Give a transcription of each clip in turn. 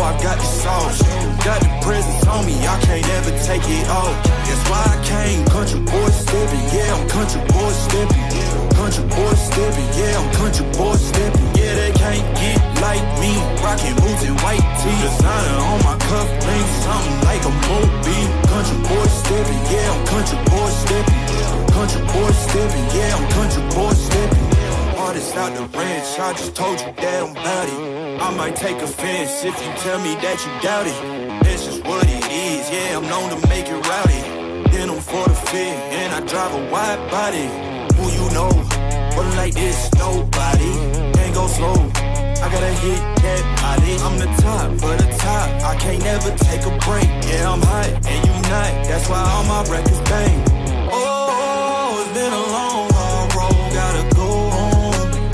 I got the sauce. Got the presents on me, I can't ever take it off. That's why I came country boy stepping. Yeah, I'm country boy stepping. Country boy stepping. Yeah, I'm country boy stepping. Yeah, they can't get like me. Rockin' boots and white tee. Designer on my cuff link, something like a movie. Country boy stepping. Yeah, I'm country boy stepping. Country boy stepping. Yeah, I'm country boy stepping. Artist out the ranch, I just told you that I'm bout it. I might take offense if you tell me that you doubt it. That's just what it is, yeah, I'm known to make it rowdy. Then I'm for the fit, and I drive a wide body. Who you know, but like this, nobody. Can't go slow, I gotta hit that body. I'm the top for the top, I can't never take a break. Yeah, I'm hot, and you not, that's why all my records bang. Oh, it's been a long, hard road, gotta go home.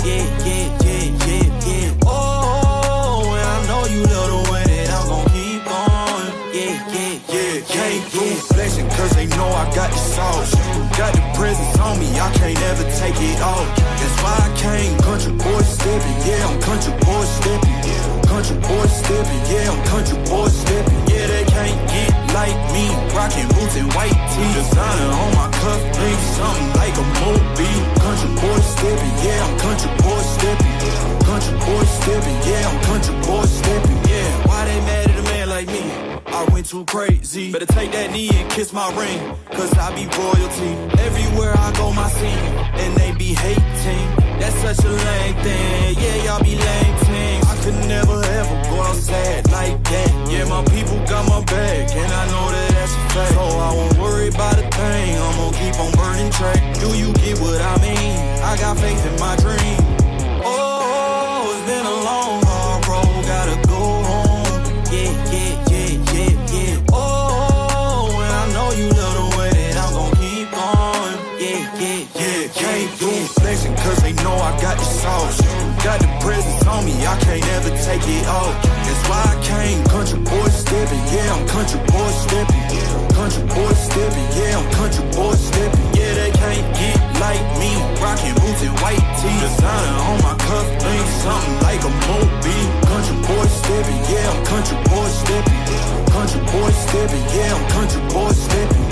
Yeah, yeah, yeah, yeah, yeah. Oh, and I know you love the way that I'm gon' keep on. Yeah, yeah, yeah, can't do flexing cause they know I got the sauce. Got the presents on me, I can't ever take it off. That's why I came country boy stepping. Yeah, I'm country boy stepping. Country boy stepping. Yeah, I'm country boy stepping. Yeah, they can't get like me. Rockin' boots and white tee. Designer on my cuff link, something like a movie. Country boy stepping. Yeah, I'm country boy stepping. Country boy stepping. Yeah, I'm country boy stepping. Yeah, why they mad at a man like me? I went too crazy. Better take that knee and kiss my ring, cause I be royalty. Everywhere I go, my scene, and they be hating. That's such a lame thing. Yeah, y'all be lame things. I could never ever go outside like that. Yeah, my people got my back, and I know that that's a fact. So I won't worry about a thing. I'm gonna keep on burning track. Do you get what I mean? I got faith in my dream. Oh, it's been a long, hard road, gotta go home. Yeah, yeah, yeah, yeah, yeah. Oh, and I know you love the way that I'm gon' keep on. Yeah, yeah, yeah, can't do flexing cause they know I got the sauce. Got the presents on me, I can't ever take it off. That's why I came country boy stepping. Yeah, I'm country boy stepping. Country boy stepping. Yeah, I'm country boy stepping. Yeah, they can't get like me. Rockin' boots and white tee. Designer on my cuff link, something like a movie. Country boy stepping. Yeah, I'm country boy stepping. Country boy stepping. Yeah, I'm country boy stepping.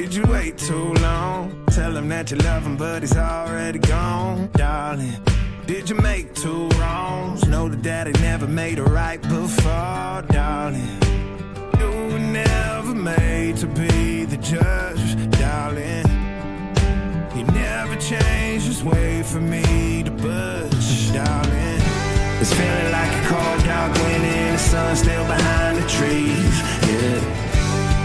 Did you wait too long? Tell him that you love him, but he's already gone, darling. Did you make two wrongs? Know that daddy never made a right before, darling. You were never made to be the judge, darling. He never changed his way for me to budge, darling. It's feeling like a cold dark winter, the sun still behind the trees, yeah.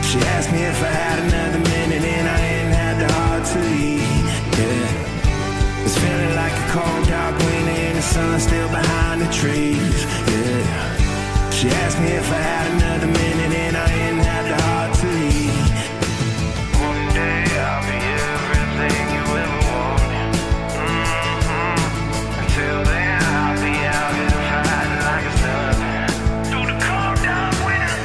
She asked me if I had another minute and I ain't had the heart to eat, yeah. It's feeling like a cold dark winter and the sun still behind the trees, yeah. She asked me if I had another minute and I ain't had the heart to eat. One day I'll be everything you ever wanted. Until then I'll be out here fighting like it's nothing. Through the cold dark winter.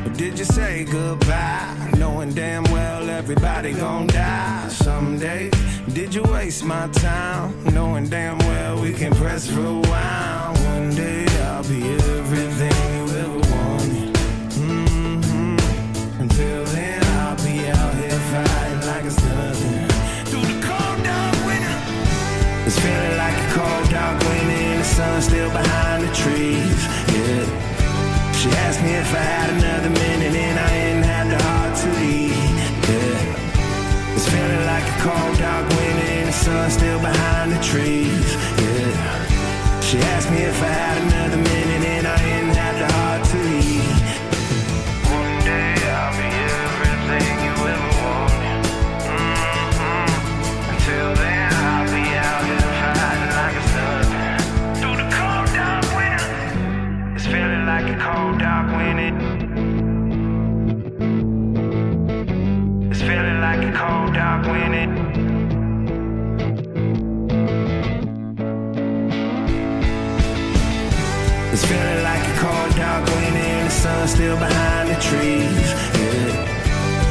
Or did you say goodbye, knowing damn well everybody gon' die someday? Did you waste my time, knowing damn well we can press rewind? One day I'll be everything you ever wanted. Until then I'll be out here fighting like it's nothing. Through the cold dark winter. It's feeling like a cold dark winter and the sun still behind the trees, yeah. She asked me if I had another minute and I ain't had the heart to eat, yeah. It's feeling like a cold dark winter and the sun still behind the trees, yeah. She asked me if I had another minute and I ain't had the heart to eat. One day I'll be everything you ever wanted. Until then I'll be out here fighting like it's nothing. Through the cold dark winter. It's feeling like a cold dark winter. It's feeling like a cold dark winter. It's feeling like a cold dark winter and the sun still behind the trees, yeah.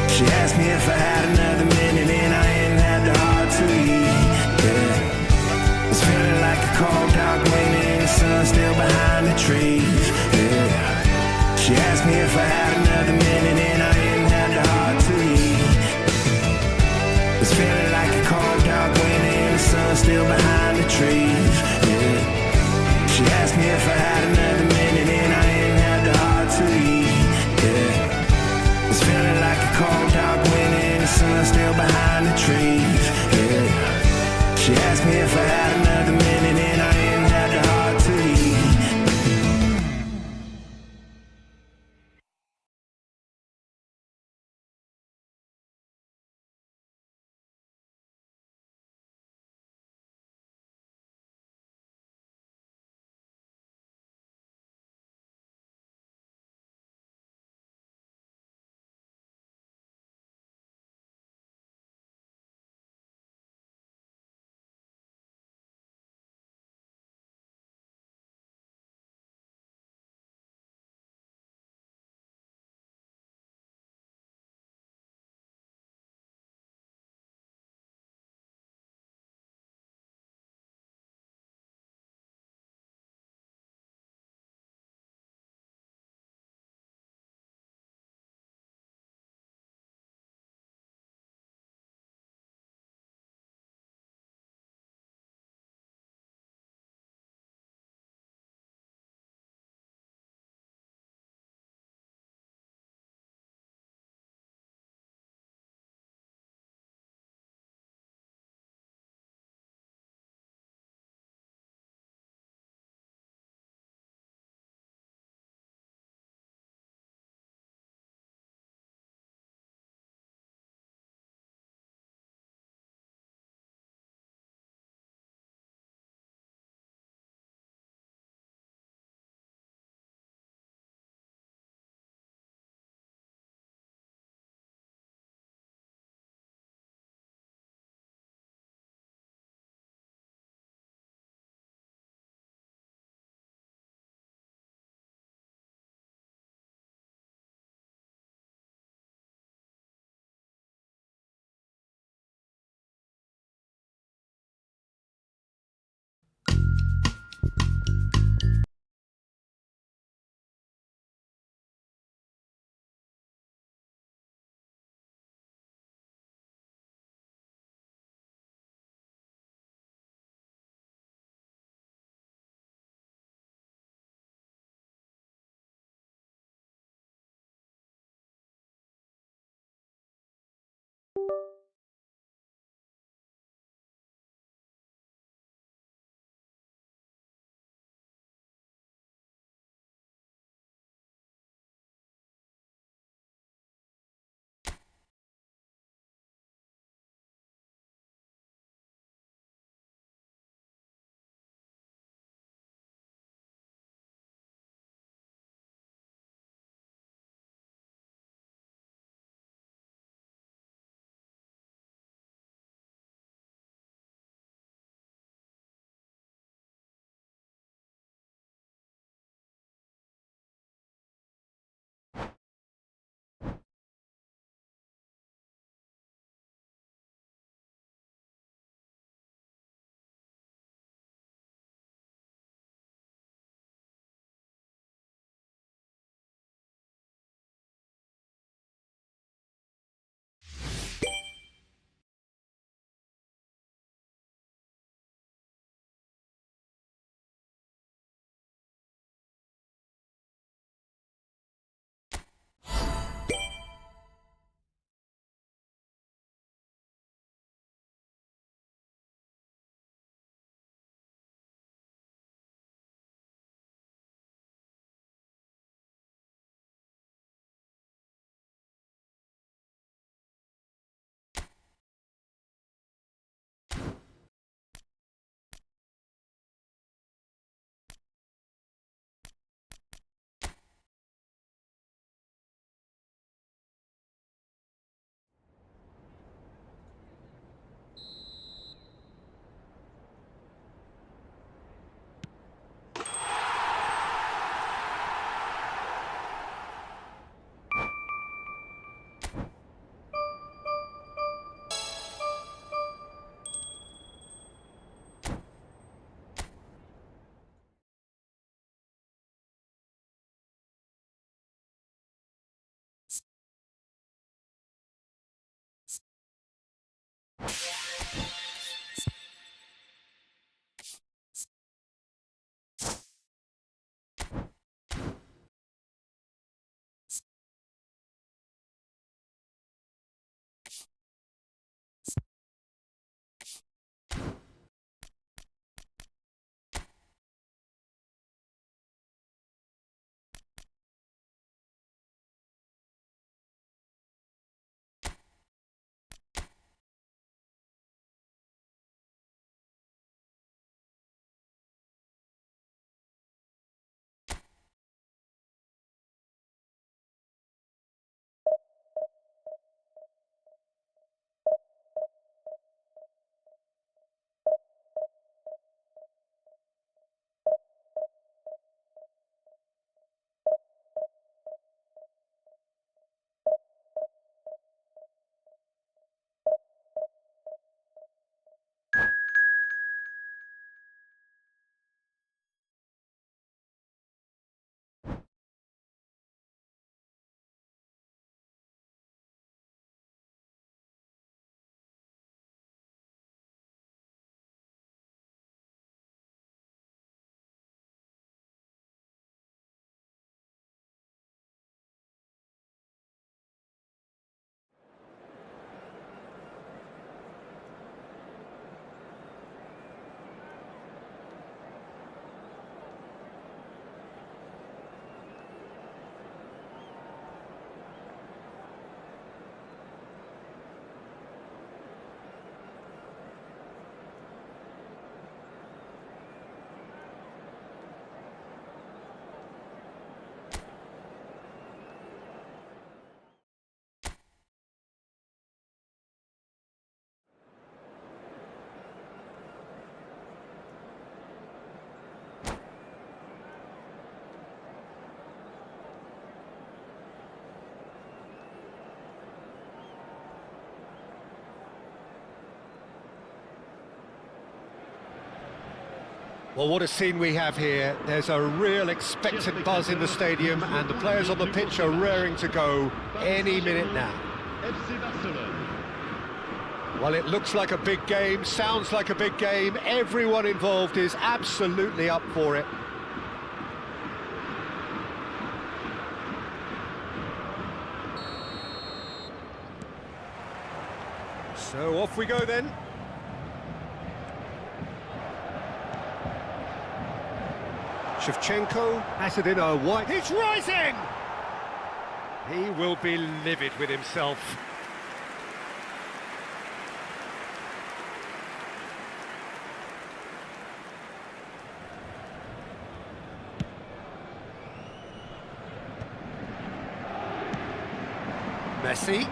She asked me if I had another minute and I ain't had the heart to eat, yeah. It's feeling like a cold dark winter and the sun still behind the trees, yeah. She asked me if I had another minute and I ain't had the heart to eat. It's feeling like a cold dark winter and the sun still behind the trees, yeah. She asked me if I had another minute and I ain't had the heart to eat, yeah. It's feeling like a cold dark winter and the sun still behind the trees, yeah. She asked me if I had another minute and I ain't had the heart to eat. Well, what a scene we have here. There's a real expectant buzz in the stadium, and the players on the pitch are raring to go any minute now. Well, it looks like a big game, sounds like a big game. Everyone involved is absolutely up for it. So off we go then. Shevchenko has it in a wide... He's rising! He will be livid with himself. Messi.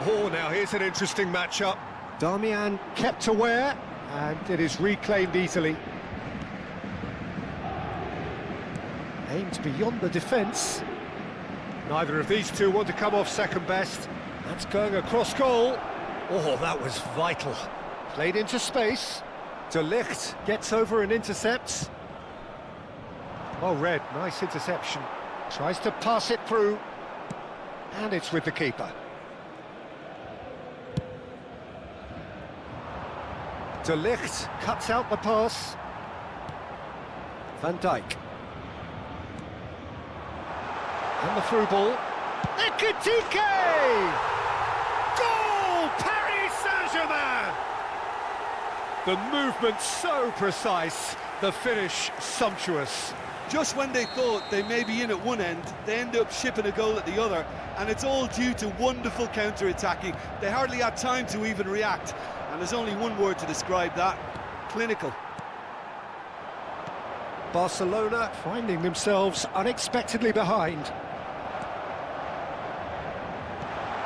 Oh, now here's an interesting matchup. Darmian kept aware, and it is reclaimed easily. Aimed beyond the defence. Neither of these two want to come off second best. That's going across goal. Oh, that was vital. Played into space. De Ligt gets over and intercepts. Well read, nice interception. Tries to pass it through. And it's with the keeper. De Ligt cuts out the pass. Van Dijk. And the through ball. Ekitike! Goal! Paris Saint-Germain! The movement so precise, the finish sumptuous. Just when they thought they may be in at one end, they end up shipping a goal at the other, and it's all due to wonderful counter-attacking. They hardly had time to even react, and there's only one word to describe that: clinical. Barcelona finding themselves unexpectedly behind.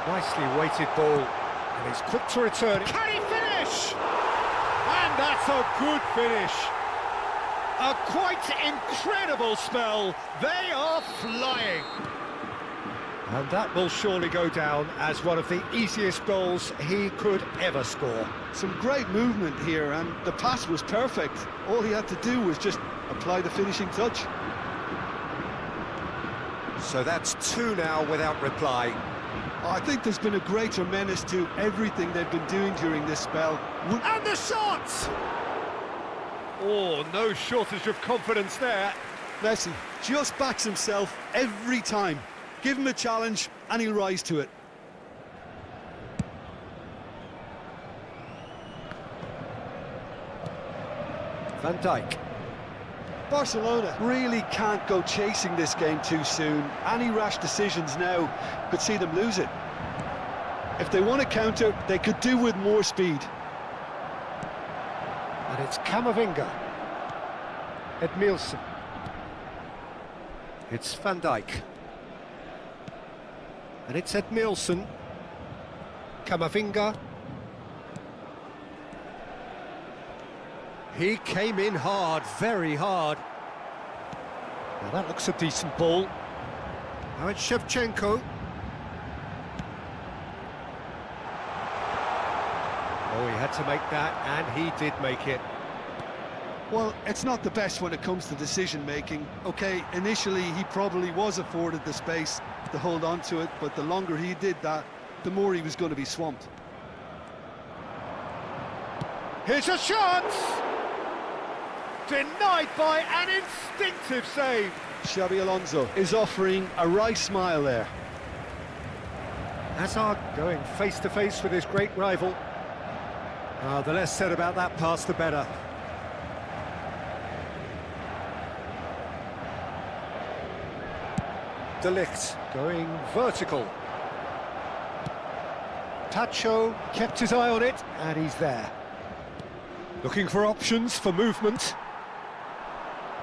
Nicely weighted ball, and he's quick to return. Can he finish? And that's a good finish. A quite incredible spell. They are flying. And that will surely go down as one of the easiest goals he could ever score. Some great movement here, and the pass was perfect. All he had to do was just apply the finishing touch. So that's two now without reply. I think there's been a greater menace to everything they've been doing during this spell. And the shot! Oh, no shortage of confidence there. Messi just backs himself every time. Give him a challenge and he'll rise to it. Van Dijk. Barcelona really can't go chasing this game too soon. Any rash decisions now could see them lose it. If they want to counter, they could do with more speed. And it's Camavinga. Edmilson. It's Van Dijk. And it's Edmilson. Camavinga. He came in hard, very hard. Now that looks a decent ball. Now it's Shevchenko. Oh, he had to make that, and he did make it. Well, it's not the best when it comes to decision-making. OK, initially he probably was afforded the space to hold on to it, but the longer he did that, the more he was going to be swamped. Here's a shot! Denied by an instinctive save. Xabi Alonso is offering a wry smile there. Hazard going face-to-face with his great rival. The less said about that pass, the better. De Ligt going vertical. Tacho kept his eye on it, and he's there. Looking for options for movement.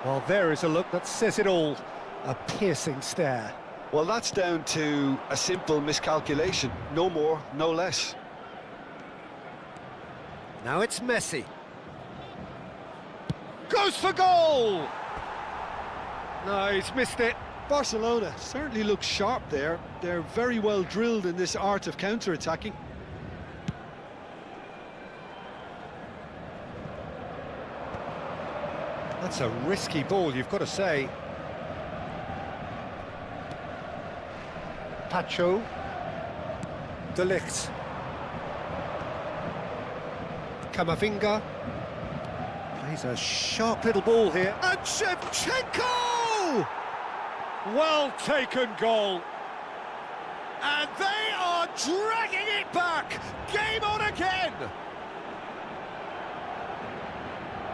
Well, there is a look that says it all. A piercing stare. Well, that's down to a simple miscalculation. No more, no less. Now it's Messi. Goes for goal! No, he's missed it. Barcelona certainly looks sharp there. They're very well drilled in this art of counter-attacking. That's a risky ball, you've got to say. Pacho. De Ligt. Kamavinga. Plays a sharp little ball here. And Shevchenko! Well taken goal. And they are dragging it back. Game on again.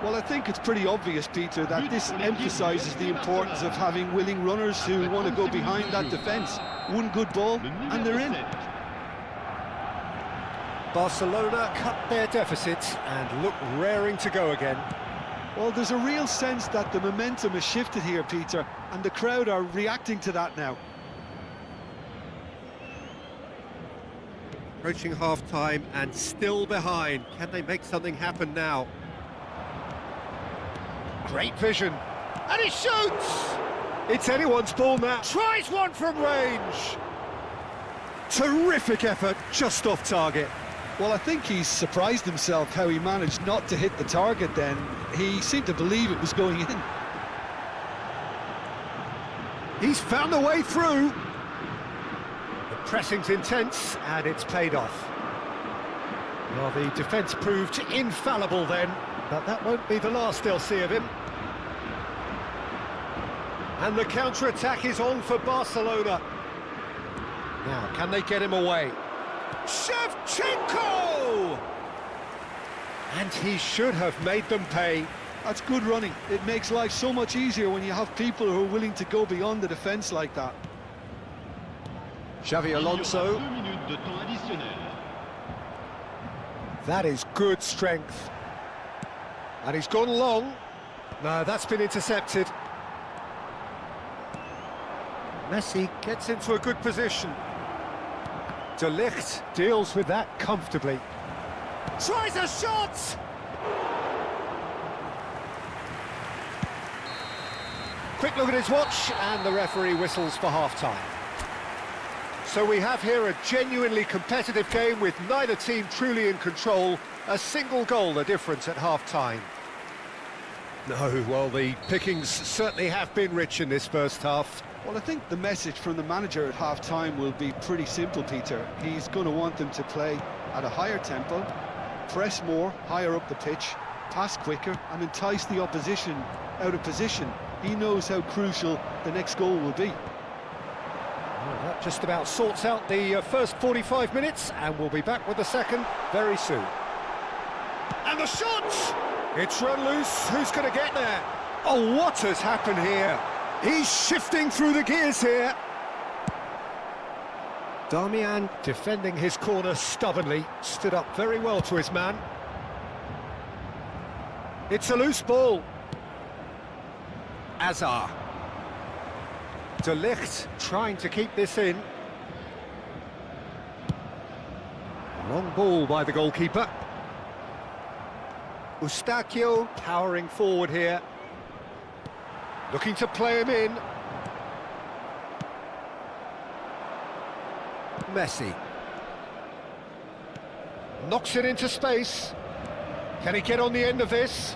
Well, I think it's pretty obvious, Peter, that this emphasises the importance of having willing runners who want to go behind that defence. One good ball, and they're in. Barcelona cut their deficit and look raring to go again. Well, there's a real sense that the momentum has shifted here, Peter, and the crowd are reacting to that now. Approaching half-time and still behind. Can they make something happen now? Great vision. And he shoots! It's anyone's ball now. Tries one from range. Terrific effort, just off target. Well, I think he's surprised himself how he managed not to hit the target then. He seemed to believe it was going in. He's found a way through. The pressing's intense, and it's paid off. Well, the defence proved infallible then, but that won't be the last they'll see of him. And the counter-attack is on for Barcelona. Now, can they get him away? Shevchenko! And he should have made them pay. That's good running. It makes life so much easier when you have people who are willing to go beyond the defence like that. Xavi Alonso. That is good strength. And he's gone long. No, that's been intercepted. Messi gets into a good position. De Ligt deals with that comfortably. Tries a shot! Quick look at his watch, and the referee whistles for half-time. So we have here a genuinely competitive game with neither team truly in control. A single goal the difference at half-time. No, well, the pickings certainly have been rich in this first half. Well, I think the message from the manager at half-time will be pretty simple, Peter. He's going to want them to play at a higher tempo, press more, higher up the pitch, pass quicker, and entice the opposition out of position. He knows how crucial the next goal will be. Well, that just about sorts out the first 45 minutes, and we'll be back with the second very soon. And the shot! It's run loose. Who's going to get there? Oh, what has happened here? He's shifting through the gears here. Darmian defending his corner stubbornly, stood up very well to his man. It's a loose ball. Azar. De Ligt trying to keep this in. Long ball by the goalkeeper. Eustáquio powering forward here. Looking to play him in. Messi. Knocks it into space. Can he get on the end of this?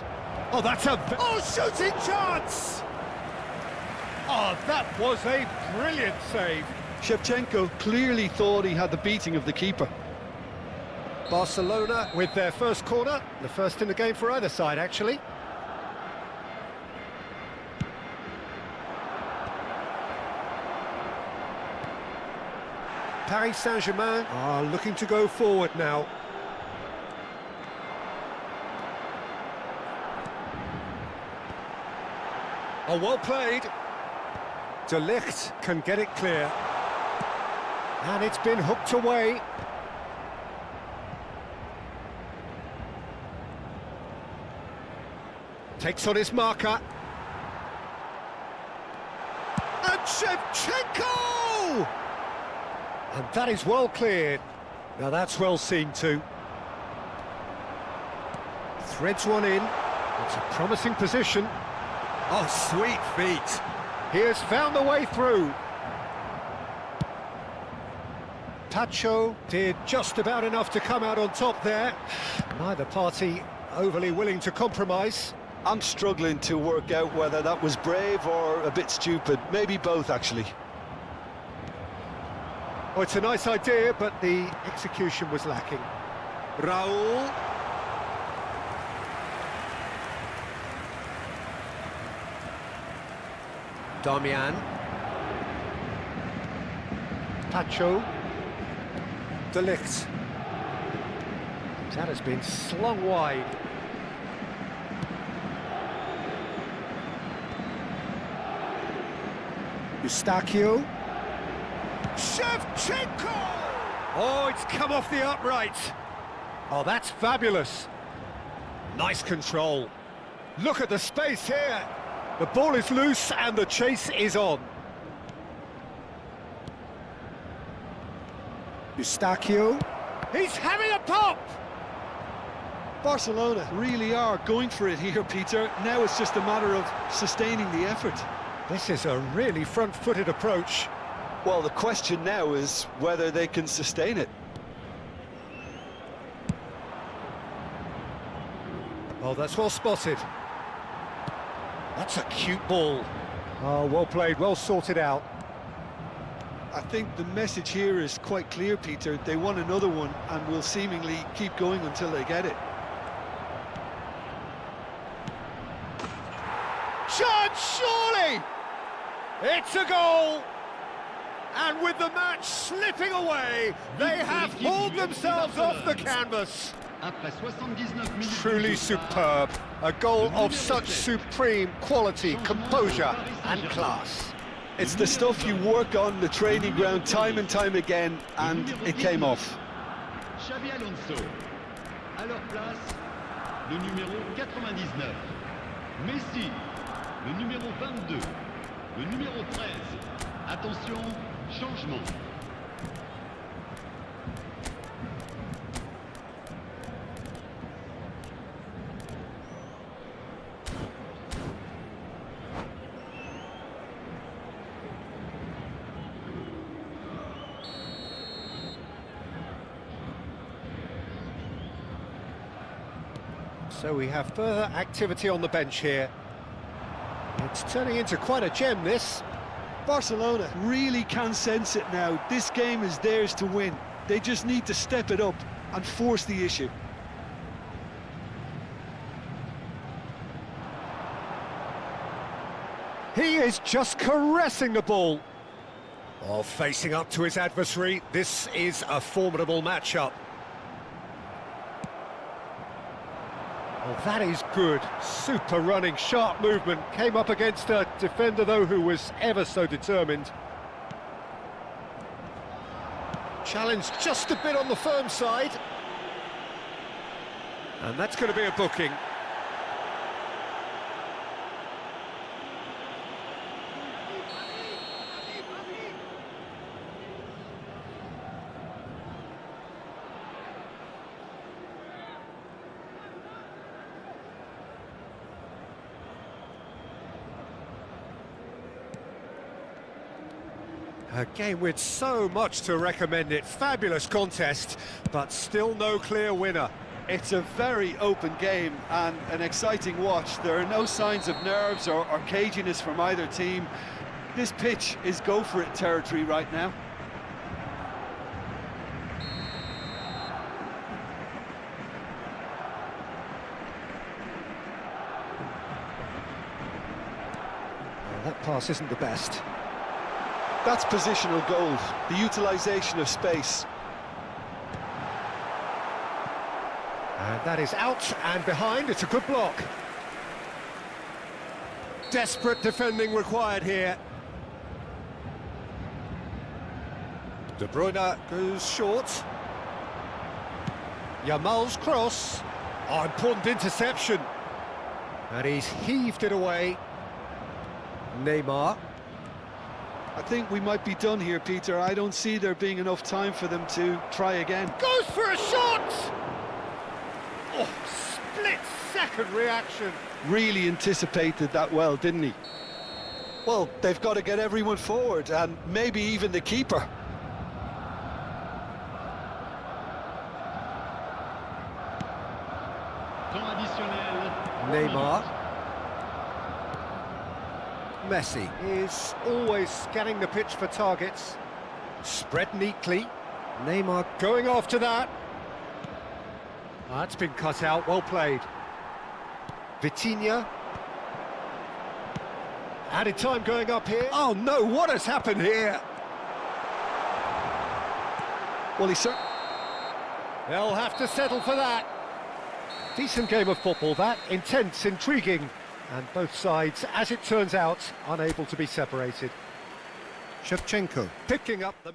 Oh, that's a... Oh, shooting chance! Oh, that was a brilliant save. Shevchenko clearly thought he had the beating of the keeper. Barcelona with their first corner. The first in the game for either side, actually. Paris Saint-Germain are looking to go forward now. Oh, well played. De Ligt can get it clear. And it's been hooked away. Takes on his marker. And Shevchenko! And that is well cleared. Now that's well seen too. Threads one in. It's a promising position. Oh, sweet feet. He has found the way through. Pacho did just about enough to come out on top there. Neither party overly willing to compromise. I'm struggling to work out whether that was brave or a bit stupid. Maybe both, actually. Oh, it's a nice idea, but the execution was lacking. Raul. Damian. Pacho. De Ligt. That has been slung wide. Eustachio. Shevchenko! Oh, it's come off the upright. Oh, that's fabulous. Nice control. Look at the space here. The ball is loose and the chase is on. Eustachio. He's having a pop! Barcelona really are going for it here, Peter. Now it's just a matter of sustaining the effort. This is a really front-footed approach. Well, the question now is whether they can sustain it. Oh, that's well spotted. That's a cute ball. Oh, well played, well sorted out. I think the message here is quite clear, Peter. They want another one and will seemingly keep going until they get it. Chance, surely! It's a goal! And with the match slipping away, they have hauled themselves off the canvas. Truly superb. A goal of such supreme quality, composure and class. It's the stuff you work on the training ground time and time again, and it came off. Xabi Alonso. À leur place, le numéro 99. Messi, le numéro 22. Le numéro 13. Attention, changement. So we have further activity on the bench here. It's turning into quite a gem, this. Barcelona really can sense it now. This game is theirs to win. They just need to step it up and force the issue. He is just caressing the ball. Oh, facing up to his adversary, this is a formidable matchup. Oh, that is good. Super running, sharp movement. Came up against a defender, though, who was ever so determined. Challenge just a bit on the firm side. And that's going to be a booking. A game with so much to recommend it. Fabulous contest, but still no clear winner. It's a very open game and an exciting watch. There are no signs of nerves or caginess from either team. This pitch is go-for-it territory right now. Well, that pass isn't the best. That's positional gold, the utilisation of space. And that is out and behind. It's a good block. Desperate defending required here. De Bruyne goes short. Yamal's cross. Oh, important interception. And he's heaved it away. Neymar. I think we might be done here, Peter. I don't see there being enough time for them to try again. Goes for a shot! Oh, split-second reaction. Really anticipated that well, didn't he? Well, they've got to get everyone forward, and maybe even the keeper. Temps additionnel. Neymar. Messi is always scanning the pitch for targets. Spread neatly. Neymar going after that. That's been cut out, well played. Vitinha. Added time going up here. Oh no, what has happened here? Well, they'll have to settle for that. Decent game of football, that. Intense, intriguing. And both sides, as it turns out, unable to be separated. Shevchenko picking up the...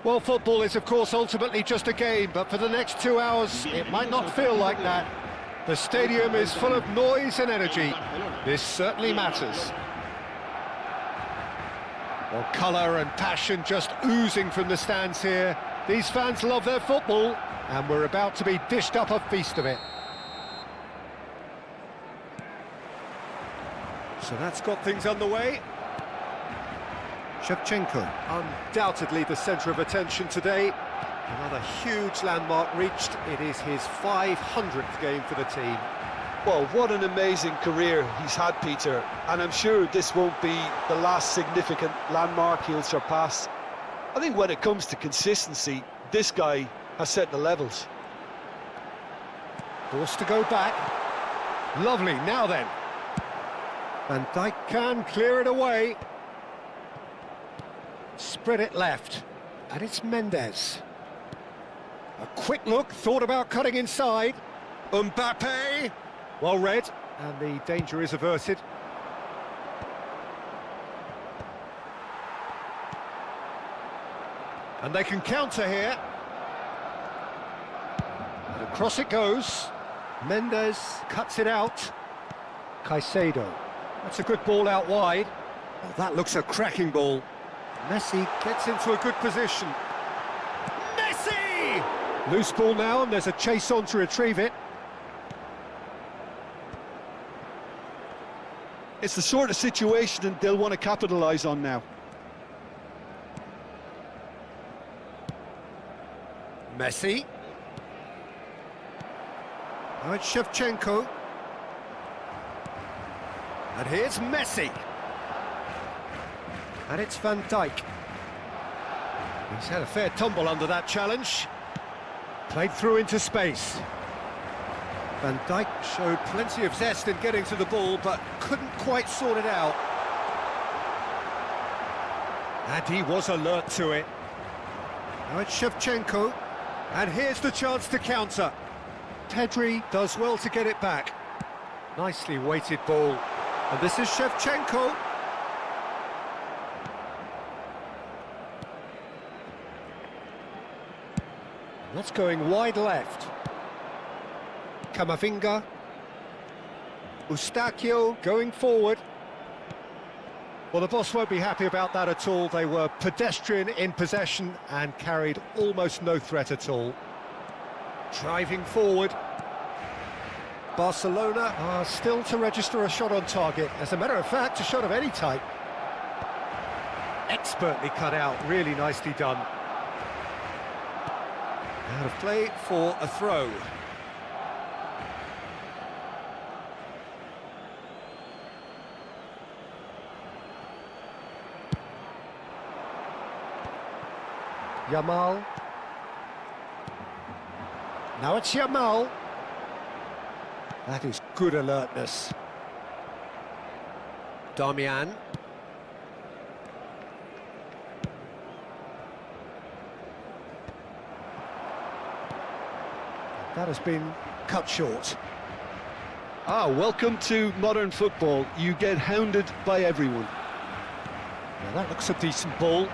Well, football is, of course, ultimately just a game, but for the next 2 hours, it might not feel like that. The stadium is full of noise and energy. This certainly matters. Well, colour and passion just oozing from the stands here. These fans love their football, and we're about to be dished up a feast of it. So that's got things underway. Shevchenko, undoubtedly the centre of attention today. Another huge landmark reached. It is his 500th game for the team. Well, what an amazing career he's had, Peter, and I'm sure this won't be the last significant landmark he'll surpass. I think when it comes to consistency, this guy has set the levels. Forced to go back. Lovely, now then. Van Dijk can clear it away. Spread it left. And it's Mendes. A quick look, thought about cutting inside. Mbappe! Well read, and the danger is averted. And they can counter here. And across it goes. Mendes cuts it out. Caicedo. That's a good ball out wide. Oh, that looks a cracking ball. Messi gets into a good position. Messi! Loose ball now, and there's a chase on to retrieve it. It's the sort of situation that they'll want to capitalise on now. Messi. Now it's Shevchenko. And here's Messi. And it's Van Dijk. He's had a fair tumble under that challenge. Played through into space. Van Dijk showed plenty of zest in getting to the ball, but couldn't quite sort it out. And he was alert to it. Now it's Shevchenko. And here's the chance to counter. Pedri does well to get it back. Nicely weighted ball. And this is Shevchenko. That's going wide left. Camavinga. Eustáquio going forward. Well, the boss won't be happy about that at all. They were pedestrian in possession and carried almost no threat at all. Driving forward. Barcelona are still to register a shot on target. As a matter of fact, a shot of any type. Expertly cut out, really nicely done. Out of play for a throw. Yamal. Now it's Yamal. That is good alertness. Darmian. That has been cut short. Welcome to modern football. You get hounded by everyone. Now that looks a decent ball.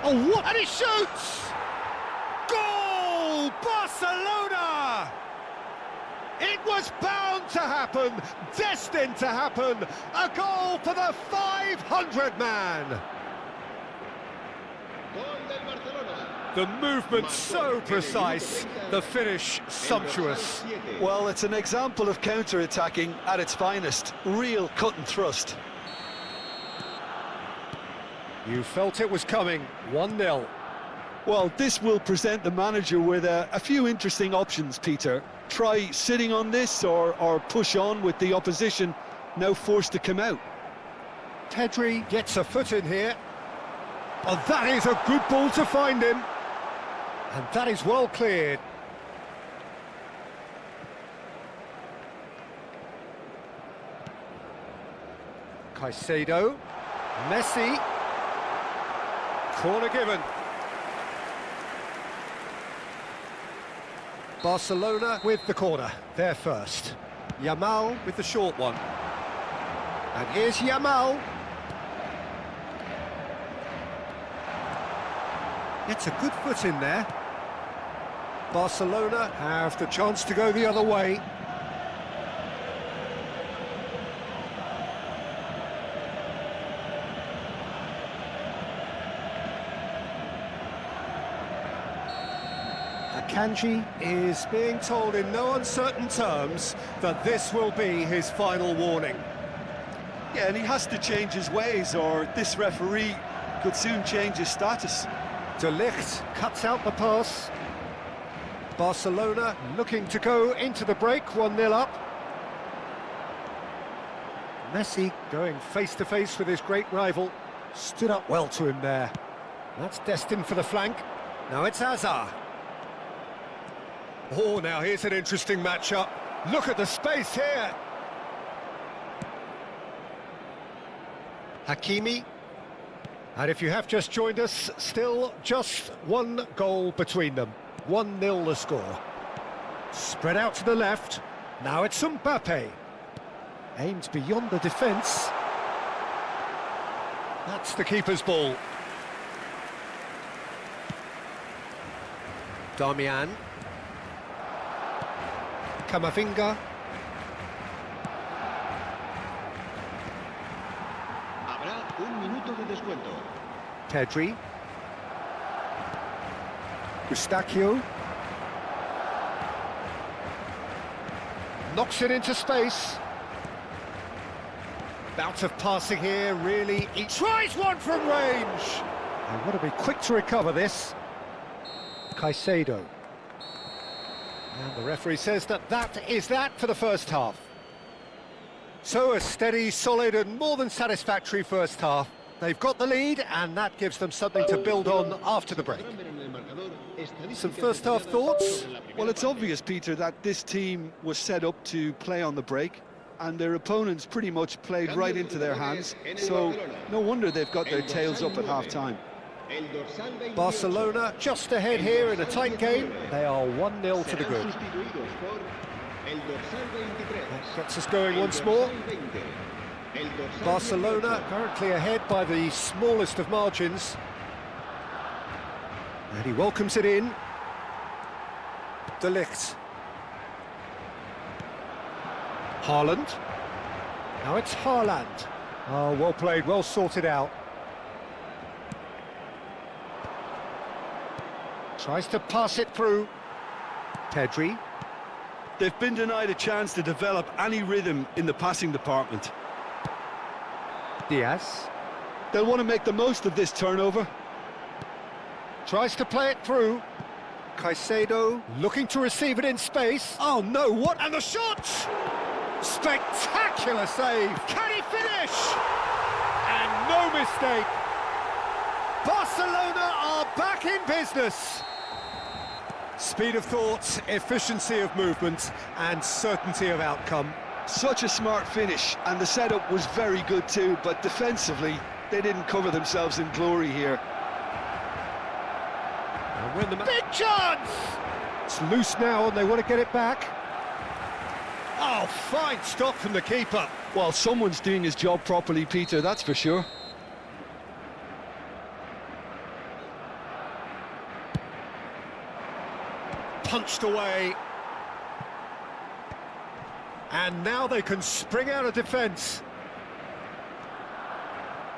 Oh, what? And he shoots! Goal! Barcelona! It was bound to happen, destined to happen. A goal for the 500 man. The movement so precise, the finish sumptuous. Well, it's an example of counter-attacking at its finest. Real cut and thrust. You felt it was coming, 1-0. Well, this will present the manager with a few interesting options, Peter. Try sitting on this or push on with the opposition now forced to come out. Pedri gets a foot in here. Oh, that is a good ball to find him. And that is well cleared. Caicedo. Messi. Corner given. Barcelona with the corner, there first. Yamal with the short one. And here's Yamal. Gets a good foot in there. Barcelona have the chance to go the other way. Akanji is being told in no uncertain terms that this will be his final warning. Yeah, and he has to change his ways, or this referee could soon change his status. De Ligt cuts out the pass. Barcelona looking to go into the break, 1-0 up. Messi going face-to-face with his great rival. Stood up well to him there. That's destined for the flank. Now it's Hazard. Oh, now here's an interesting matchup. Look at the space here. And if you have just joined us, still just one goal between them. 1-0 the score. Spread out to the left. Now it's Mbappe. Aimed beyond the defence. That's the keeper's ball. Darmian. Camavinga. Habrá un minuto de descuento. Pedri. Eustachio. Knocks it into space. Bout of passing here, really. He tries one from range. They want to be quick to recover this. Caicedo. And the referee says that is that for the first half. So a steady, solid and more than satisfactory first half. They've got the lead and that gives them something to build on after the break. Some first half thoughts? Well, it's obvious, Peter, that this team was set up to play on the break, and their opponents pretty much played right into their hands, so no wonder they've got their tails up at half-time. Barcelona just ahead here in a tight game. They are 1-0 to the good. That gets us going once more. Barcelona currently ahead by the smallest of margins. And he welcomes it in. De Ligt. Haaland. Now it's Haaland. Oh, well played, well sorted out. Tries to pass it through. Pedri. They've been denied a chance to develop any rhythm in the passing department. Diaz. They'll want to make the most of this turnover. Tries to play it through. Caicedo looking to receive it in space. Oh no, what? And the shot! Spectacular save! Can he finish? And no mistake! Barcelona are back in business! Speed of thought, efficiency of movement and certainty of outcome. Such a smart finish, and the setup was very good too, but defensively they didn't cover themselves in glory here. And win the big chance! It's loose now and they want to get it back. Oh, fine stop from the keeper. Well, someone's doing his job properly, Peter, that's for sure. Punched away. And now they can spring out of defence.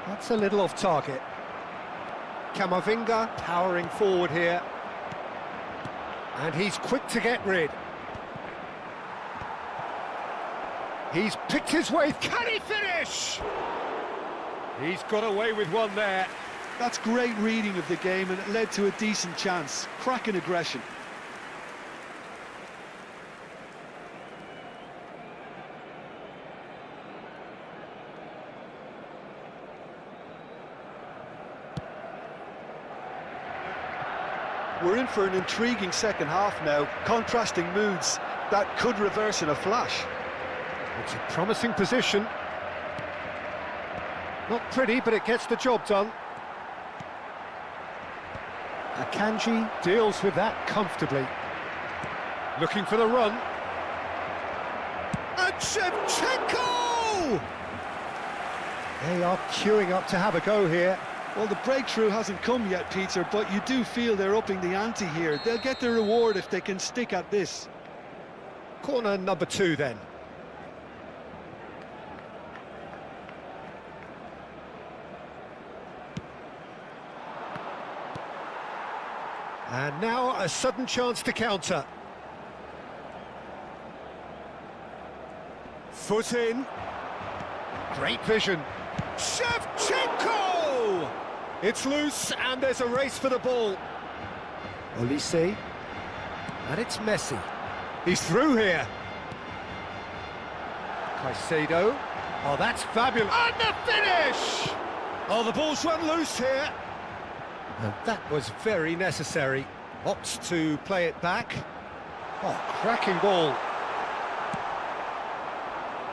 That's a little off target. Camavinga powering forward here. And he's quick to get rid. He's picked his way. Can he finish? He's got away with one there. That's great reading of the game, and it led to a decent chance. Cracking aggression. We're in for an intriguing second half now, contrasting moods that could reverse in a flash. It's a promising position. Not pretty, but it gets the job done. Akanji deals with that comfortably. Looking for the run. And Shevchenko! They are queuing up to have a go here. Well, the breakthrough hasn't come yet, Peter, but you do feel they're upping the ante here. They'll get their reward if they can stick at this. Corner number 2 then. And now a sudden chance to counter. Foot in. Great vision. Shevchenko! It's loose and there's a race for the ball. Olise. And it's Messi. He's through here. Caicedo. Oh, that's fabulous. And the finish! Oh, the ball's run loose here. And that was very necessary. Opts to play it back. Oh, cracking ball.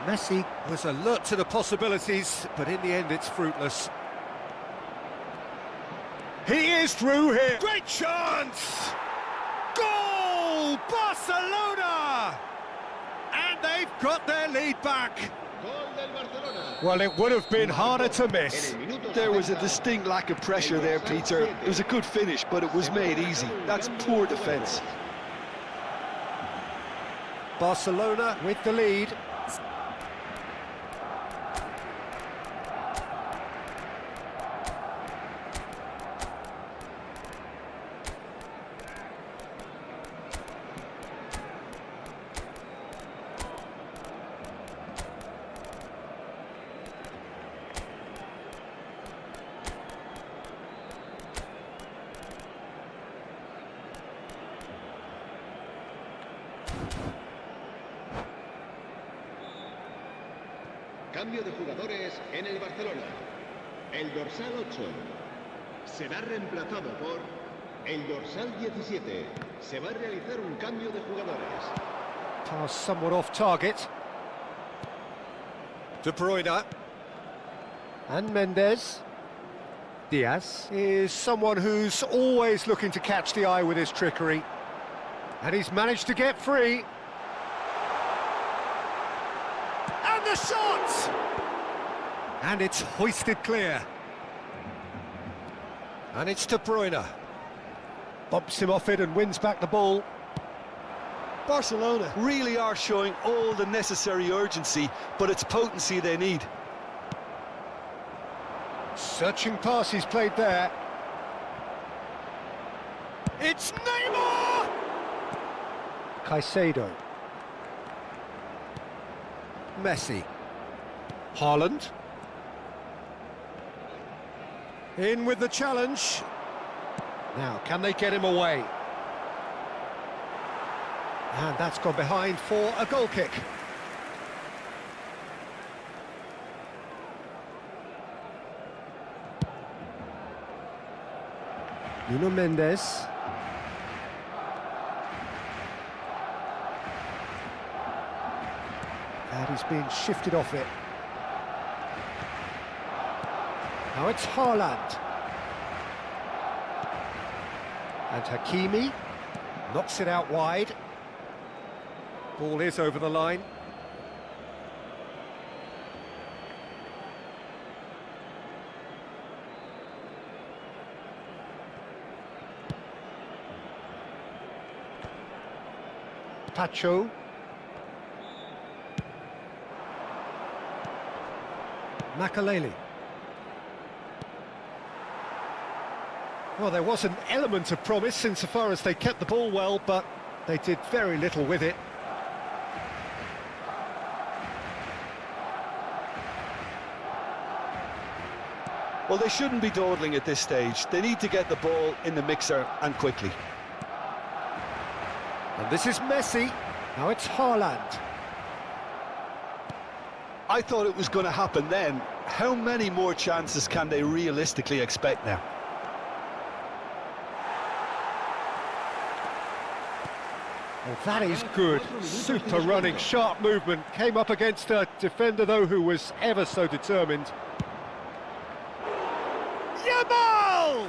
Messi was alert to the possibilities, but in the end it's fruitless. He is through here. Great chance! Goal! Barcelona! And they've got their lead back. Gol del Barcelona. Well, it would have been harder to miss. There was a distinct lack of pressure there, Peter. It was a good finish, but it was made easy. That's poor defence. Barcelona with the lead. Cambio de jugadores en el Barcelona. El dorsal 8 será reemplazado por el dorsal 17. Se va a realizar un cambio de jugadores. Pass somewhat off target. De Bruyne. And Mendes. Diaz is someone who's always looking to catch the eye with his trickery. And he's managed to get free. And the shot! And it's hoisted clear. And it's De Bruyne. Bumps him off it and wins back the ball. Barcelona really are showing all the necessary urgency, but it's potency they need. Searching pass he's played there. It's Neymar! Caicedo. Messi. Haaland. In with the challenge. Now, can they get him away? And that's gone behind for a goal kick. Nuno Mendes. And he's being shifted off it. Now it's Haaland. And Hakimi knocks it out wide. Ball is over the line. Pacho. Makaleli. Well, there was an element of promise insofar as they kept the ball well, but they did very little with it. Well, they shouldn't be dawdling at this stage. They need to get the ball in the mixer and quickly. And this is Messi. Now it's Haaland. I thought it was going to happen then. How many more chances can they realistically expect now? Well, that is good. Super running, sharp movement. Came up against a defender, though, who was ever so determined. Yamal!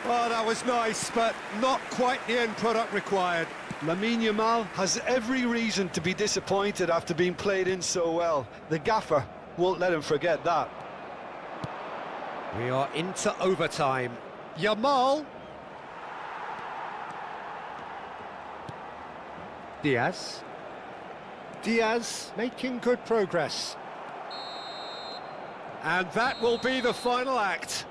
Oh, that was nice, but not quite the end product required. Lamine Yamal has every reason to be disappointed after being played in so well. The gaffer won't let him forget that. We are into overtime. Yamal. Diaz. Diaz making good progress. And that will be the final act.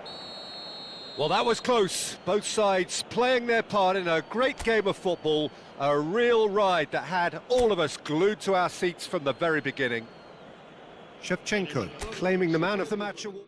Well, that was close. Both sides playing their part in a great game of football. A real ride that had all of us glued to our seats from the very beginning. Shevchenko claiming the man of the match award.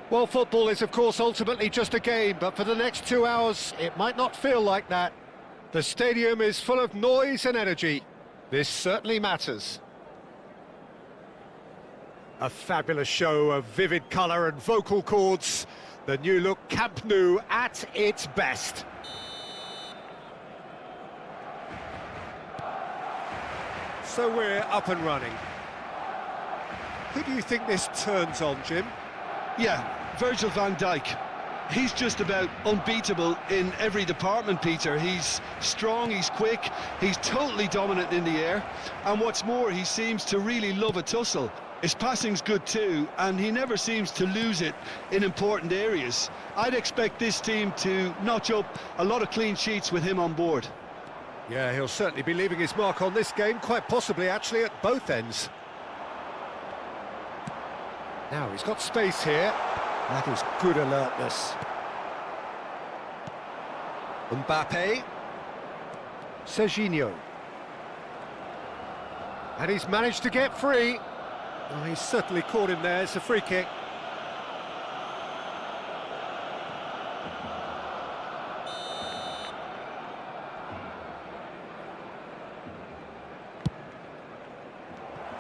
Well, football is, of course, ultimately just a game, but for the next 2 hours, it might not feel like that. The stadium is full of noise and energy. This certainly matters. A fabulous show of vivid colour and vocal cords. The new look Camp Nou at its best. So we're up and running. Who do you think this turns on, Jim? Yeah, Virgil van Dijk. He's just about unbeatable in every department, Peter. He's strong, he's quick, he's totally dominant in the air, and what's more, he seems to really love a tussle. His passing's good too, and he never seems to lose it in important areas. I'd expect this team to notch up a lot of clean sheets with him on board. Yeah, he'll certainly be leaving his mark on this game, quite possibly actually at both ends. Now he's got space here. That is good alertness. Mbappe. Serginho. And he's managed to get free. Oh, he's certainly caught him there. It's a free kick.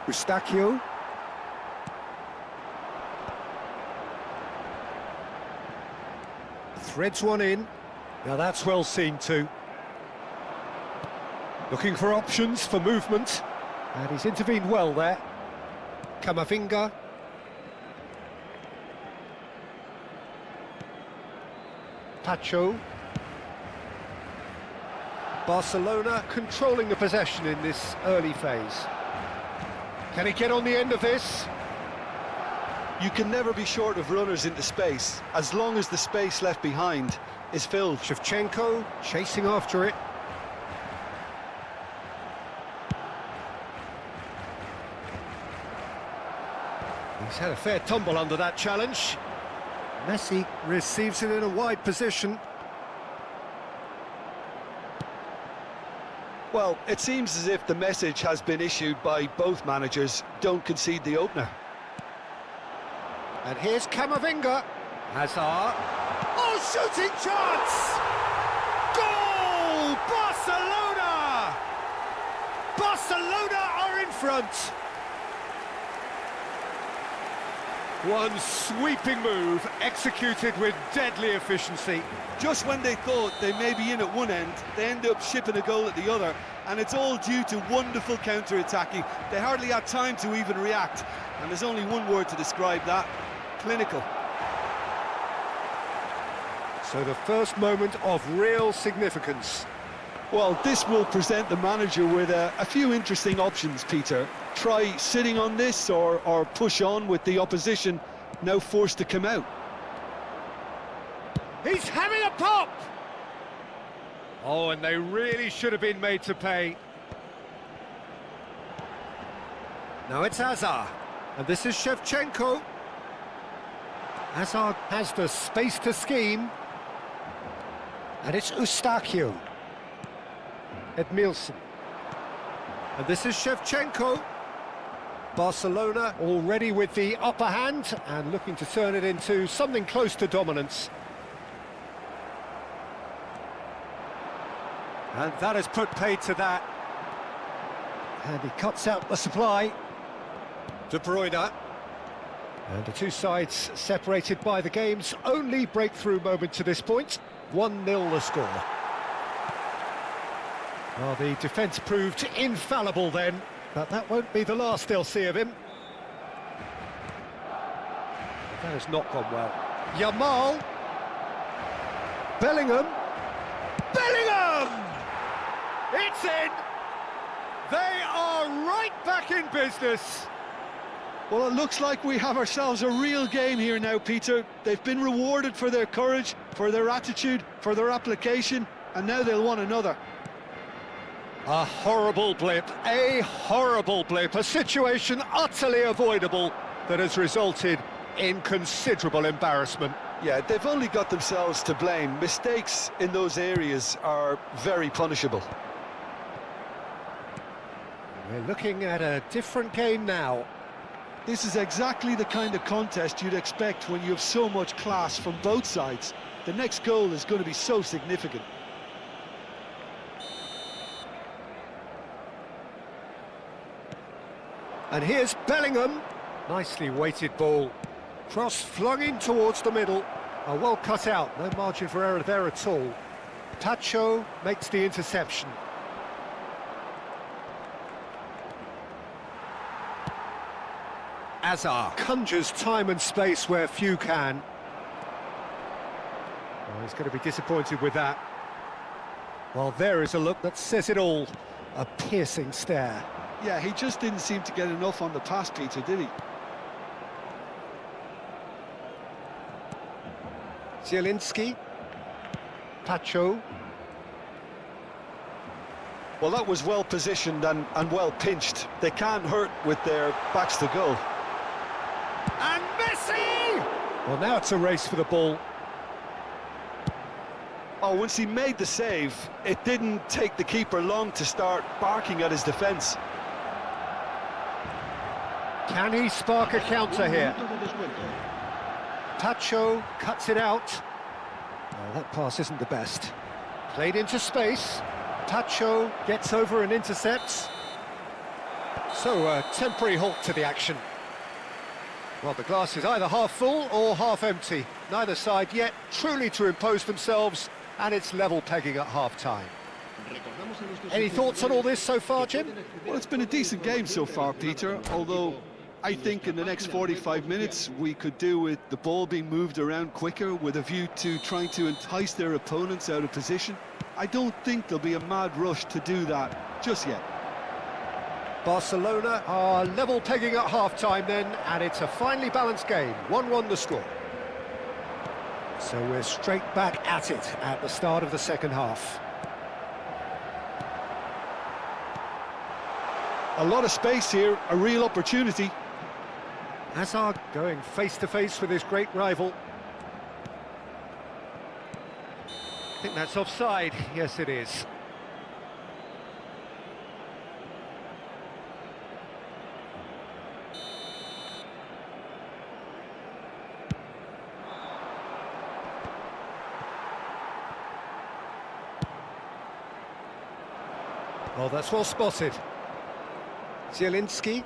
Eustachio. Threads one in. Now that's well seen too. Looking for options for movement. And he's intervened well there. Camavinga. Pacho. Barcelona controlling the possession in this early phase. Can he get on the end of this? You can never be short of runners into space, as long as the space left behind is filled. Shevchenko chasing after it. He's had a fair tumble under that challenge. Messi receives it in a wide position. Well, it seems as if the message has been issued by both managers: don't concede the opener. And here's Camavinga. Hazard. Oh, shooting chance! Goal! Barcelona! Barcelona are in front. One sweeping move, executed with deadly efficiency. Just when they thought they may be in at one end, they end up shipping a goal at the other, and it's all due to wonderful counter-attacking. They hardly had time to even react, and there's only one word to describe that: clinical. So the first moment of real significance. Well, this will present the manager with a few interesting options, Peter. Try sitting on this or push on with the opposition now forced to come out. He's having a pop! Oh, and they really should have been made to pay. Now it's Hazard, and this is Shevchenko. Hazard has the space to scheme. And it's Eustachio. Edmilson. And this is Shevchenko. Barcelona already with the upper hand and looking to turn it into something close to dominance. And that has put paid to that. And he cuts out the supply. De Bruyne. And the two sides separated by the game's only breakthrough moment to this point. 1-0 the score. Well, the defence proved infallible then, but that won't be the last they'll see of him. That has not gone well. Yamal. Bellingham. Bellingham! It's in! They are right back in business. Well, it looks like we have ourselves a real game here now, Peter. They've been rewarded for their courage, for their attitude, for their application, and now they'll want another. A horrible blip, a situation utterly avoidable that has resulted in considerable embarrassment. Yeah, they've only got themselves to blame. Mistakes in those areas are very punishable. We're looking at a different game now. This is exactly the kind of contest you'd expect when you have so much class from both sides. The next goal is going to be so significant. And here's Bellingham. Nicely weighted ball. Cross flung in towards the middle. Oh, well cut out, no margin for error there at all. Tacho makes the interception. Azar conjures time and space where few can. Oh, he's going to be disappointed with that. Well, there is a look that says it all. A piercing stare. Yeah, he just didn't seem to get enough on the pass, Peter, did he? Zielinski. Tacho. Well, that was well positioned and well pinched. They can't hurt with their backs to goal. And Messi! Well, now it's a race for the ball. Oh, once he made the save, it didn't take the keeper long to start barking at his defence. Can he spark a counter here? Tacho cuts it out. Oh, that pass isn't the best. Played into space. Tacho gets over and intercepts. So, a temporary halt to the action. Well, the glass is either half full or half empty. Neither side yet truly to impose themselves, and it's level pegging at half-time. Any thoughts on all this so far, Jim? Well, it's been a decent game so far, Peter, although I think in the next 45 minutes we could do with the ball being moved around quicker with a view to trying to entice their opponents out of position. I don't think there'll be a mad rush to do that just yet. Barcelona are level pegging at half-time then, and it's a finely balanced game. 1-1 the score. So we're straight back at it at the start of the second half. A lot of space here, a real opportunity. Hazard going face-to-face with his great rival. I think that's offside. Yes, it is. Oh, that's well spotted. Zielinski.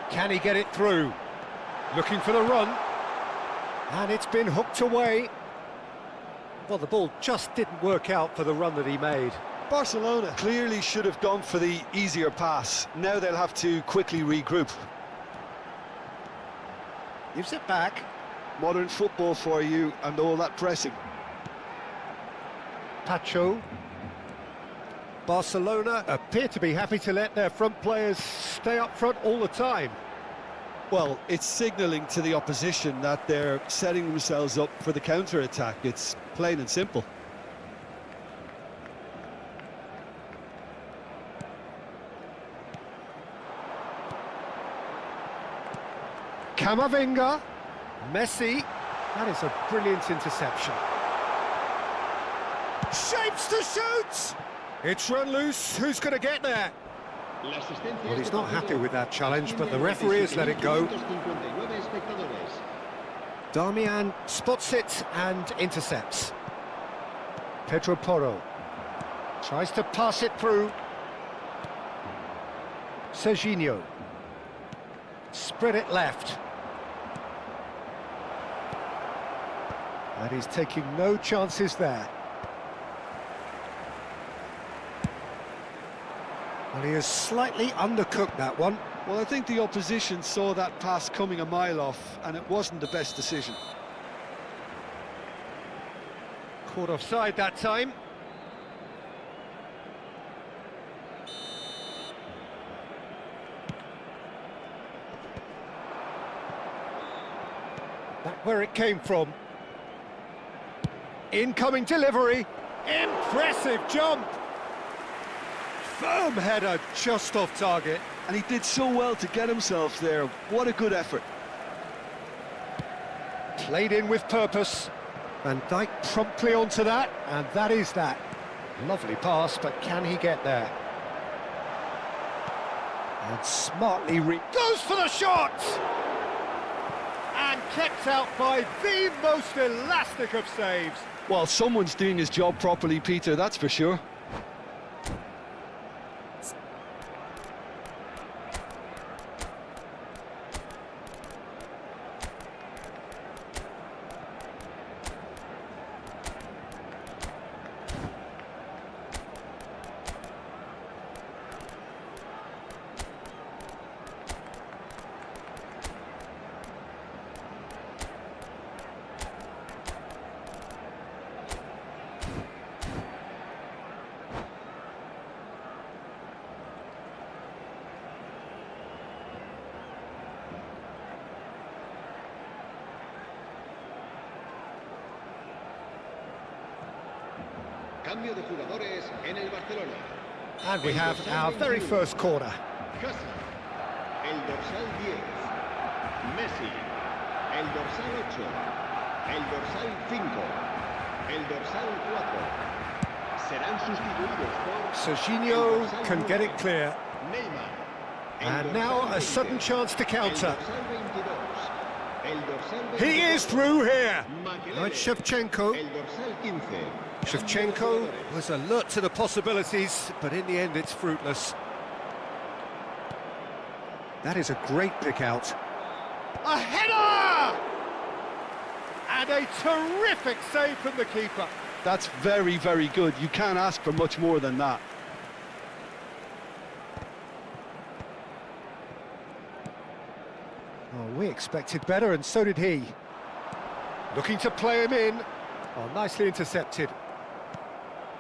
Can he get it through? Looking for the run. And it's been hooked away. Well, the ball just didn't work out for the run that he made. Barcelona clearly should have gone for the easier pass. Now they'll have to quickly regroup. Gives it back. Modern football for you and all that pressing. Tacho. Barcelona appear to be happy to let their front players stay up front all the time. Well, it's signalling to the opposition that they're setting themselves up for the counter-attack. It's plain and simple. Camavinga. Messi. That is a brilliant interception. Shapes to shoot! It's run loose. Who's going to get there? Well, he's not happy with that challenge, but the referee has let it go. Darmian spots it and intercepts. Pedro Porro tries to pass it through. Serginho. Spread it left. And he's taking no chances there. Well, he has slightly undercooked that one. Well, I think the opposition saw that pass coming a mile off, and it wasn't the best decision. Caught offside that time. Back where it came from. Incoming delivery. Impressive jump. Firm header just off target. And he did so well to get himself there. What a good effort. Played in with purpose. Van Dijk promptly onto that, and that is that. Lovely pass, but can he get there? And smartly goes for the shot! And kept out by the most elastic of saves. Well, someone's doing his job properly, Peter, that's for sure. Cambio de jugadores en el Barcelona. And we have our very first corner. Casi. El dorsal 10. Messi. El dorsal 8. El dorsal 5. El dorsal 4. Serán sustituidos por... Serginho can get it clear. Neymar. And now a sudden chance to counter. El dorsal 22. He is through here. Makelele. Now it's Shevchenko. El dorsal 15. Shevchenko was alert to the possibilities, but in the end it's fruitless. That is a great pick out. A header! And a terrific save from the keeper. That's very, very good. You can't ask for much more than that. Oh, we expected better, and so did he. Looking to play him in. Oh, nicely intercepted.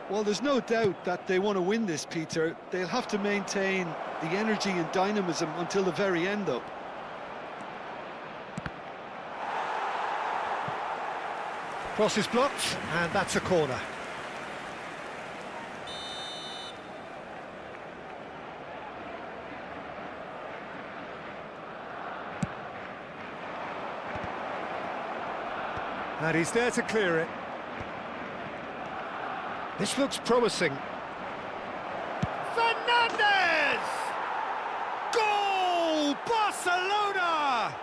Well, there's no doubt that they want to win this, Peter. They'll have to maintain the energy and dynamism until the very end, though. Cross is blocked, and that's a corner. And he's there to clear it. This looks promising. Fernandez! Goal! Barcelona!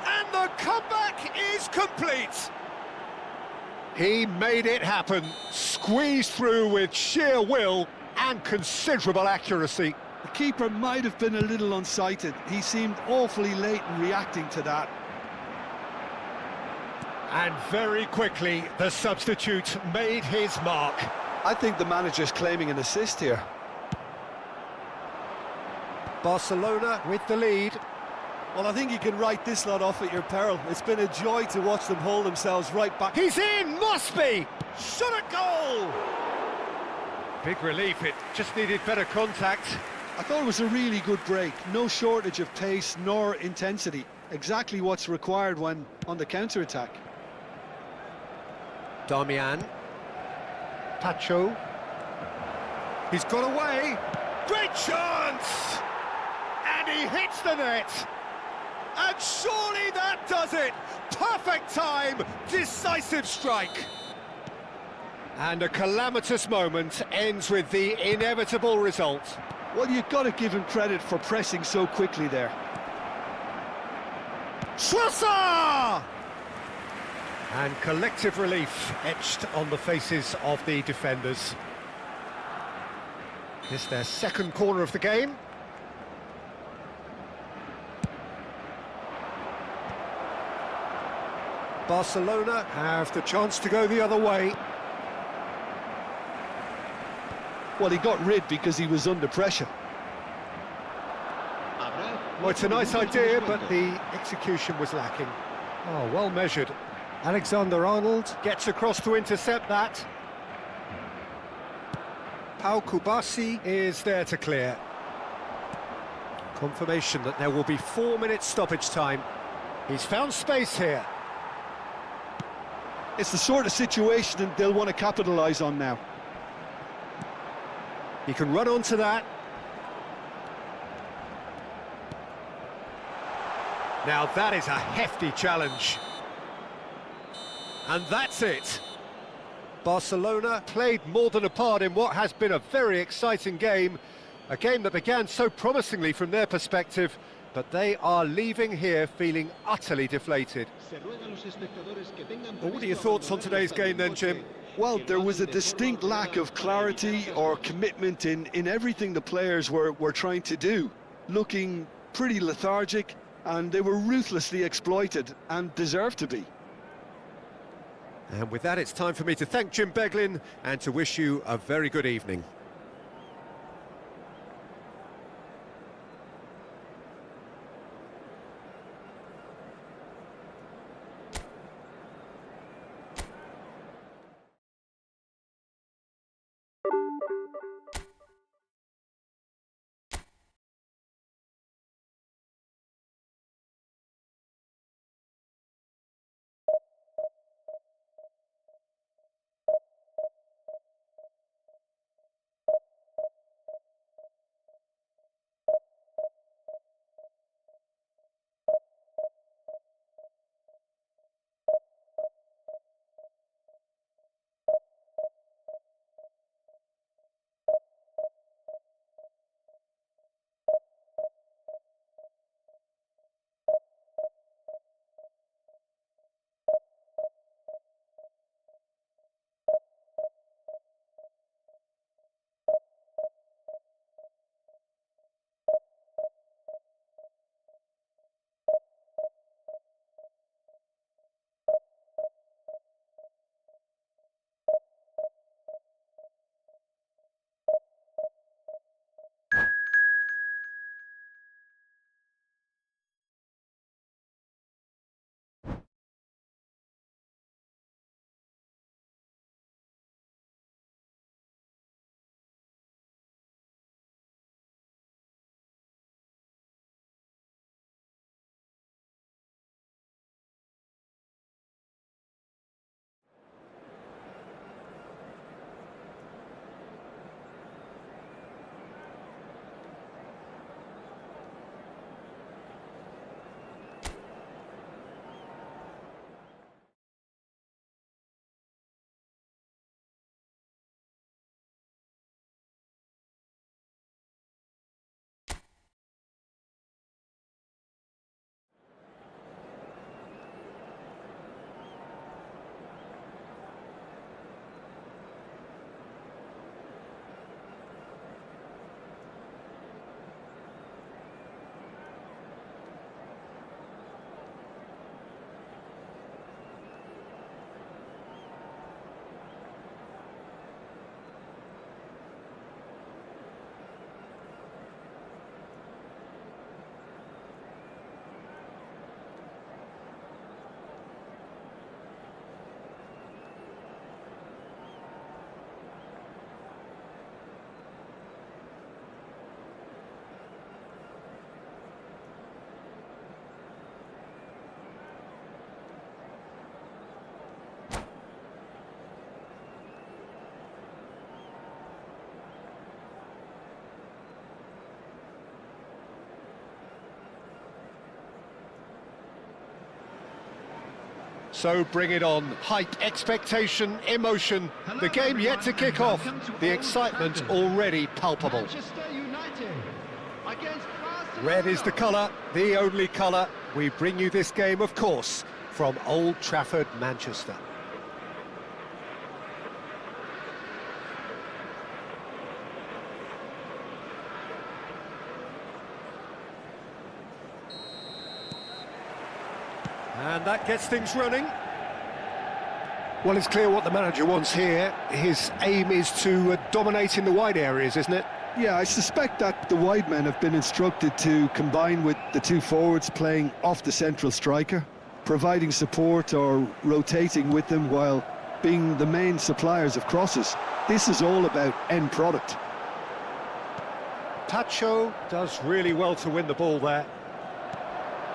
And the comeback is complete. He made it happen, squeezed through with sheer will and considerable accuracy. The keeper might have been a little unsighted. He seemed awfully late in reacting to that. And very quickly, the substitute made his mark. I think the manager's claiming an assist here. Barcelona with the lead. Well, I think you can write this lot off at your peril. It's been a joy to watch them hold themselves right back. He's in, must be! Shot a goal! Big relief, it just needed better contact. I thought it was a really good break. No shortage of pace nor intensity. Exactly what's required when on the counter-attack. Damian. Pacho. He's got away. Great chance! And he hits the net. And surely that does it. Perfect time, decisive strike. And a calamitous moment ends with the inevitable result. Well, you've got to give him credit for pressing so quickly there. Schlosser! And collective relief etched on the faces of the defenders. This their second corner of the game. Barcelona have the chance to go the other way. Well, he got rid because he was under pressure. Well, it's a nice idea, but the execution was lacking. Oh, well measured. Alexander-Arnold gets across to intercept that. Pau Kubasi is there to clear. Confirmation that there will be 4 minutes stoppage time. He's found space here. It's the sort of situation they'll want to capitalise on now. He can run onto that. Now that is a hefty challenge. And that's it. Barcelona played more than a part in what has been a very exciting game, A game that began so promisingly from their perspective, but they are leaving here feeling utterly deflated. Well, what are your thoughts on today's game then, Jim? Well, there was a distinct lack of clarity or commitment in everything the players were trying to do. Looking pretty lethargic, and they were ruthlessly exploited and deserved to be. And with that, it's time for me to thank Jim Beglin and to wish you a very good evening. So bring it on. Hype, expectation, emotion. The game yet to kick off. The excitement already palpable. Red is the colour, the only colour. We bring you this game, of course, from Old Trafford, Manchester. And that gets things running. Well, it's clear what the manager wants here. His aim is to dominate in the wide areas, isn't it? Yeah, I suspect that the wide men have been instructed to combine with the two forwards playing off the central striker, providing support or rotating with them while being the main suppliers of crosses. This is all about end product. Pacho does really well to win the ball there.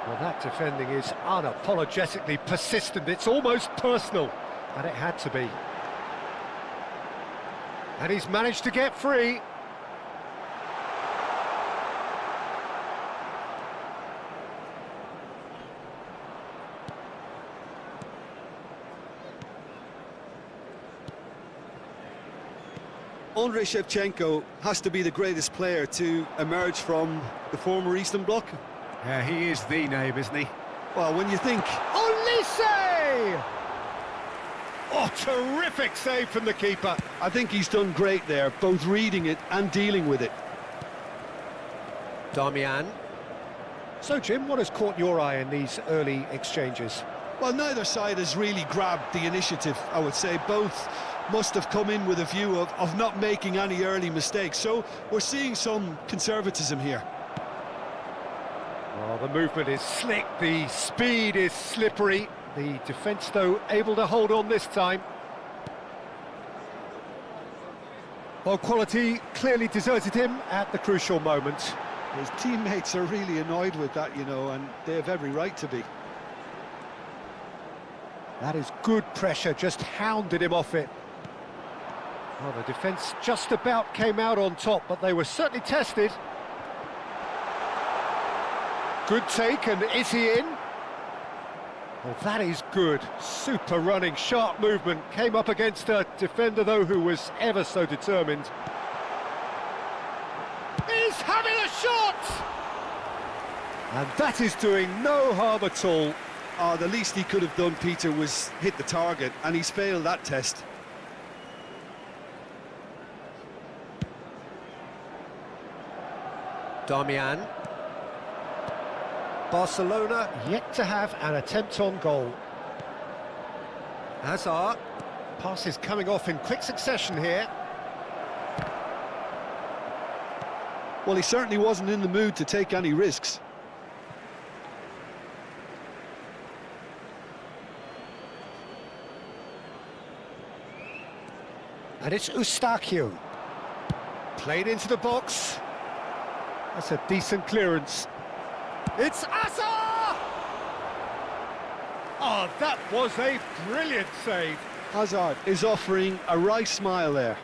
Well, that defending is unapologetically persistent. It's almost personal, and it had to be. And he's managed to get free. Andrei Shevchenko has to be the greatest player to emerge from the former Eastern Bloc. Yeah, he is the name, isn't he? Well, when you think... Olise! Oh, terrific save from the keeper. I think he's done great there, both reading it and dealing with it. Damian. So, Jim, what has caught your eye in these early exchanges? Well, neither side has really grabbed the initiative, I would say. Both must have come in with a view of not making any early mistakes. So we're seeing some conservatism here. Oh, the movement is slick, the speed is slippery. The defence, though, able to hold on this time. Well, quality clearly deserted him at the crucial moment. His teammates are really annoyed with that, you know, and they have every right to be. That is good pressure, just hounded him off it. Well, the defence just about came out on top, but they were certainly tested. Good take, and is he in? Well, that is good. Super running, sharp movement. Came up against a defender, though, who was ever so determined. He's having a shot! And that is doing no harm at all. The least he could have done, Peter, was hit the target, and he's failed that test. Damian. Barcelona yet to have an attempt on goal. Hazard. Passes coming off in quick succession here. Well, he certainly wasn't in the mood to take any risks. And it's Eustáquio. Played into the box. That's a decent clearance. It's Hazard! Oh, that was a brilliant save. Hazard is offering a wry smile there.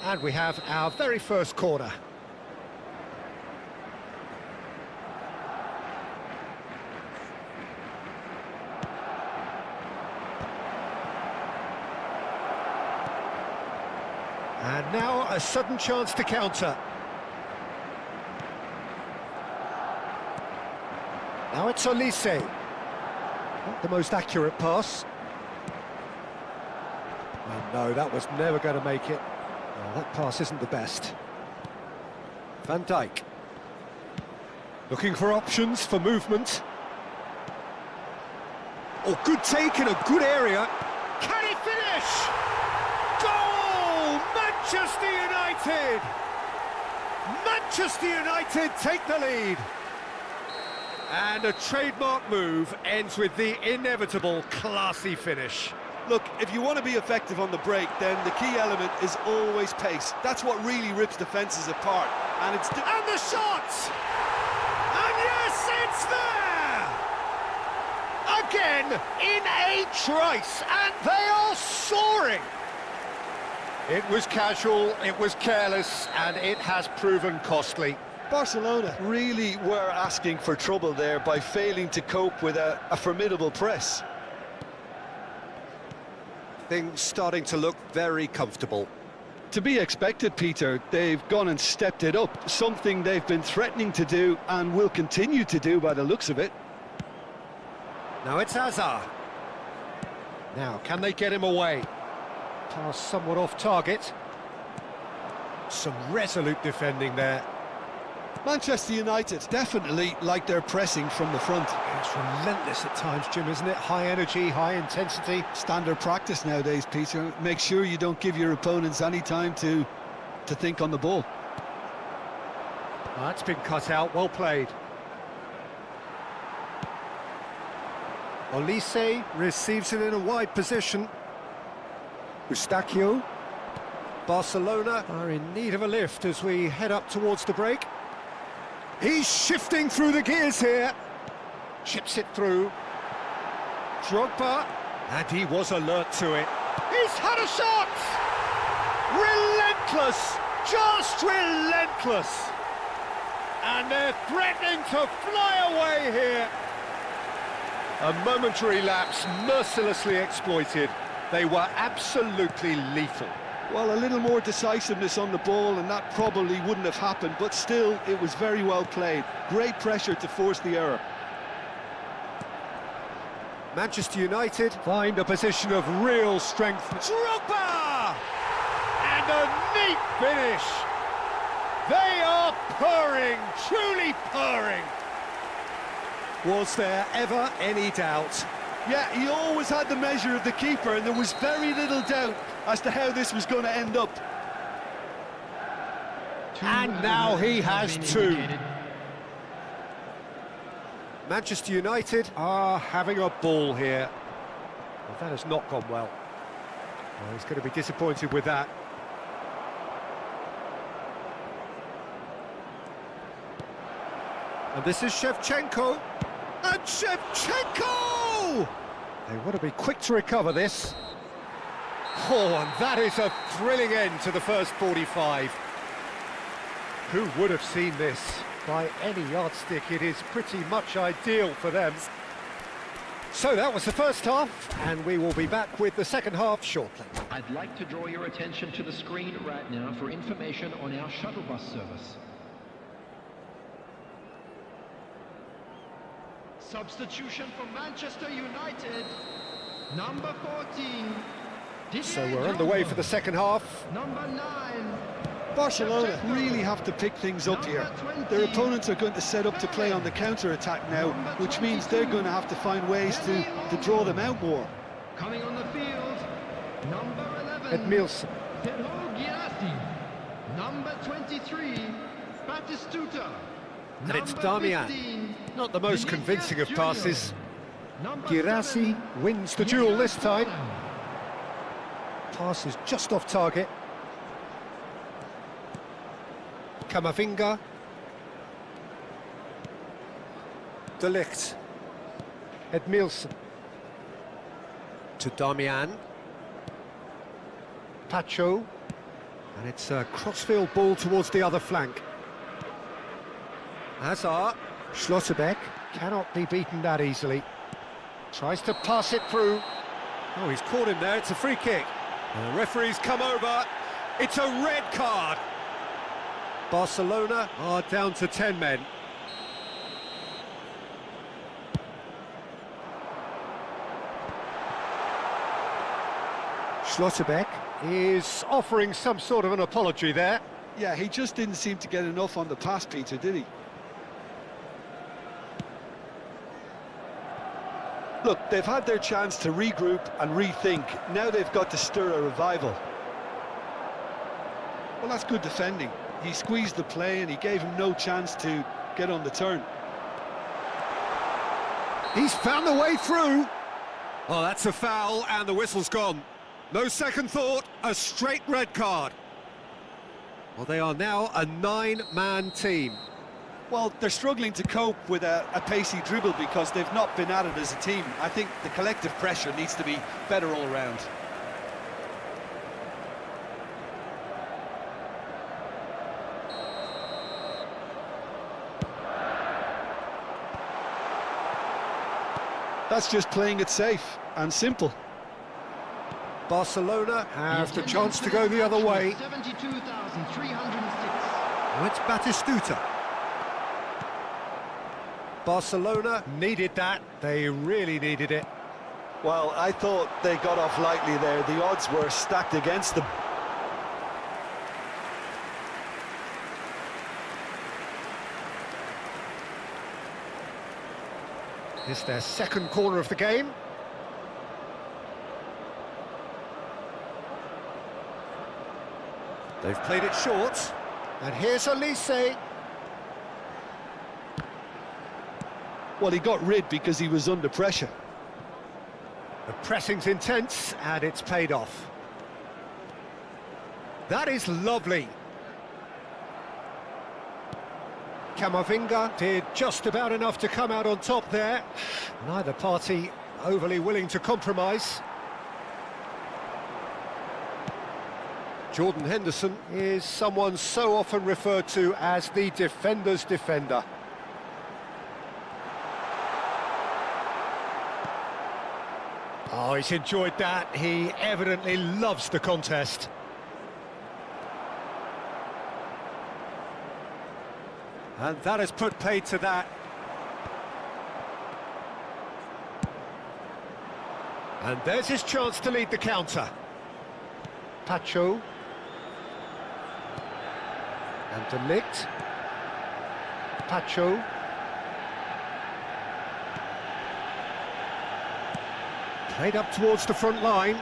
And we have our very first corner. And now a sudden chance to counter. Now it's Olise. Not the most accurate pass. Oh no, that was never going to make it. Oh, that pass isn't the best. Van Dijk. Looking for options for movement. Oh, good take in a good area. Can he finish? Goal! Manchester United! Manchester United take the lead. And a trademark move ends with the inevitable classy finish. Look, if you want to be effective on the break, then the key element is always pace. That's what really rips defences apart. And it's... And the shot! And yes, it's there! Again, in a trice, and they are soaring! It was casual, it was careless, and it has proven costly. Barcelona really were asking for trouble there by failing to cope with a formidable press. Things starting to look very comfortable. To be expected, Peter. They've gone and stepped it up, something they've been threatening to do and will continue to do by the looks of it. Now it's Hazard. Now, can they get him away? Pass somewhat off target. Some resolute defending there. Manchester United definitely like their pressing from the front. It's relentless at times, Jim, isn't it? High energy, high intensity. Standard practice nowadays, Peter. Make sure you don't give your opponents any time to think on the ball. Well, that's been cut out, well played. Olise receives it in a wide position. Eustachio. Barcelona are in need of a lift as we head up towards the break. He's shifting through the gears here. Chips it through. Drogba. And he was alert to it. He's had a shot! Relentless! Just relentless! And they're threatening to fly away here. A momentary lapse mercilessly exploited. They were absolutely lethal. Well, a little more decisiveness on the ball and that probably wouldn't have happened, but still, it was very well played. Great pressure to force the error. Manchester United find a position of real strength. Drogba! And a neat finish. They are purring, truly purring. Was there ever any doubt? Yeah, he always had the measure of the keeper, and there was very little doubt as to how this was going to end up. And now he has two. Manchester United are having a ball here. Well, that has not gone well. Well, he's going to be disappointed with that. And this is Shevchenko. And Shevchenko! They want to be quick to recover this. Oh, and that is a thrilling end to the first 45. Who would have seen this? By any yardstick, it is pretty much ideal for them. So that was the first half, and we will be back with the second half shortly. I'd like to draw your attention to the screen right now for information on our shuttle bus service. Substitution for Manchester United, number 14. So we're on the way for the second half. Number 9. Barcelona really have to pick things up here. Their opponents are going to set up to play on the counter-attack now, which means they're going to have to find ways to draw them out more. Coming on the field, number 11. Edmilson. Number 23, Batistuta. And it's Damian. Not the most convincing of passes. Girassi wins the duel this time. Pass is just off target. Camavinga. De Ligt. Edmilson. To Damian. Pacho. And it's a crossfield ball towards the other flank. Hazard. Schlotterbeck cannot be beaten that easily. Tries to pass it through. Oh, he's caught him there. It's a free kick. And the referee's come over. It's a red card. Barcelona are down to 10 men. Schlotterbeck is offering some sort of an apology there. Yeah, he just didn't seem to get enough on the pass, Peter, did he? Look, they've had their chance to regroup and rethink. Now they've got to stir a revival. Well, that's good defending. He squeezed the play and he gave him no chance to get on the turn. He's found the way through. Oh, that's a foul and the whistle's gone. No second thought, a straight red card. Well, they are now a 9-man team. Well, they're struggling to cope with a pacey dribble because they've not been at it as a team. I think the collective pressure needs to be better all round. That's just playing it safe and simple. Barcelona have the chance to go the other way. 72,306. Now it's Batistuta. Barcelona needed that. They really needed it. Well, I thought they got off lightly there. The odds were stacked against them. It's their second corner of the game. They've played it short. And here's Elise. Well, he got rid because he was under pressure. The pressing's intense, and it's paid off. That is lovely. Camavinga did just about enough to come out on top there. Neither party overly willing to compromise. Jordan Henderson is someone so often referred to as the defender's defender. Oh, he's enjoyed that. He evidently loves the contest. And that has put paid to that. And there's his chance to lead the counter. Pacho. And De Ligt. Pacho. Played up towards the front line.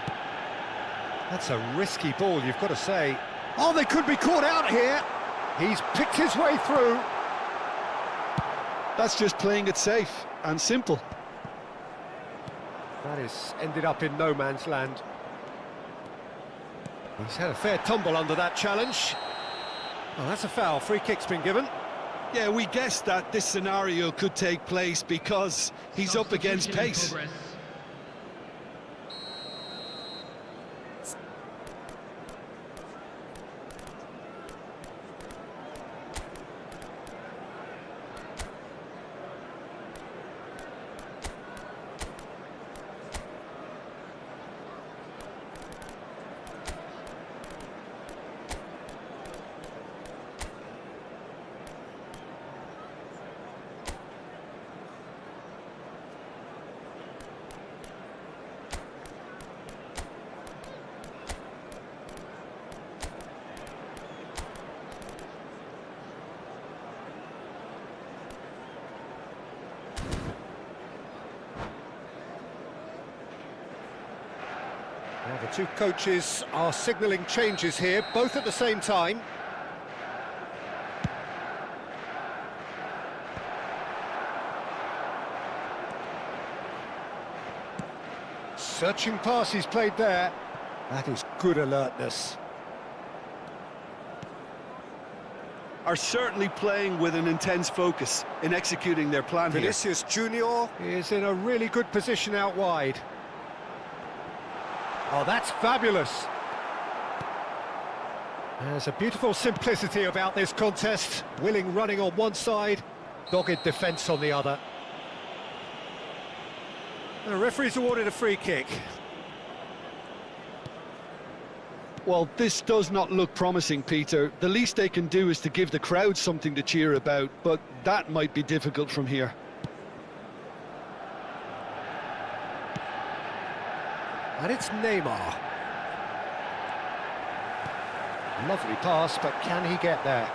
That's a risky ball, you've got to say. Oh, they could be caught out here. He's picked his way through. That's just playing it safe and simple. That has ended up in no man's land. He's had a fair tumble under that challenge. Oh, that's a foul. Free kick's been given. Yeah, we guessed that this scenario could take place because he's up against pace. Now the two coaches are signalling changes here, both at the same time. Searching pass he's played there. That is good alertness. Are certainly playing with an intense focus in executing their plan here. Vinicius Junior is in a really good position out wide. Oh, that's fabulous. There's a beautiful simplicity about this contest. Willing running on one side, dogged defence on the other. The referee's awarded a free kick. Well, this does not look promising, Peter. The least they can do is to give the crowd something to cheer about, but that might be difficult from here. And it's Neymar. Lovely pass, but can he get there?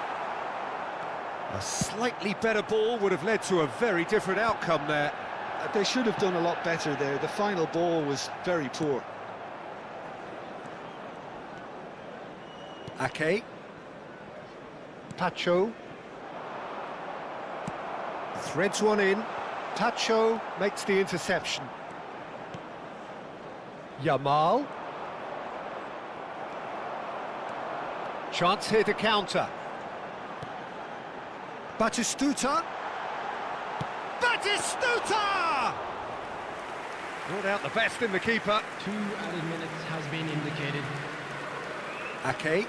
A slightly better ball would have led to a very different outcome there. They should have done a lot better there. The final ball was very poor. Ake. Pacho. Threads one in. Pacho makes the interception. Yamal. Chance here to counter. Batistuta. Batistuta! Brought out the best in the keeper. 2 added minutes has been indicated. Ake.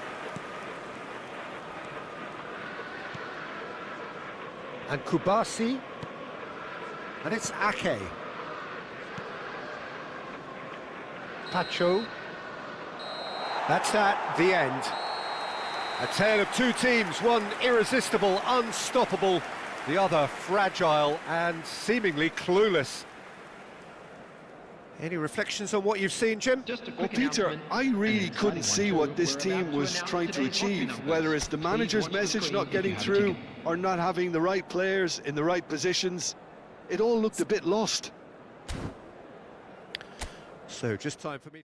And Kubasi. And it's Ake. Pacho. That's that, the end. A tale of two teams, one irresistible, unstoppable, the other fragile and seemingly clueless. Any reflections on what you've seen, Jim? Just a Well, quick Peter, announcement, I and really an exciting couldn't one see too. what this We're team about to was announce trying to today's lottery achieve, numbers. whether it's the Please manager's watch the message screen not if you getting have a through ticket. or not having the right players in the right positions. It all looked a bit lost. So, just time for me.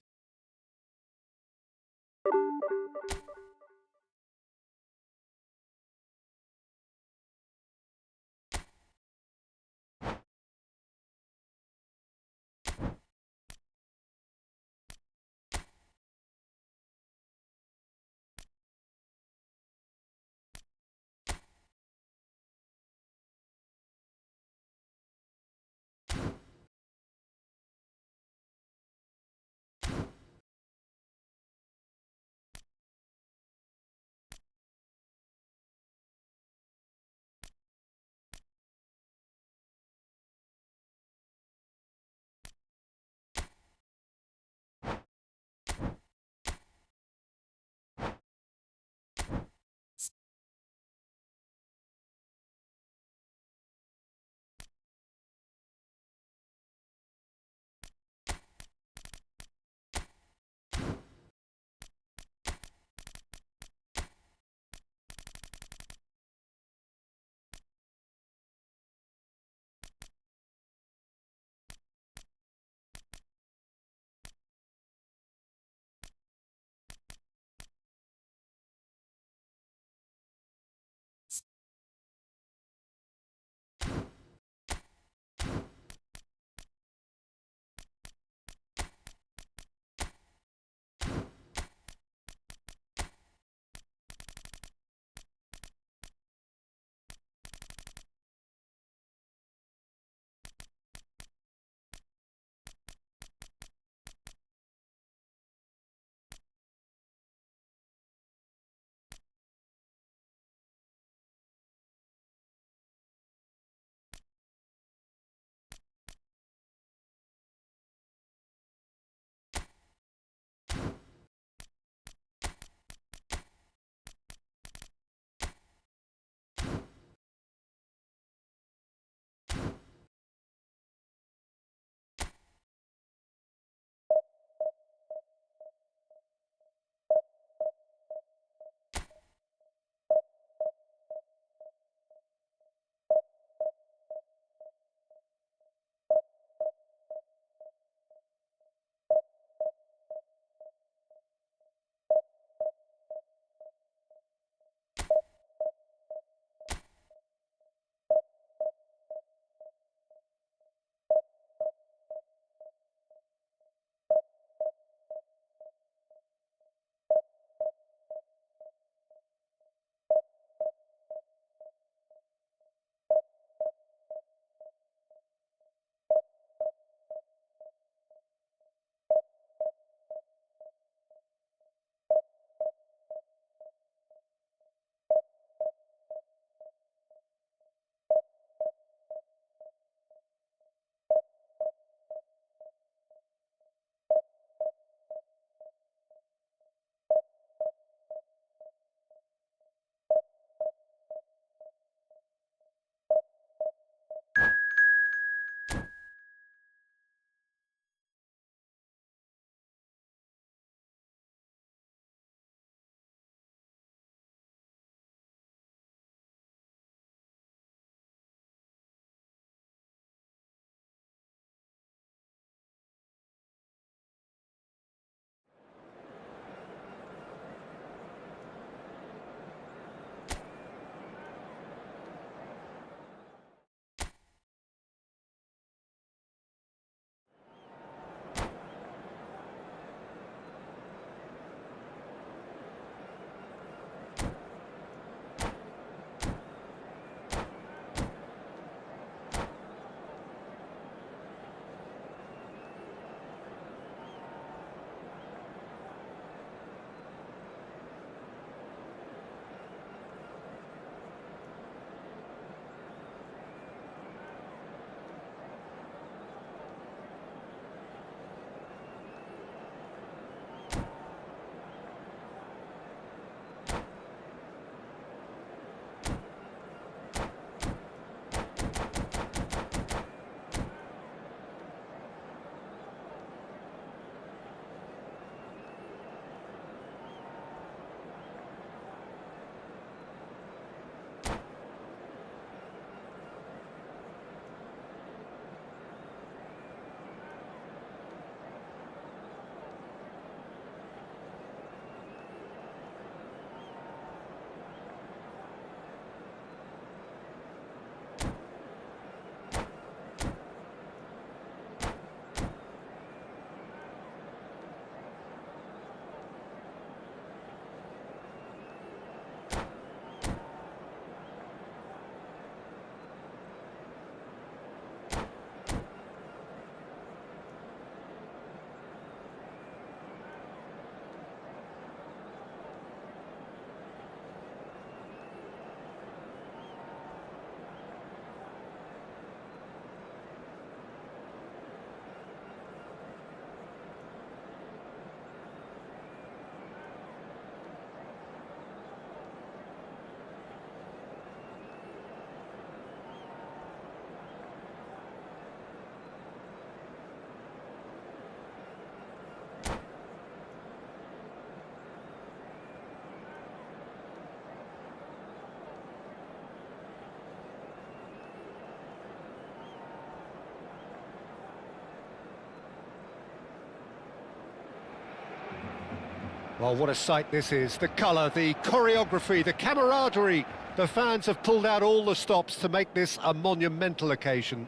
Well, what a sight this is. The colour, the choreography, the camaraderie. The fans have pulled out all the stops to make this a monumental occasion.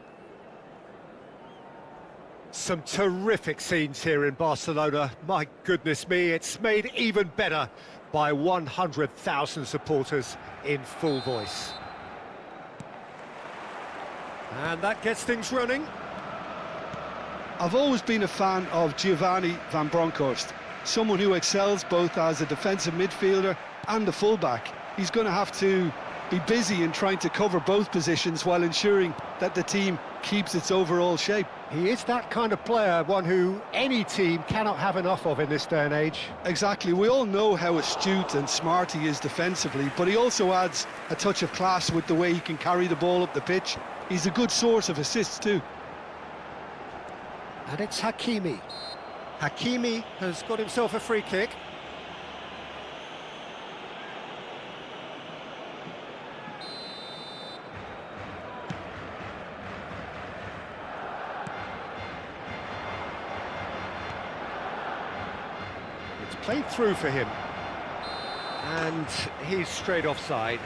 Some terrific scenes here in Barcelona. My goodness me, it's made even better by 100,000 supporters in full voice. And that gets things running. I've always been a fan of Giovanni van Bronckhorst, someone who excels both as a defensive midfielder and a fullback. He's going to have to be busy in trying to cover both positions while ensuring that the team keeps its overall shape. He is that kind of player, one who any team cannot have enough of in this day and age. Exactly, we all know how astute and smart he is defensively, but he also adds a touch of class with the way he can carry the ball up the pitch. He's a good source of assists too. And it's Hakimi. Hakimi has got himself a free kick. It's played through for him. And he's straight offside.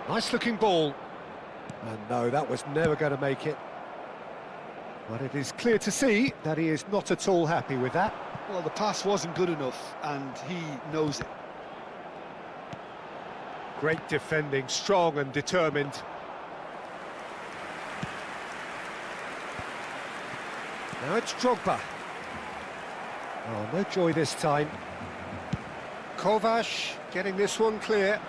Nice looking ball. And no, that was never going to make it. But it is clear to see that he is not at all happy with that. Well, the pass wasn't good enough, and he knows it. Great defending, strong and determined. Now it's Drogba. Oh, no joy this time. Kovac getting this one clear.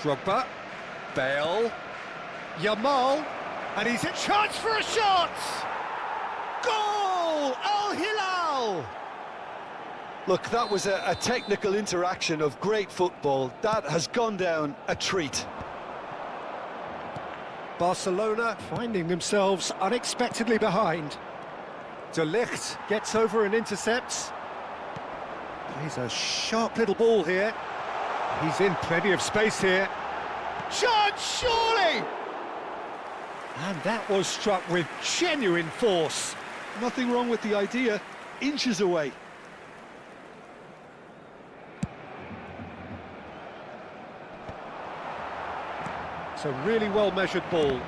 Drogba, Bale, Yamal, and he's a chance for a shot! Goal! Al Hilal! Look, that was a technical interaction of great football. That has gone down a treat. Barcelona finding themselves unexpectedly behind. De Ligt gets over and intercepts. Plays a sharp little ball here. He's in plenty of space here. Chance, surely! And that was struck with genuine force. Nothing wrong with the idea. Inches away. It's a really well-measured ball.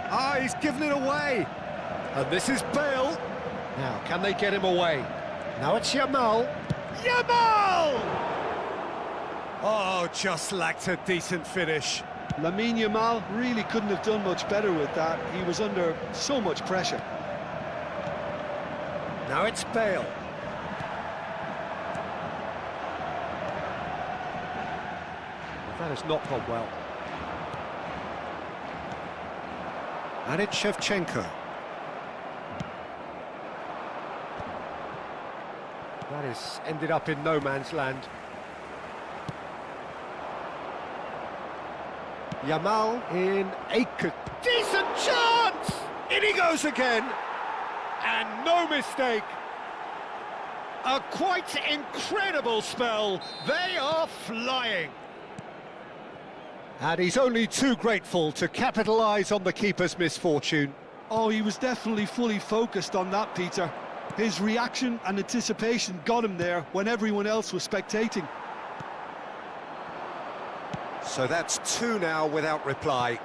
Ah, he's given it away. And this is Bale. Now, can they get him away? Now it's Yamal. Yamal! Oh, just lacked a decent finish. Lamine Yamal really couldn't have done much better with that. He was under so much pressure. Now it's Bale. That has not gone well. And it's Shevchenko. That has ended up in no man's land. Yamal in a decent chance! In he goes again! And no mistake! A quite incredible spell. They are flying. And he's only too grateful to capitalise on the keeper's misfortune. Oh, he was definitely fully focused on that, Peter. His reaction and anticipation got him there when everyone else was spectating. So that's two now without reply.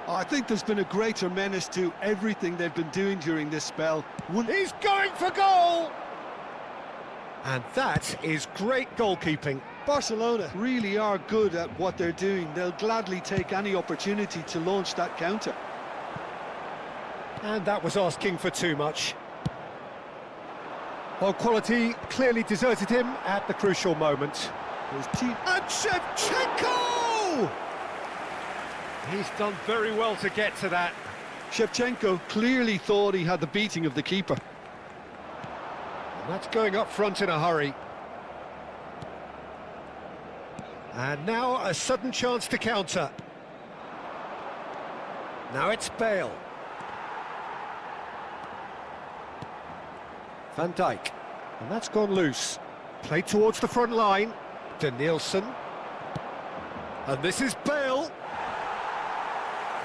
I think there's been a greater menace to everything they've been doing during this spell. He's going for goal! And that is great goalkeeping. Barcelona really are good at what they're doing. They'll gladly take any opportunity to launch that counter. And that was asking for too much. Well, quality clearly deserted him at the crucial moment. His team... And Shevchenko! He's done very well to get to that. Shevchenko clearly thought he had the beating of the keeper. And that's going up front in a hurry. And now a sudden chance to counter. Now it's Bale. Van Dijk. And that's gone loose. Played towards the front line. Danielson. And this is Bale.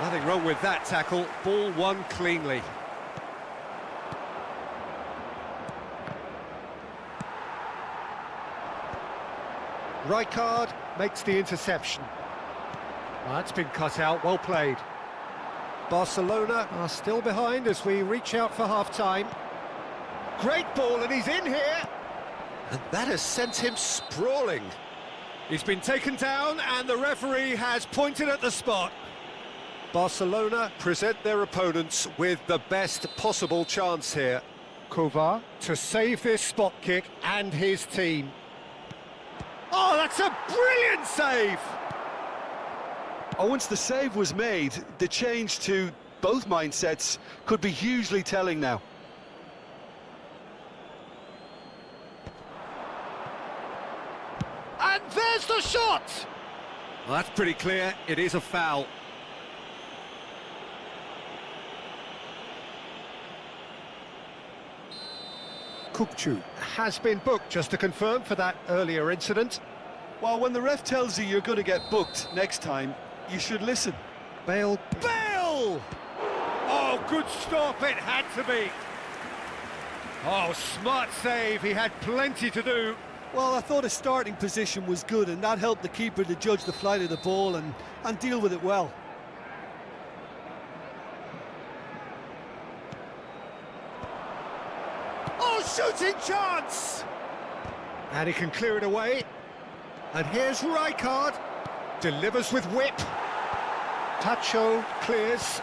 Nothing wrong with that tackle. Ball won cleanly. Rijkaard makes the interception. Well, that's been cut out, well played. Barcelona are still behind as we reach out for half-time. Great ball, and he's in here! And that has sent him sprawling. He's been taken down, and the referee has pointed at the spot. Barcelona present their opponents with the best possible chance here. Kovar to save this spot kick and his team. Oh, that's a brilliant save! Oh, once the save was made, the change to both mindsets could be hugely telling now. And there's the shot! Well, that's pretty clear, it is a foul. Kukçu has been booked, just to confirm, for that earlier incident. Well, when the ref tells you you're going to get booked next time, you should listen. Bale. Bale! Oh, good stop, it had to be. Oh, smart save, he had plenty to do. Well, I thought his starting position was good, and that helped the keeper to judge the flight of the ball and deal with it well. Oh, shooting chance! And he can clear it away. And here's Rijkaard. Delivers with whip. Tacho clears.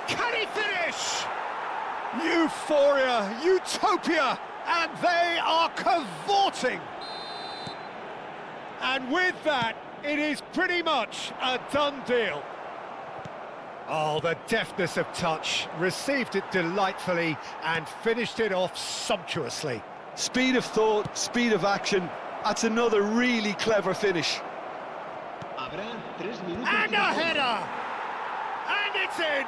Can he finish? Euphoria, utopia, and they are cavorting. And with that, it is pretty much a done deal. Oh, the deftness of touch, received it delightfully and finished it off sumptuously. Speed of thought, speed of action, that's another really clever finish. And a header! And it's in!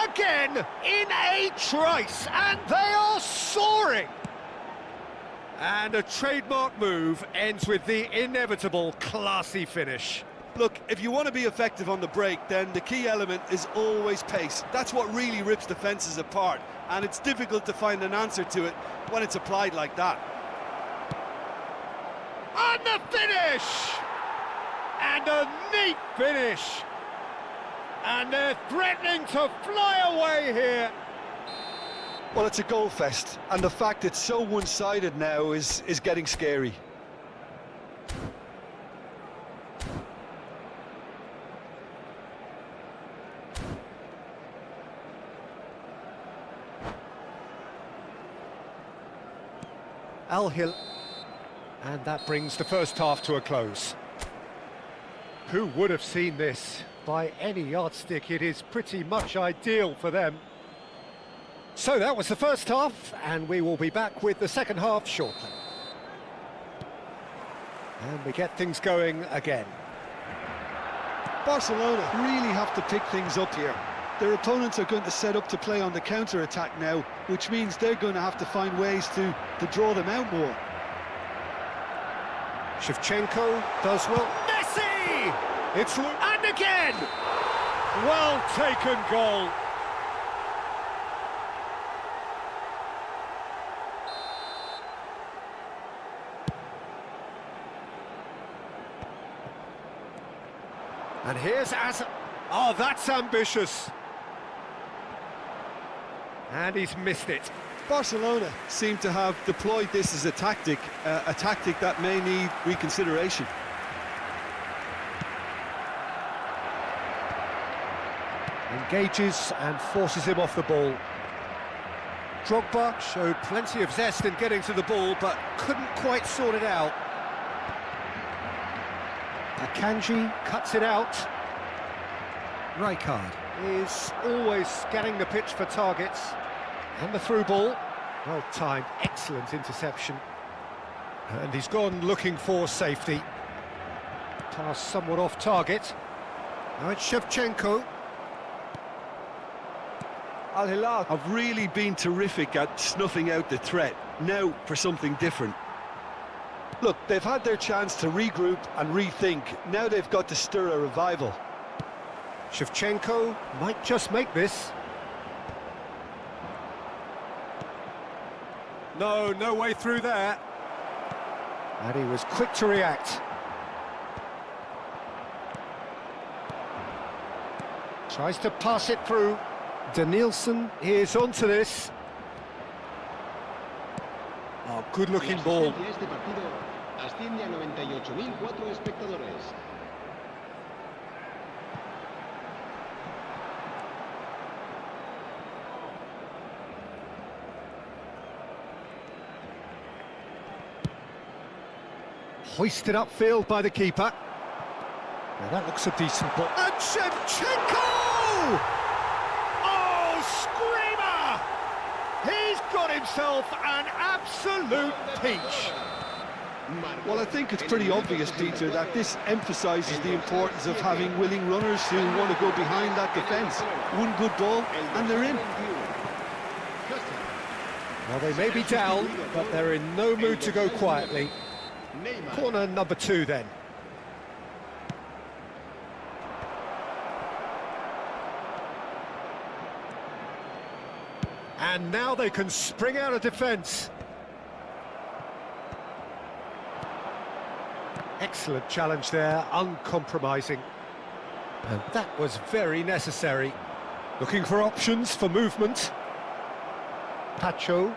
Again, in a trice, and they are soaring! And a trademark move ends with the inevitable classy finish. Look, if you want to be effective on the break, then the key element is always pace. That's what really rips defences apart, and it's difficult to find an answer to it when it's applied like that. And the finish! And a neat finish! And they're threatening to fly away here. Well, it's a goal fest, and the fact it's so one-sided now is getting scary. Al-Hil, and that brings the first half to a close. Who would have seen this? By any yardstick, it is pretty much ideal for them. So that was the first half, and we will be back with the second half shortly. And we get things going again. Barcelona really have to pick things up here. Their opponents are going to set up to play on the counter-attack now, which means they're going to have to find ways to draw them out more. Shevchenko does well. Messi! It's and again! Well taken goal. And here's oh, that's ambitious. And he's missed it. Barcelona seem to have deployed this as a tactic that may need reconsideration. Engages and forces him off the ball. Drogba showed plenty of zest in getting to the ball, but couldn't quite sort it out. Akanji cuts it out. Rijkaard is always scanning the pitch for targets. And the through ball, well timed, excellent interception. And he's gone looking for safety. Pass somewhat off target. Now it's Shevchenko. Al Hilal have really been terrific at snuffing out the threat. Now for something different. Look, they've had their chance to regroup and rethink. Now they've got to stir a revival. Shevchenko might just make this. No way through there. And he was quick to react. Tries to pass it through. Danielson is onto this. Oh, good-looking ball. Este partido asciende a 98.004 espectadores. Hoisted upfield by the keeper. Now that looks a decent ball. And Shevchenko! Oh, screamer! He's got himself an absolute peach. Well, I think it's pretty obvious, Peter, that this emphasises the importance of having willing runners who want to go behind that defence. One good ball, and they're in. Well, they may be down, but they're in no mood to go quietly. Corner number 2 then. And now they can spring out of defence. Excellent challenge there, uncompromising. And that was very necessary. Looking for options for movement. Pacho.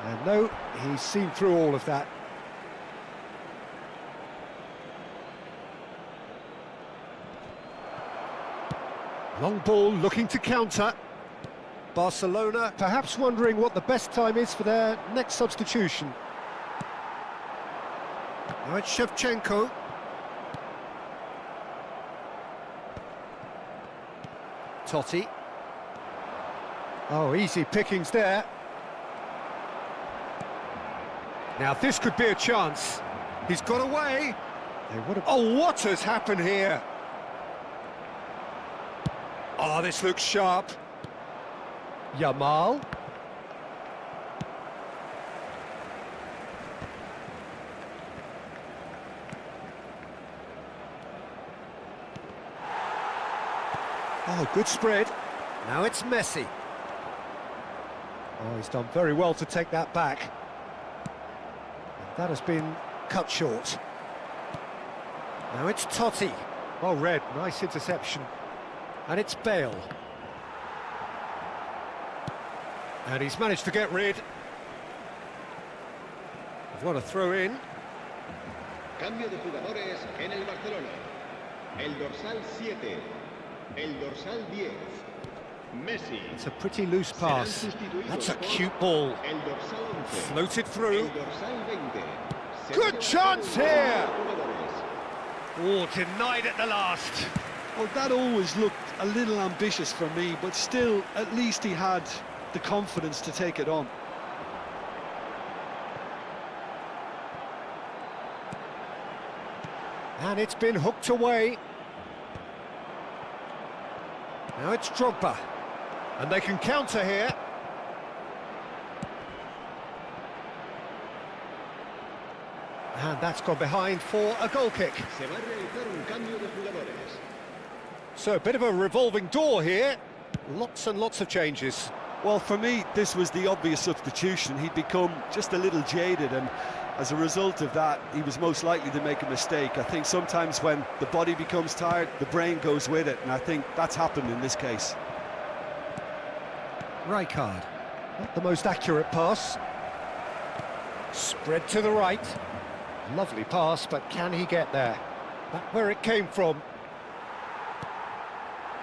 And no, he's seen through all of that. Long ball looking to counter. Barcelona perhaps wondering what the best time is for their next substitution. Now it's Shevchenko. Totti. Oh, easy pickings there. Now this could be a chance. He's got away. Oh, what has happened here? Oh, this looks sharp. Yamal. Oh, good spread. Now it's Messi. Oh, he's done very well to take that back. And that has been cut short. Now it's Totti. Well read, nice interception. And it's Bale. And he's managed to get rid. What a throw in. Cambio de jugadores en el Barcelona. El dorsal 7. El dorsal 10. Messi. It's a pretty loose pass. That's a cute ball. El dorsal 11. Floated through. El dorsal 20. Good chance here! Oh, denied at the last. Well, that always looked a little ambitious for me, but still, at least he had the confidence to take it on. And it's been hooked away. Now it's Drogba. And they can counter here. And that's gone behind for a goal kick. Se va a realizar un cambio de jugadores. So a bit of a revolving door here. Lots and lots of changes. Well, for me, this was the obvious substitution. He'd become just a little jaded, and as a result of that, he was most likely to make a mistake. I think sometimes when the body becomes tired, the brain goes with it, and I think that's happened in this case. Rijkaard. Not the most accurate pass. Spread to the right. Lovely pass, but can he get there? Back where it came from.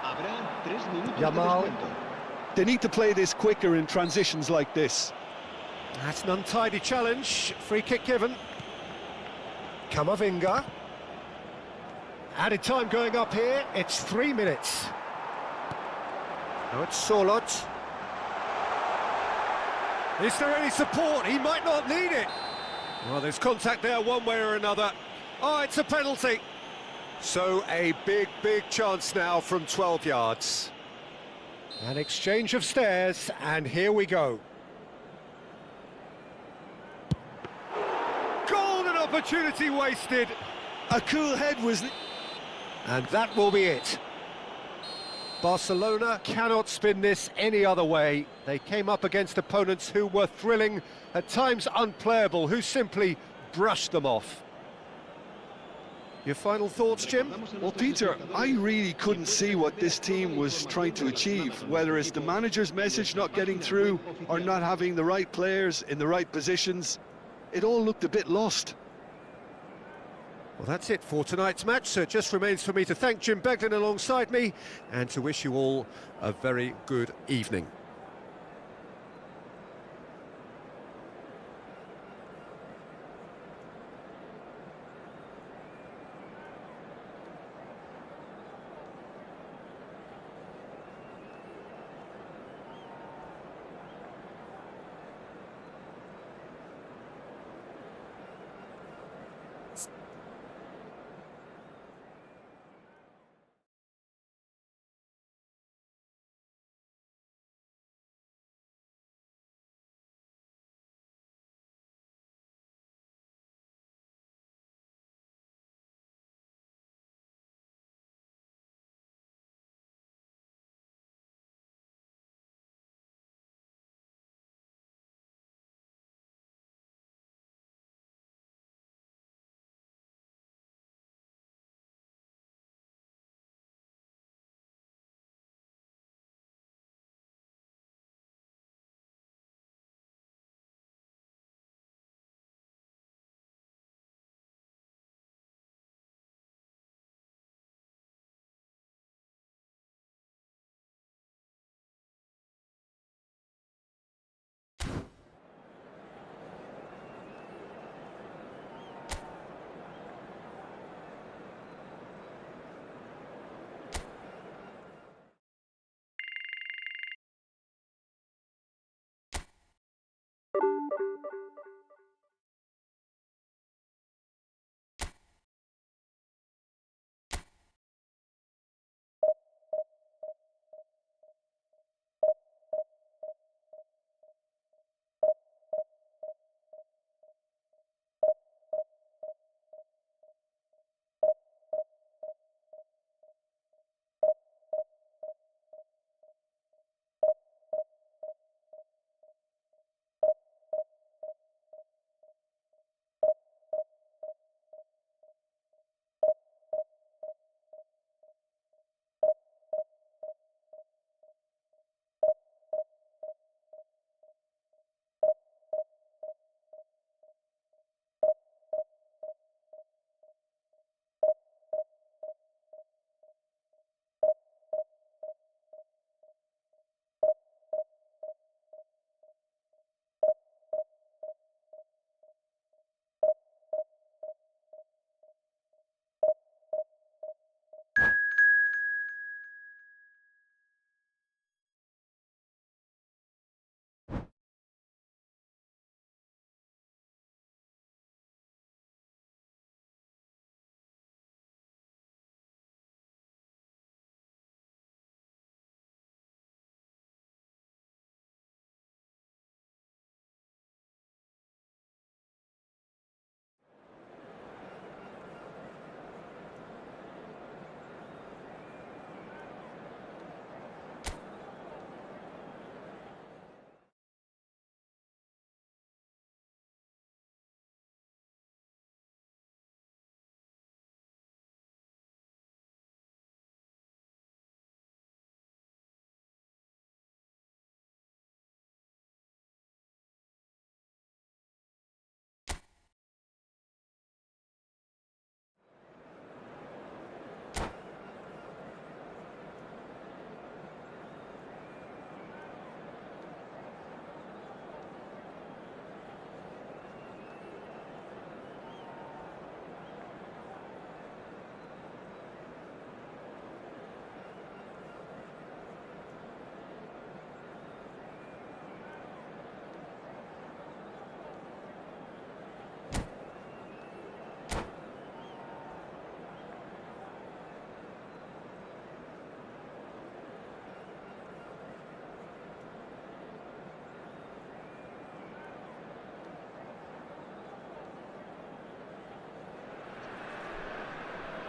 Habrá 3 minutos Yamal. de descuento. They need to play this quicker in transitions like this. That's an untidy challenge. Free kick given. Camavinga. Added time going up here. It's 3 minutes. Now it's Solot. Is there any support? He might not need it. Well, there's contact there one way or another. Oh, it's a penalty. So a big, big chance now from 12 yards. An exchange of stares, and here we go. Golden opportunity wasted. A cool head was... And that will be it. Barcelona cannot spin this any other way. They came up against opponents who were thrilling, at times unplayable, who simply brushed them off. Your final thoughts, Jim? Well, Peter, I really couldn't see what this team was trying to achieve, whether it's the manager's message not getting through or not having the right players in the right positions. It all looked a bit lost. Well, that's it for tonight's match, so it just remains for me to thank Jim Beglin alongside me and to wish you all a very good evening.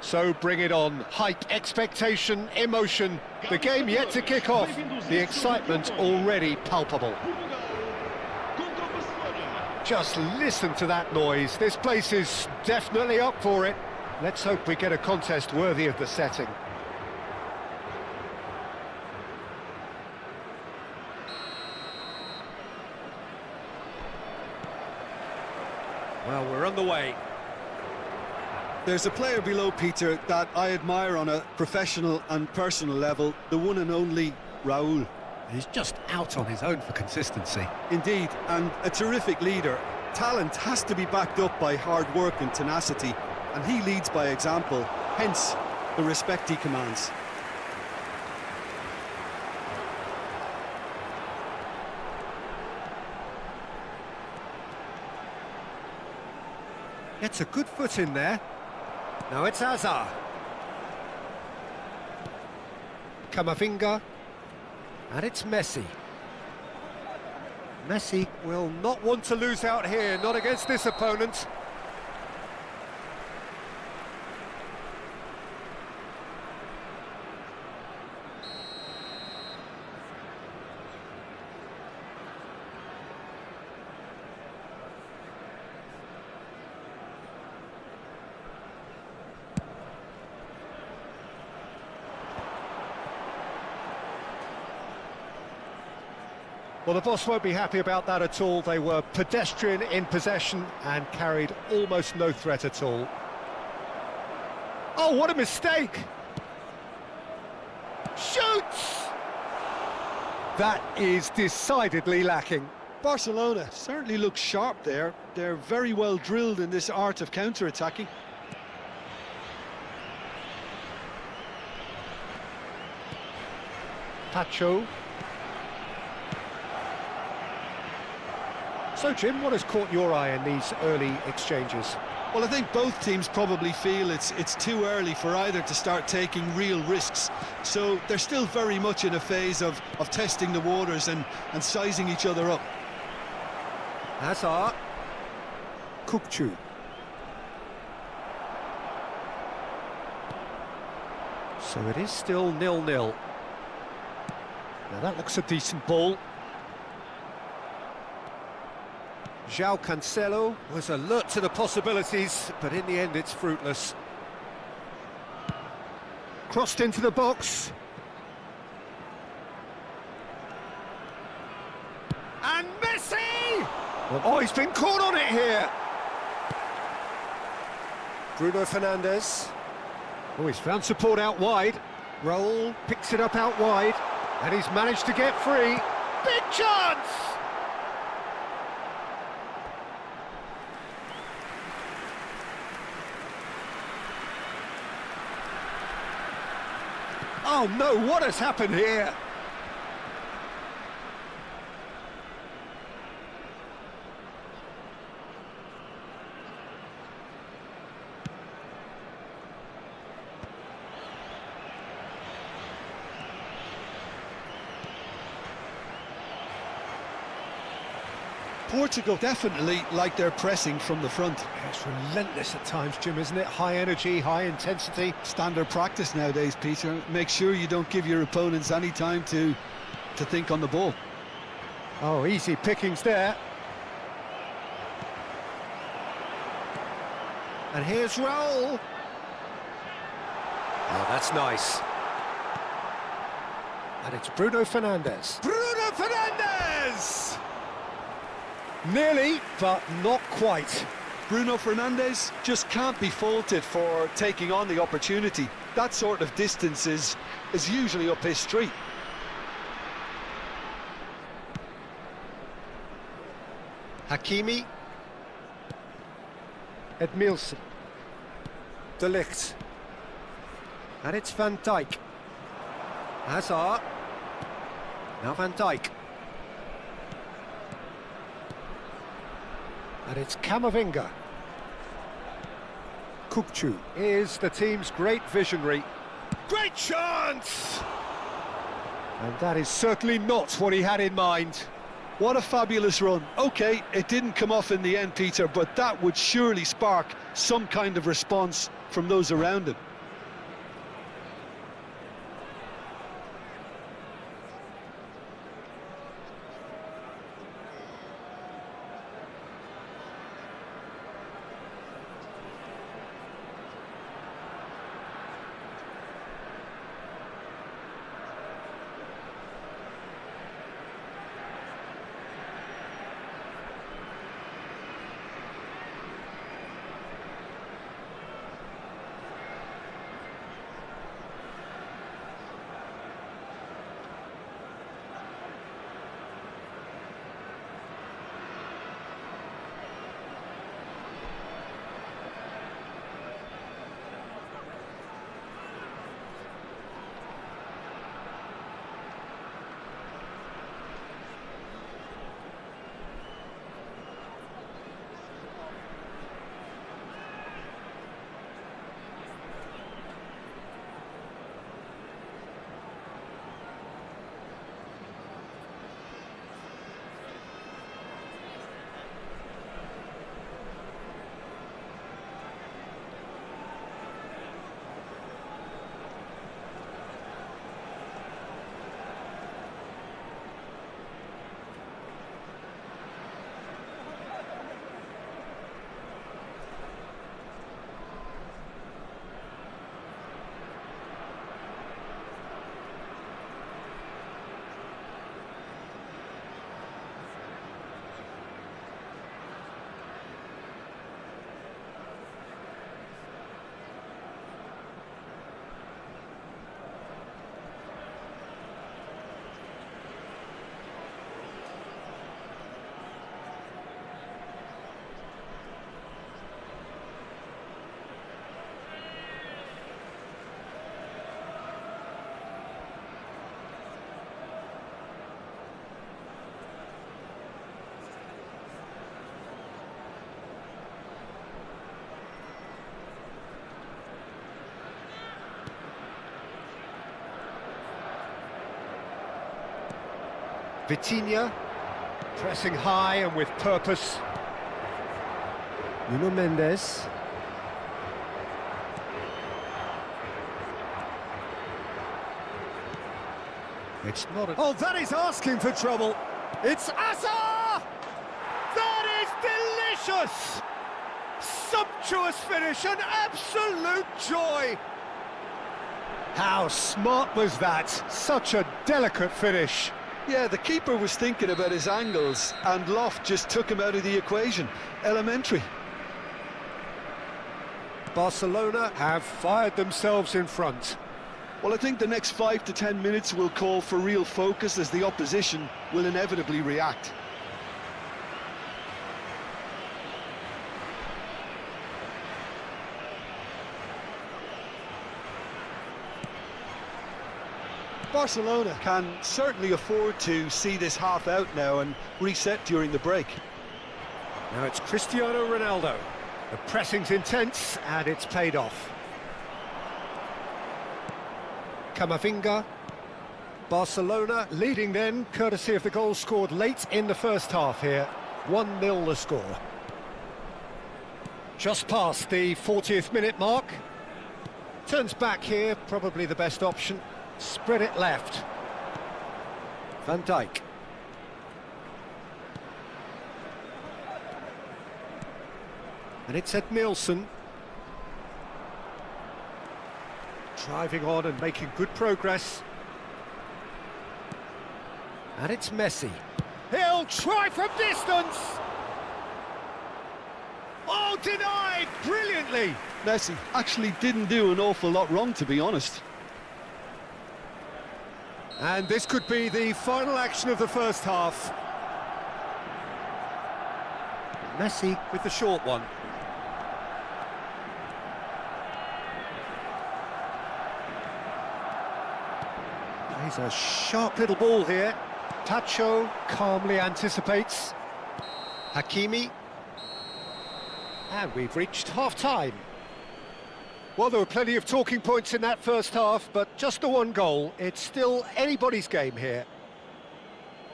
So bring it on. Hype, expectation, emotion. The game yet to kick off. The excitement already palpable. Just listen to that noise. This place is definitely up for it. Let's hope we get a contest worthy of the setting. Well, we're on the way. There's a player below, Peter, that I admire on a professional and personal level, the one and only Raúl. He's just out on his own for consistency. Indeed, and a terrific leader. Talent has to be backed up by hard work and tenacity, and he leads by example, hence the respect he commands. Gets a good foot in there. Now it's Hazard. Camavinga. And it's Messi. Messi will not want to lose out here, not against this opponent. Well, the boss won't be happy about that at all. They were pedestrian in possession and carried almost no threat at all. Oh, what a mistake! Shoots! That is decidedly lacking. Barcelona certainly looks sharp there. They're very well drilled in this art of counter-attacking. Pacho. So, Jim, what has caught your eye in these early exchanges? Well, I think both teams probably feel it's too early for either to start taking real risks. So they're still very much in a phase of testing the waters and sizing each other up. Hazard. Kukçu. So it is still 0-0. Now that looks a decent ball. João Cancelo was alert to the possibilities, but in the end it's fruitless. Crossed into the box. And Messi! Oh, he's been caught on it here. Bruno Fernandes. Oh, he's found support out wide. Raúl picks it up out wide, and he's managed to get free. Big chance! Oh no, what has happened here? Portugal definitely like their pressing from the front. It's relentless at times, Jim, isn't it? High energy, high intensity. Standard practice nowadays, Peter. Make sure you don't give your opponents any time to think on the ball. Oh, easy pickings there. And here's Raúl. Oh, that's nice. And it's Bruno Fernandes. Bruno Fernandes! Nearly, but not quite. Bruno Fernandes just can't be faulted for taking on the opportunity. That sort of distance is usually up his street. Hakimi. Edmilson. De Ligt. And it's Van Dijk. Hazard. Now Van Dijk. And it's Camavinga. Kukçu is the team's great visionary. Great chance! And that is certainly not what he had in mind. What a fabulous run. OK, it didn't come off in the end, Peter, but that would surely spark some kind of response from those around him. Vitinha, pressing high and with purpose. Nuno Mendes. It's not a... Oh, that is asking for trouble. It's Asa! That is delicious! Sumptuous finish, an absolute joy! How smart was that? Such a delicate finish. Yeah, the keeper was thinking about his angles, and loft just took him out of the equation. Elementary. Barcelona have fired themselves in front. Well, I think the next 5 to 10 minutes will call for real focus, as the opposition will inevitably react. Barcelona can certainly afford to see this half out now and reset during the break. Now it's Cristiano Ronaldo. The pressing's intense and it's paid off. Camavinga. Barcelona leading then, courtesy of the goal scored late in the first half here. 1-0 the score. Just past the 40th minute mark. Turns back here, probably the best option. Spread it left. Van Dijk. And it's Ed Nielsen. Driving on and making good progress. And it's Messi. He'll try from distance! Oh, denied brilliantly! Messi actually didn't do an awful lot wrong, to be honest. And this could be the final action of the first half. Messi with the short one. Plays a sharp little ball here. Tacho calmly anticipates. Hakimi. And we've reached half-time. Well, there were plenty of talking points in that first half, but just the one goal. It's still anybody's game here.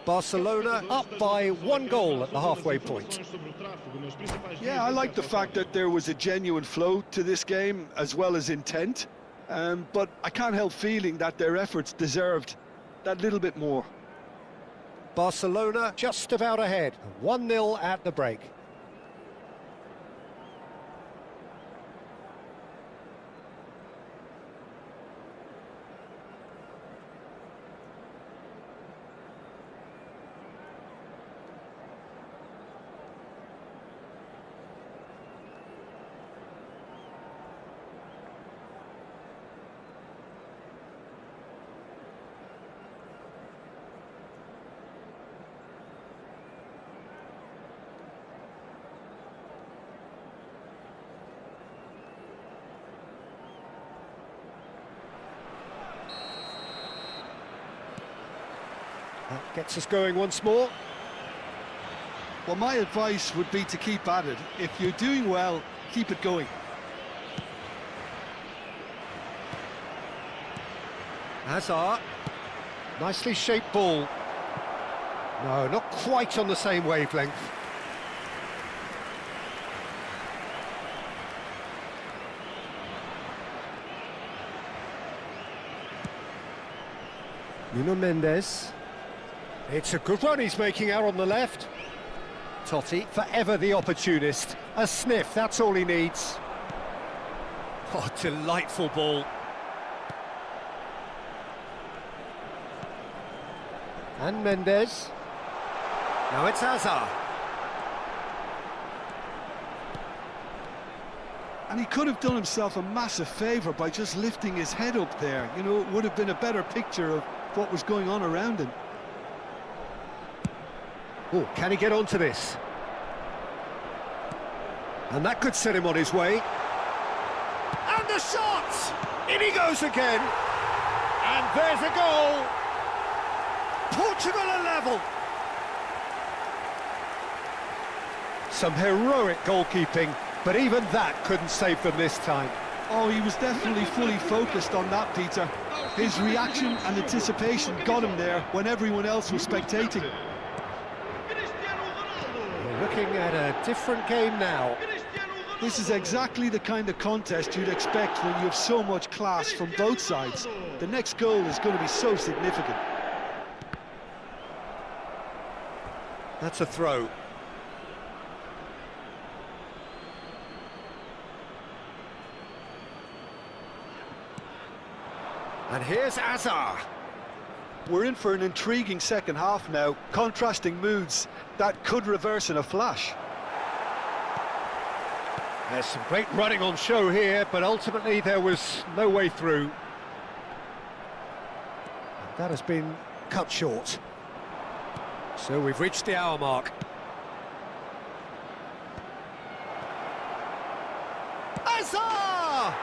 Barcelona up by 1 goal at the halfway point. Yeah, I like the fact that there was a genuine flow to this game, as well as intent. But I can't help feeling that their efforts deserved that little bit more. Barcelona just about ahead. 1-0 at the break. That gets us going once more. Well, my advice would be to keep at it. If you're doing well, keep it going. Hazard. Nicely shaped ball. No, not quite on the same wavelength. Nuno Mendes. It's a good run he's making out on the left. Totti, forever the opportunist. A sniff, that's all he needs. Oh, delightful ball. And Mendes. Now it's Hazard. And he could have done himself a massive favour by just lifting his head up there. You know, it would have been a better picture of what was going on around him. Oh, can he get onto this? And that could set him on his way. And the shot! In he goes again. And there's a goal. Portugal are level. Some heroic goalkeeping, but even that couldn't save them this time. Oh, he was definitely fully focused on that, Peter. His reaction and anticipation got him there when everyone else was spectating. We're looking at a different game now. This is exactly the kind of contest you'd expect when you have so much class from both sides. The next goal is going to be so significant. That's a throw. And here's Azar. We're in for an intriguing second half now, contrasting moods that could reverse in a flash. There's some great running on show here, but ultimately there was no way through. And that has been cut short. So we've reached the hour mark. Azar!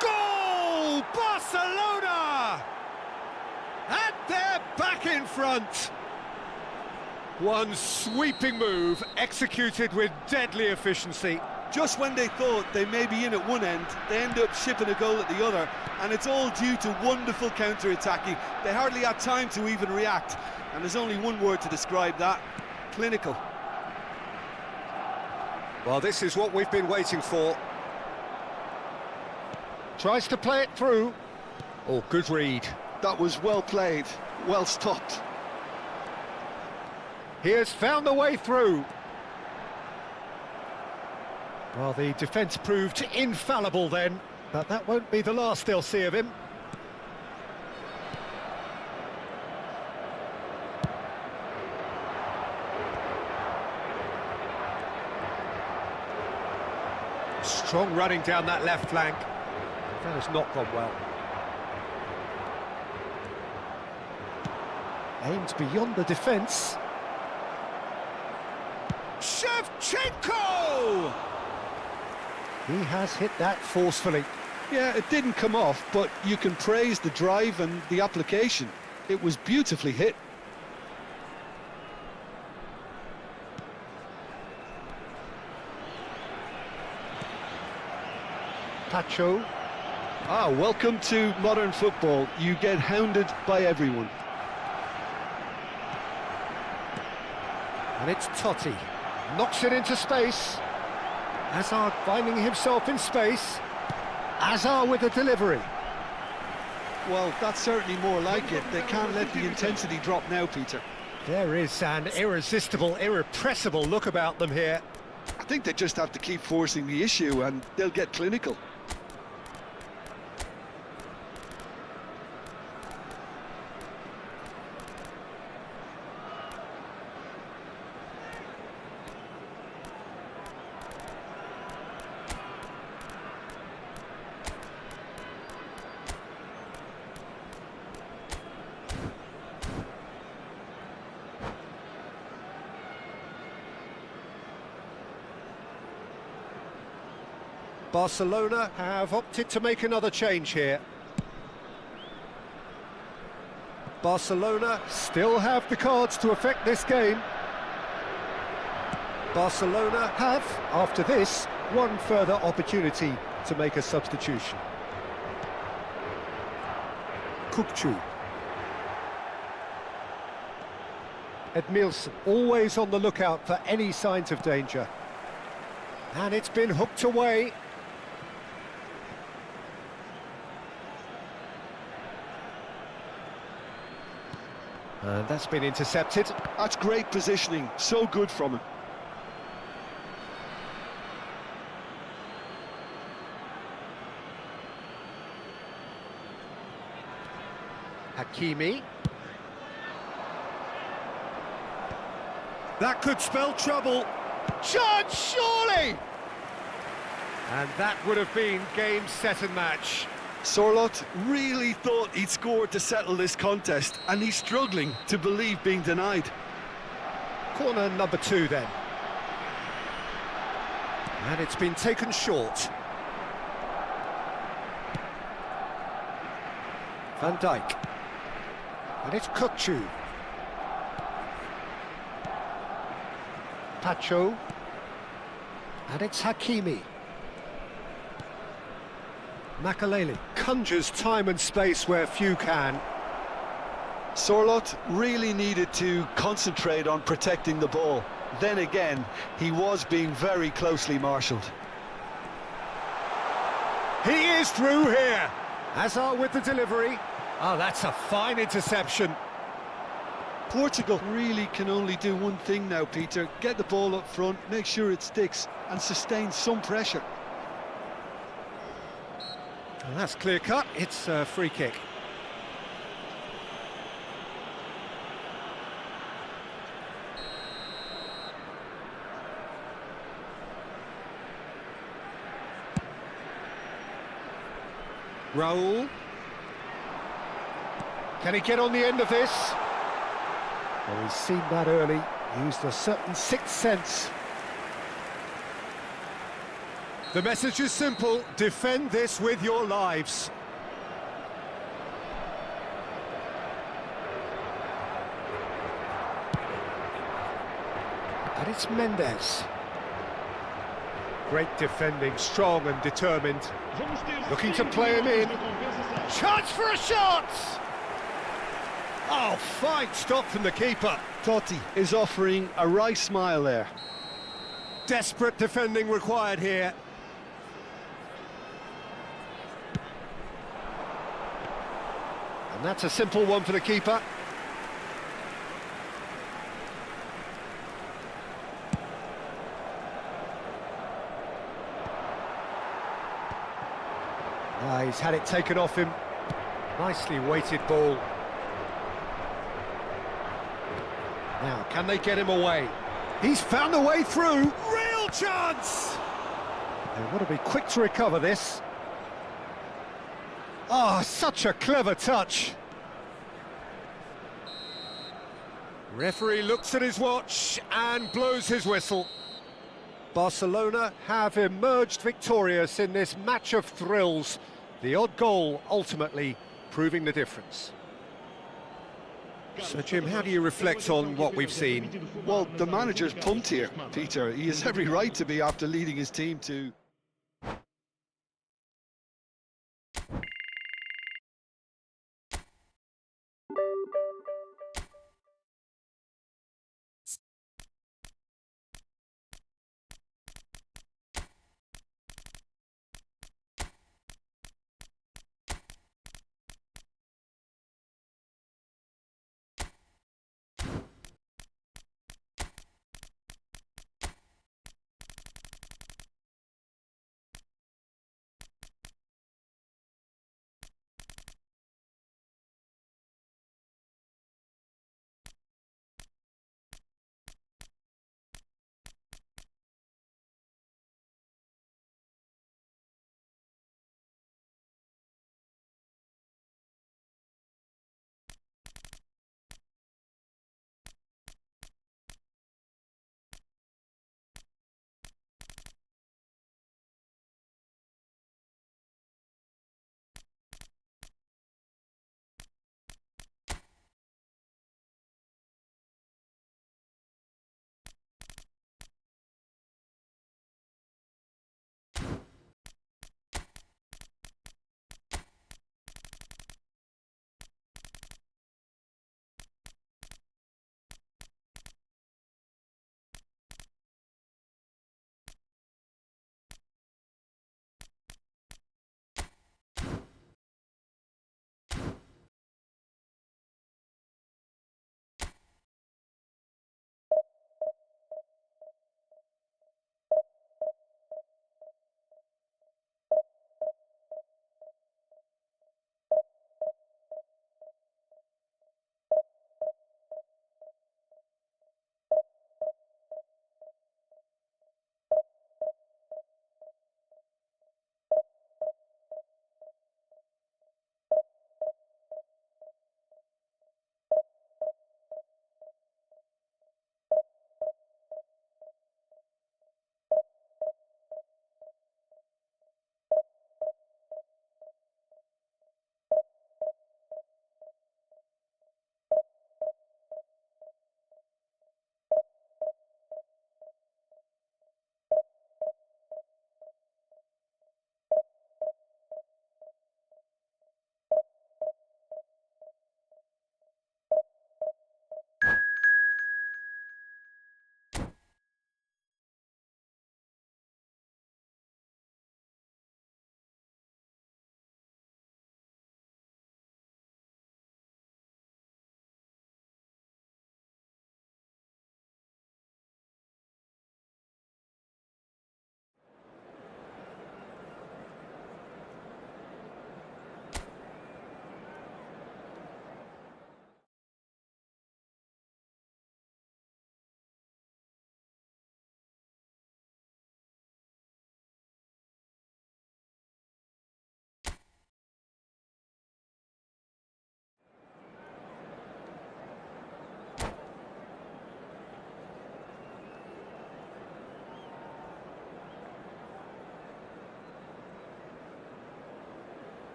Goal! Barcelona! And they're back in front. One sweeping move, executed with deadly efficiency. Just when they thought they may be in at one end, they end up shipping a goal at the other, and it's all due to wonderful counter-attacking. They hardly had time to even react, and there's only one word to describe that: clinical. Well, this is what we've been waiting for. Tries to play it through. Oh, good read. That was well played, well stopped. He has found the way through. Well, the defence proved infallible then, but that won't be the last they'll see of him. Strong running down that left flank. That has not gone well. Aimed beyond the defence. Shevchenko! He has hit that forcefully. Yeah, it didn't come off, but you can praise the drive and the application. It was beautifully hit. Pacho. Ah, welcome to modern football. You get hounded by everyone. And it's Totti. Knocks it into space. Hazard finding himself in space. Hazard with the delivery. Well, that's certainly more like it. They can't let the intensity drop now, Peter. There is an irresistible, irrepressible look about them here. I think they just have to keep forcing the issue and they'll get clinical. Barcelona have opted to make another change here. Barcelona still have the cards to affect this game. Barcelona have, after this, one further opportunity to make a substitution. Kukçu. Edmilson always on the lookout for any signs of danger. And it's been hooked away. And that's been intercepted. That's great positioning, so good from him. Hakimi. That could spell trouble. Chance, surely! And that would have been game, set and match. Sorloth really thought he'd scored to settle this contest, and he's struggling to believe being denied. Corner number 2 then. And it's been taken short. Van Dijk. And it's Kukçu. Pacho. And it's Hakimi. Makaleli conjures time and space where few can. Sorloth really needed to concentrate on protecting the ball. Then again, he was being very closely marshalled. He is through here. Hazard with the delivery. Oh, that's a fine interception. Portugal really can only do one thing now, Peter. Get the ball up front, make sure it sticks, and sustain some pressure. And that's clear cut. It's a free kick. Raul. Can he get on the end of this? Well, he's seen that early, used a certain sixth sense. The message is simple: defend this with your lives. And it's Mendes. Great defending, strong and determined. Looking to play him in. Chance for a shot! Oh, fine stop from the keeper. Totti is offering a wry smile there. Desperate defending required here. And that's a simple one for the keeper. He's had it taken off him. Nicely weighted ball. Now, can they get him away? He's found a way through. Real chance! They want to be quick to recover this. Oh, such a clever touch. Referee looks at his watch and blows his whistle. Barcelona have emerged victorious in this match of thrills. The odd goal ultimately proving the difference. So, Jim, how do you reflect on what we've seen? Well, the manager's pumped here, Peter. He has every right to be after leading his team to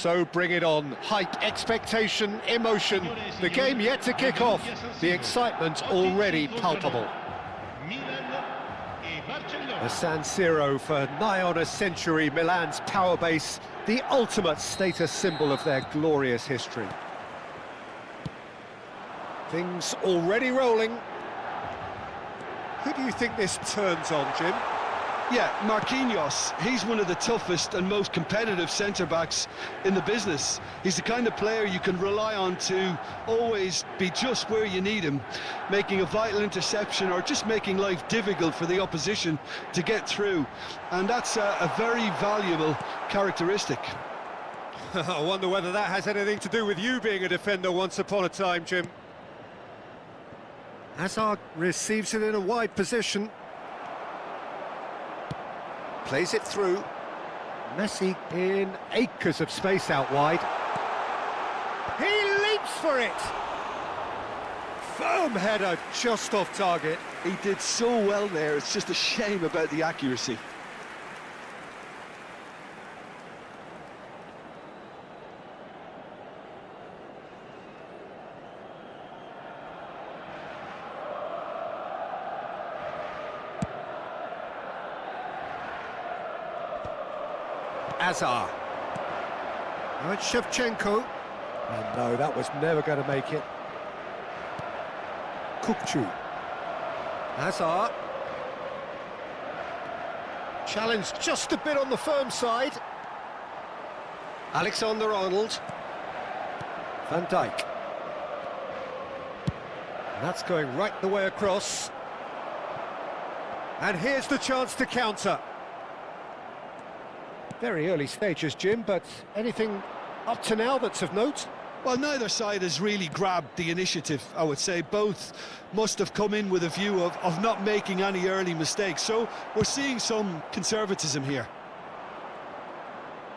So bring it on. Hype, expectation, emotion. The game yet to kick off. The excitement already palpable. The San Siro for nigh on a century, Milan's power base, the ultimate status symbol of their glorious history. Things already rolling. Who do you think this turns on, Jim? Yeah, Marquinhos, he's one of the toughest and most competitive centre-backs in the business. He's the kind of player you can rely on to always be just where you need him, making a vital interception or just making life difficult for the opposition to get through. And that's a very valuable characteristic. I wonder whether that has anything to do with you being a defender once upon a time, Jim. Hazard receives it in a wide position. Plays it through. Messi in acres of space out wide. He leaps for it! Firm header just off target. He did so well there, it's just a shame about the accuracy. Hazard. Now it's Shevchenko. And no, that was never going to make it. Kukçu. Hazard. Challenged just a bit on the firm side. Alexander-Arnold. Van Dijk. And that's going right the way across. And here's the chance to counter. Very early stages, Jim, but anything up to now that's of note? Well, neither side has really grabbed the initiative, I would say. Both must have come in with a view of not making any early mistakes. So we're seeing some conservatism here.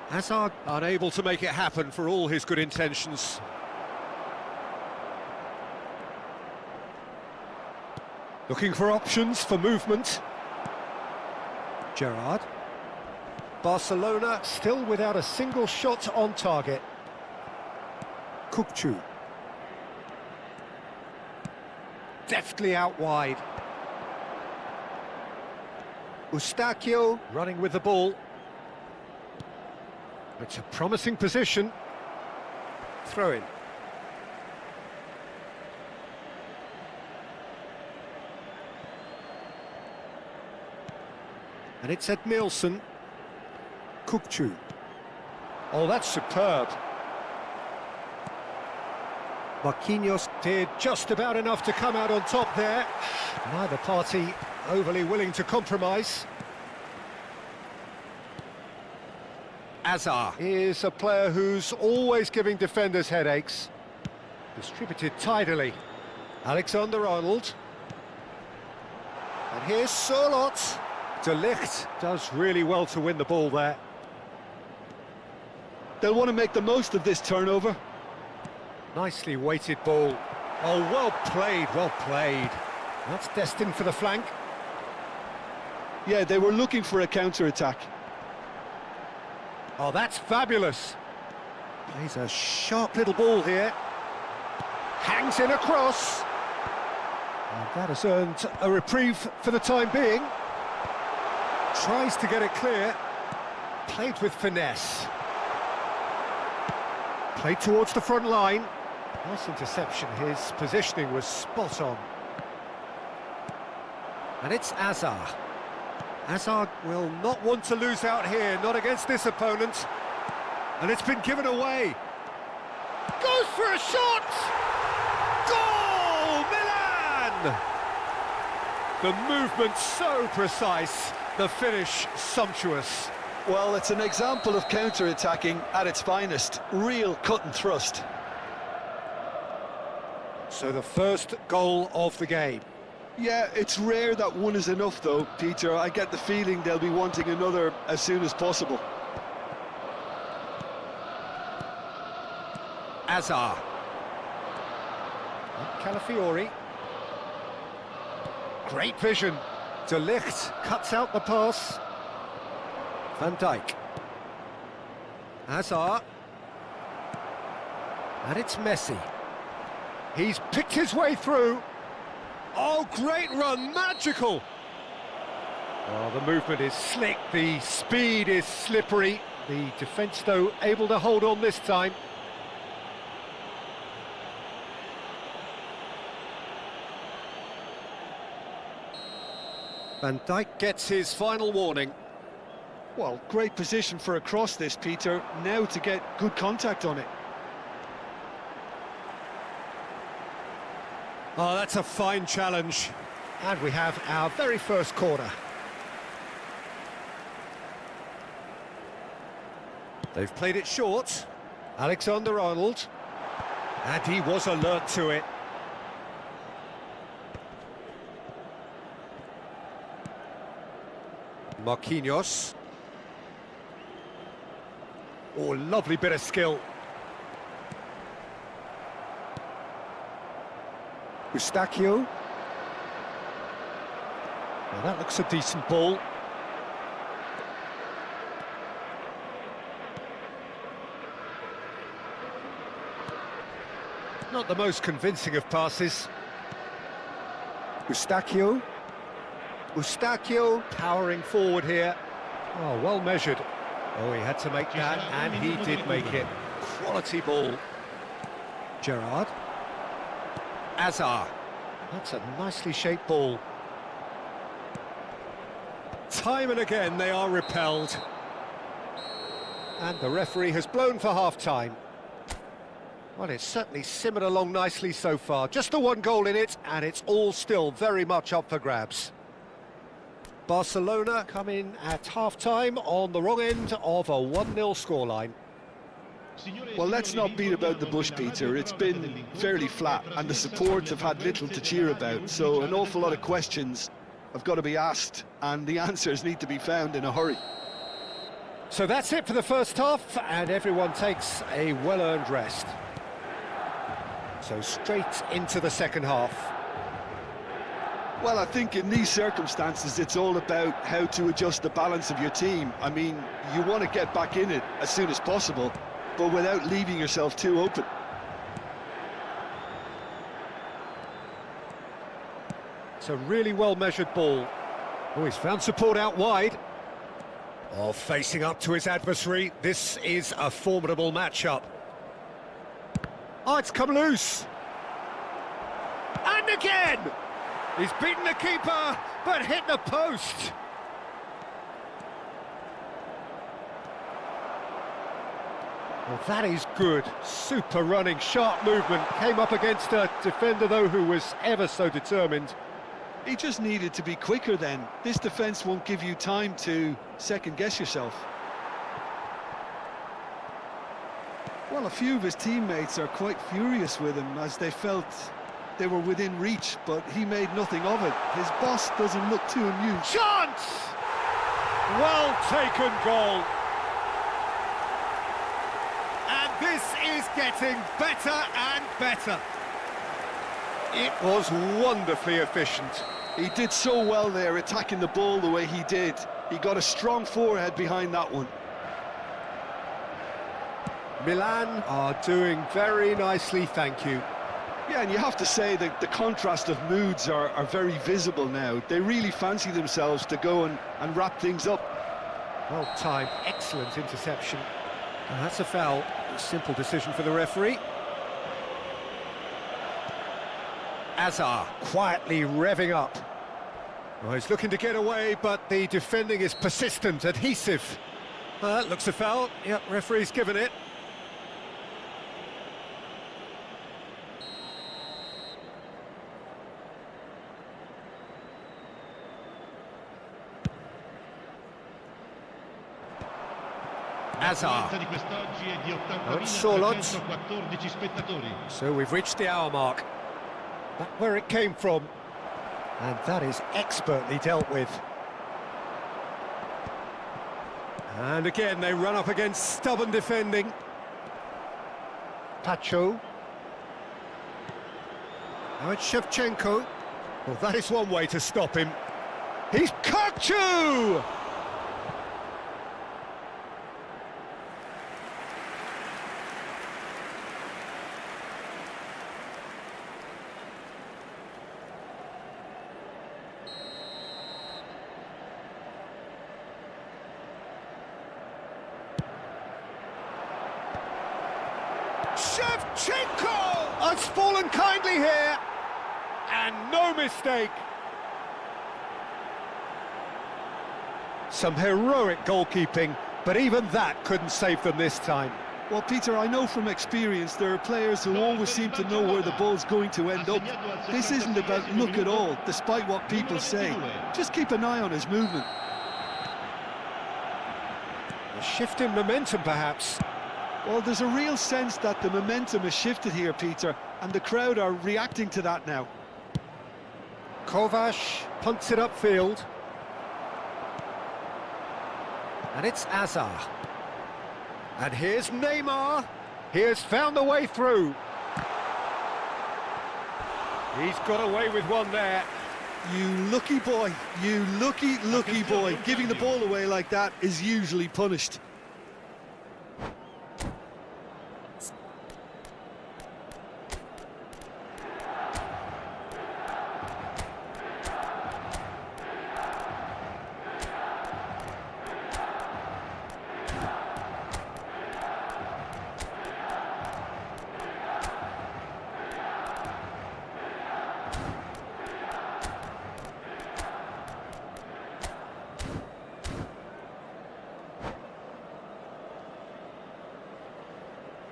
Hazard unable to make it happen for all his good intentions. Looking for options for movement. Gerrard. Barcelona still without a single shot on target. Kukçu. Deftly out wide. Eustáquio running with the ball. It's a promising position. Throw in. And it's Edmilson. Kukçu. Oh, that's superb. Marquinhos did just about enough to come out on top there. Neither party overly willing to compromise. Hazard is a player who's always giving defenders headaches. Distributed tidily. Alexander-Arnold. And here's Sørloth. De Ligt does really well to win the ball there. They'll want to make the most of this turnover. Nicely weighted ball. Oh, well played, well played. That's destined for the flank. Yeah, they were looking for a counter-attack. Oh, that's fabulous. Plays a sharp little ball here. Hangs in across. And that has earned a reprieve for the time being. Tries to get it clear. Played with finesse. Played towards the front line. Nice interception. His positioning was spot on. And it's Hazard. Hazard will not want to lose out here, not against this opponent. And it's been given away. Goes for a shot! Goal! Milan! The movement so precise, the finish sumptuous. Well, it's an example of counter-attacking at its finest. Real cut and thrust. So the first goal of the game. Yeah, it's rare that one is enough, though, Peter. I get the feeling they'll be wanting another as soon as possible. Hazard. Calafiori. Great vision. De Ligt cuts out the pass. Van Dijk. Hazard. And it's Messi. He's picked his way through. Oh, great run, magical! Oh, the movement is slick, the speed is slippery. The defence, though, able to hold on this time. Van Dijk gets his final warning. Well, great position for a cross this, Peter. Now to get good contact on it. Oh, that's a fine challenge. And we have our very first corner. They've played it short. Alexander-Arnold. And he was alert to it. Marquinhos. Oh, lovely bit of skill. Eustachio. Well, that looks a decent ball. Not the most convincing of passes. Eustachio. Eustachio powering forward here. Oh, well measured. Oh, he had to make that, and he did make it. Quality ball. Gerrard. Azar. That's a nicely shaped ball. Time and again they are repelled. And the referee has blown for half-time. Well, it's certainly simmered along nicely so far. Just the one goal in it, and it's all still very much up for grabs. Barcelona come in at half-time on the wrong end of a 1-0 scoreline. Well, let's not beat about the bush, Peter. It's been fairly flat, and the supports have had little to cheer about, so an awful lot of questions have got to be asked, and the answers need to be found in a hurry. So that's it for the first half, and everyone takes a well-earned rest. So straight into the second half. Well, I think in these circumstances, it's all about how to adjust the balance of your team. I mean, you want to get back in it as soon as possible, but without leaving yourself too open. It's a really well-measured ball. Oh, he's found support out wide. Oh, facing up to his adversary, this is a formidable matchup. Oh, it's come loose. And again! He's beaten the keeper, but hit the post. Well, that is good. Super running, sharp movement. Came up against a defender, though, who was ever so determined. He just needed to be quicker then. This defence won't give you time to second-guess yourself. Well, a few of his teammates are quite furious with him as they felt they were within reach, but he made nothing of it. His boss doesn't look too amused. Chance! Well taken goal. And this is getting better and better. It was wonderfully efficient. He did so well there, attacking the ball the way he did. He got a strong forehead behind that one. Milan are doing very nicely, thank you. Yeah, and you have to say that the contrast of moods are very visible now. They really fancy themselves to go and wrap things up. Well timed, excellent interception. And that's a foul. A simple decision for the referee. Azar quietly revving up. Well, he's looking to get away, but the defending is persistent, adhesive. That looks a foul. Yep, referee's given it. Azar. Now it's Sorlot. So we've reached the hour mark. That's where it came from. And that is expertly dealt with. And again, they run up against stubborn defending. Pacho. Now it's Shevchenko. Well, that is one way to stop him. He's Kachu! Shevchenko! Has fallen kindly here. And no mistake. Some heroic goalkeeping, but even that couldn't save them this time. Well, Peter, I know from experience there are players who always seem to know where the ball's going to end up. This isn't about luck at all, despite what people say. Just keep an eye on his movement. A shift in momentum, perhaps. Well, there's a real sense that the momentum has shifted here, Peter, and the crowd are reacting to that now. Kovac punts it upfield. And it's Azar. And here's Neymar. He has found the way through. He's got away with one there. You lucky boy, you lucky boy. Giving the ball away like that is usually punished.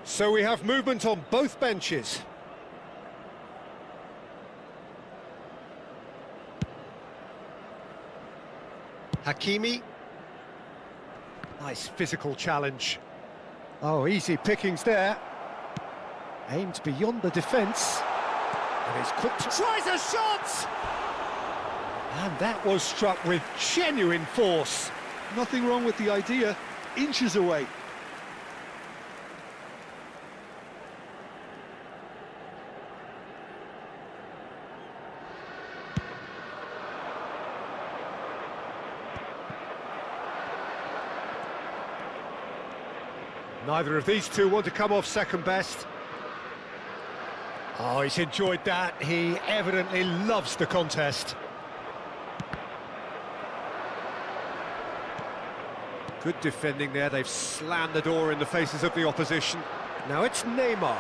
So we have movement on both benches. Hakimi. Nice physical challenge. Oh, easy pickings there. Aimed beyond the defence. And he's quick to... Tries a shot! And that was struck with genuine force. Nothing wrong with the idea. Inches away. Neither of these two want to come off second best. Oh, he's enjoyed that. He evidently loves the contest. Good defending there. They've slammed the door in the faces of the opposition. Now it's Neymar.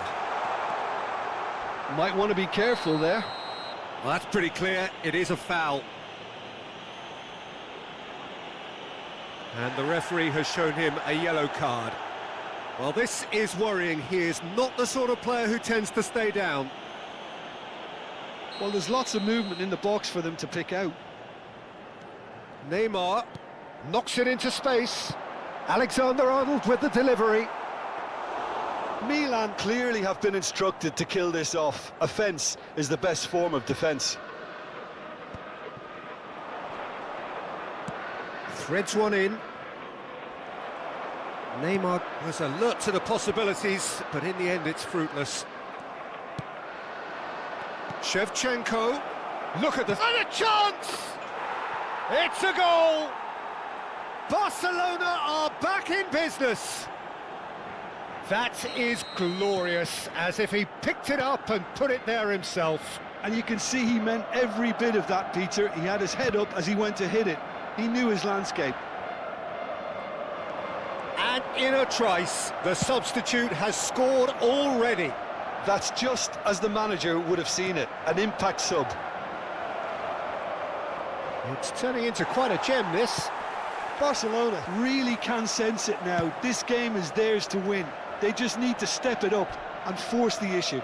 Might want to be careful there. Well, that's pretty clear. It is a foul. And the referee has shown him a yellow card. Well, this is worrying. He is not the sort of player who tends to stay down. Well, there's lots of movement in the box for them to pick out. Neymar knocks it into space. Alexander-Arnold with the delivery. Milan clearly have been instructed to kill this off. Offence is the best form of defence. Threads one in. Neymar was alert to the possibilities, but in the end it's fruitless. Shevchenko, look at the... And a chance! It's a goal! Barcelona are back in business. That is glorious, as if he picked it up and put it there himself. And you can see he meant every bit of that, Peter. He had his head up as he went to hit it. He knew his landscape. And in a trice, the substitute has scored already. That's just as the manager would have seen it, an impact sub. It's turning into quite a gem, this. Barcelona really can sense it now. This game is theirs to win. They just need to step it up and force the issue.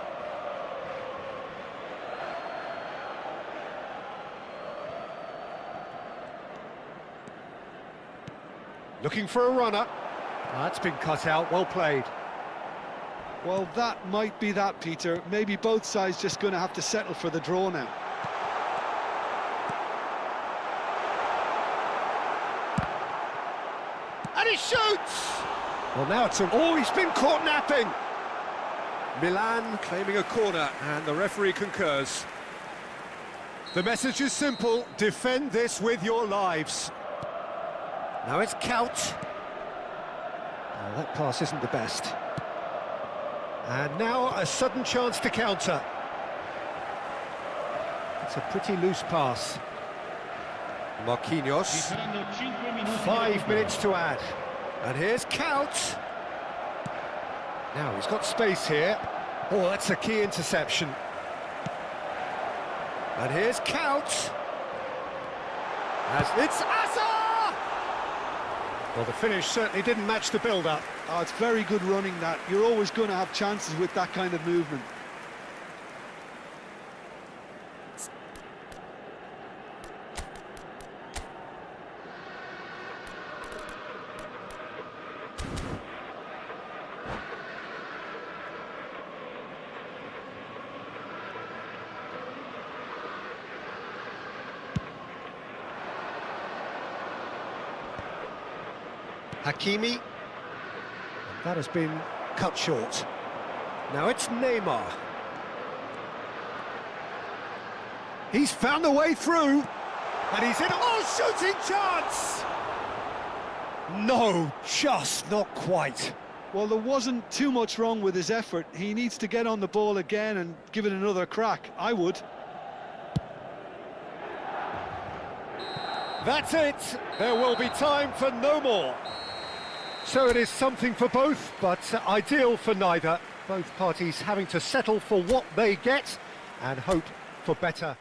Looking for a runner. That's been cut out, well played. Well, that might be that, Peter. Maybe both sides just going to have to settle for the draw now. And he shoots! Well, now it's a... Oh, he's been caught napping! Milan claiming a corner, and the referee concurs. The message is simple: defend this with your lives. Now it's Kaut. Oh, that pass isn't the best. And now a sudden chance to counter. It's a pretty loose pass. Marquinhos. 5 minutes to add. And here's Kaut. Now he's got space here. Oh, that's a key interception. And here's Couch. As it's Asa! Well, the finish certainly didn't match the build-up. Oh, it's very good running that. You're always going to have chances with that kind of movement. Hakimi. That has been cut short. Now it's Neymar. He's found a way through. And he's in. Oh, shooting chance! No, just not quite. Well, there wasn't too much wrong with his effort. He needs to get on the ball again and give it another crack. I would. That's it. There will be time for no more. So it is something for both, but ideal for neither. Both parties having to settle for what they get and hope for better.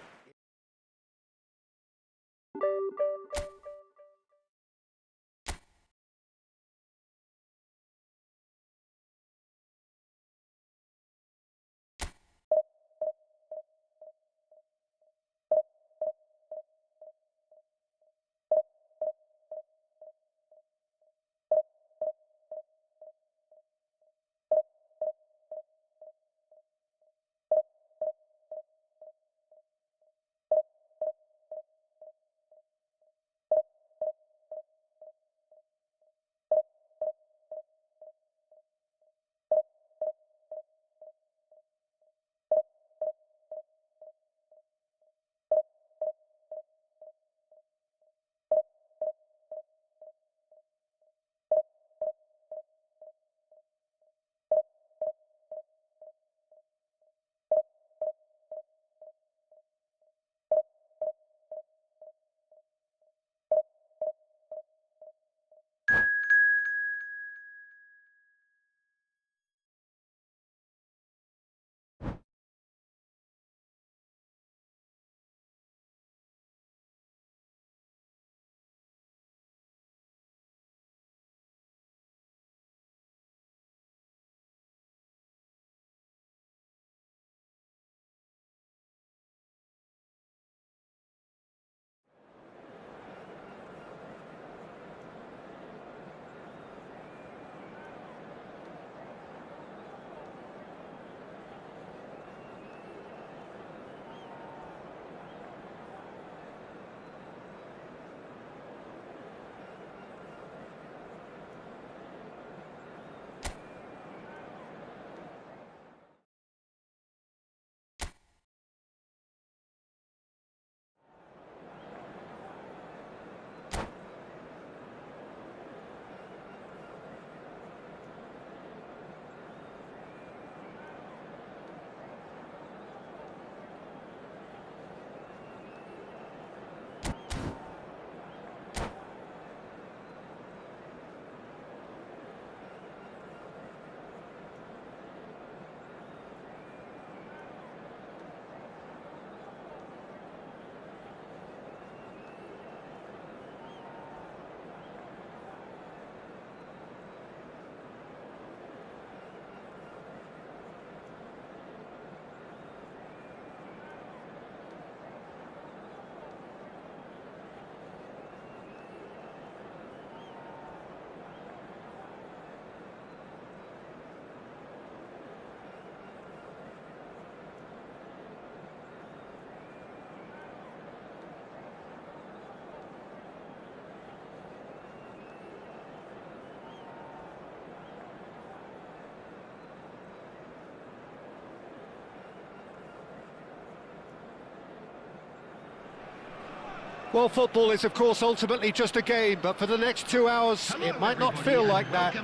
Well, football is, of course, ultimately just a game, but for the next 2 hours, it might not feel like that.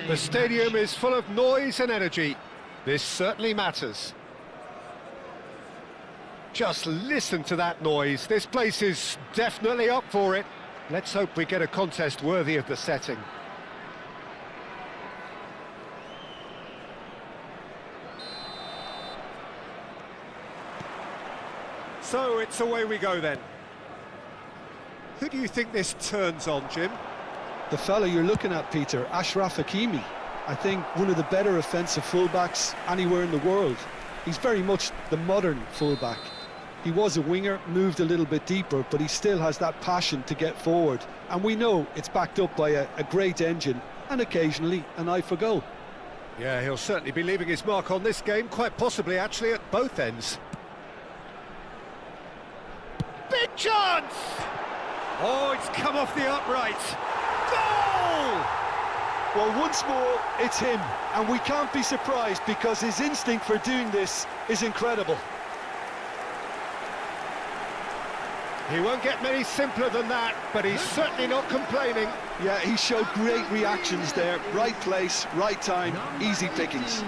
The stadium is full of noise and energy. This certainly matters. Just listen to that noise. This place is definitely up for it. Let's hope we get a contest worthy of the setting. So it's away we go then. Who do you think this turns on, Jim? The fella you're looking at, Peter, Ashraf Hakimi. I think one of the better offensive fullbacks anywhere in the world. He's very much the modern fullback. He was a winger, moved a little bit deeper, but he still has that passion to get forward. And we know it's backed up by a great engine and occasionally an eye for goal. Yeah, he'll certainly be leaving his mark on this game, quite possibly actually at both ends. Big chance! Oh, it's come off the upright. Goal! Well, once more, it's him, and we can't be surprised because his instinct for doing this is incredible. He won't get many simpler than that, but he's certainly not complaining. Yeah, he showed great reactions there. Right place, right time, easy pickings.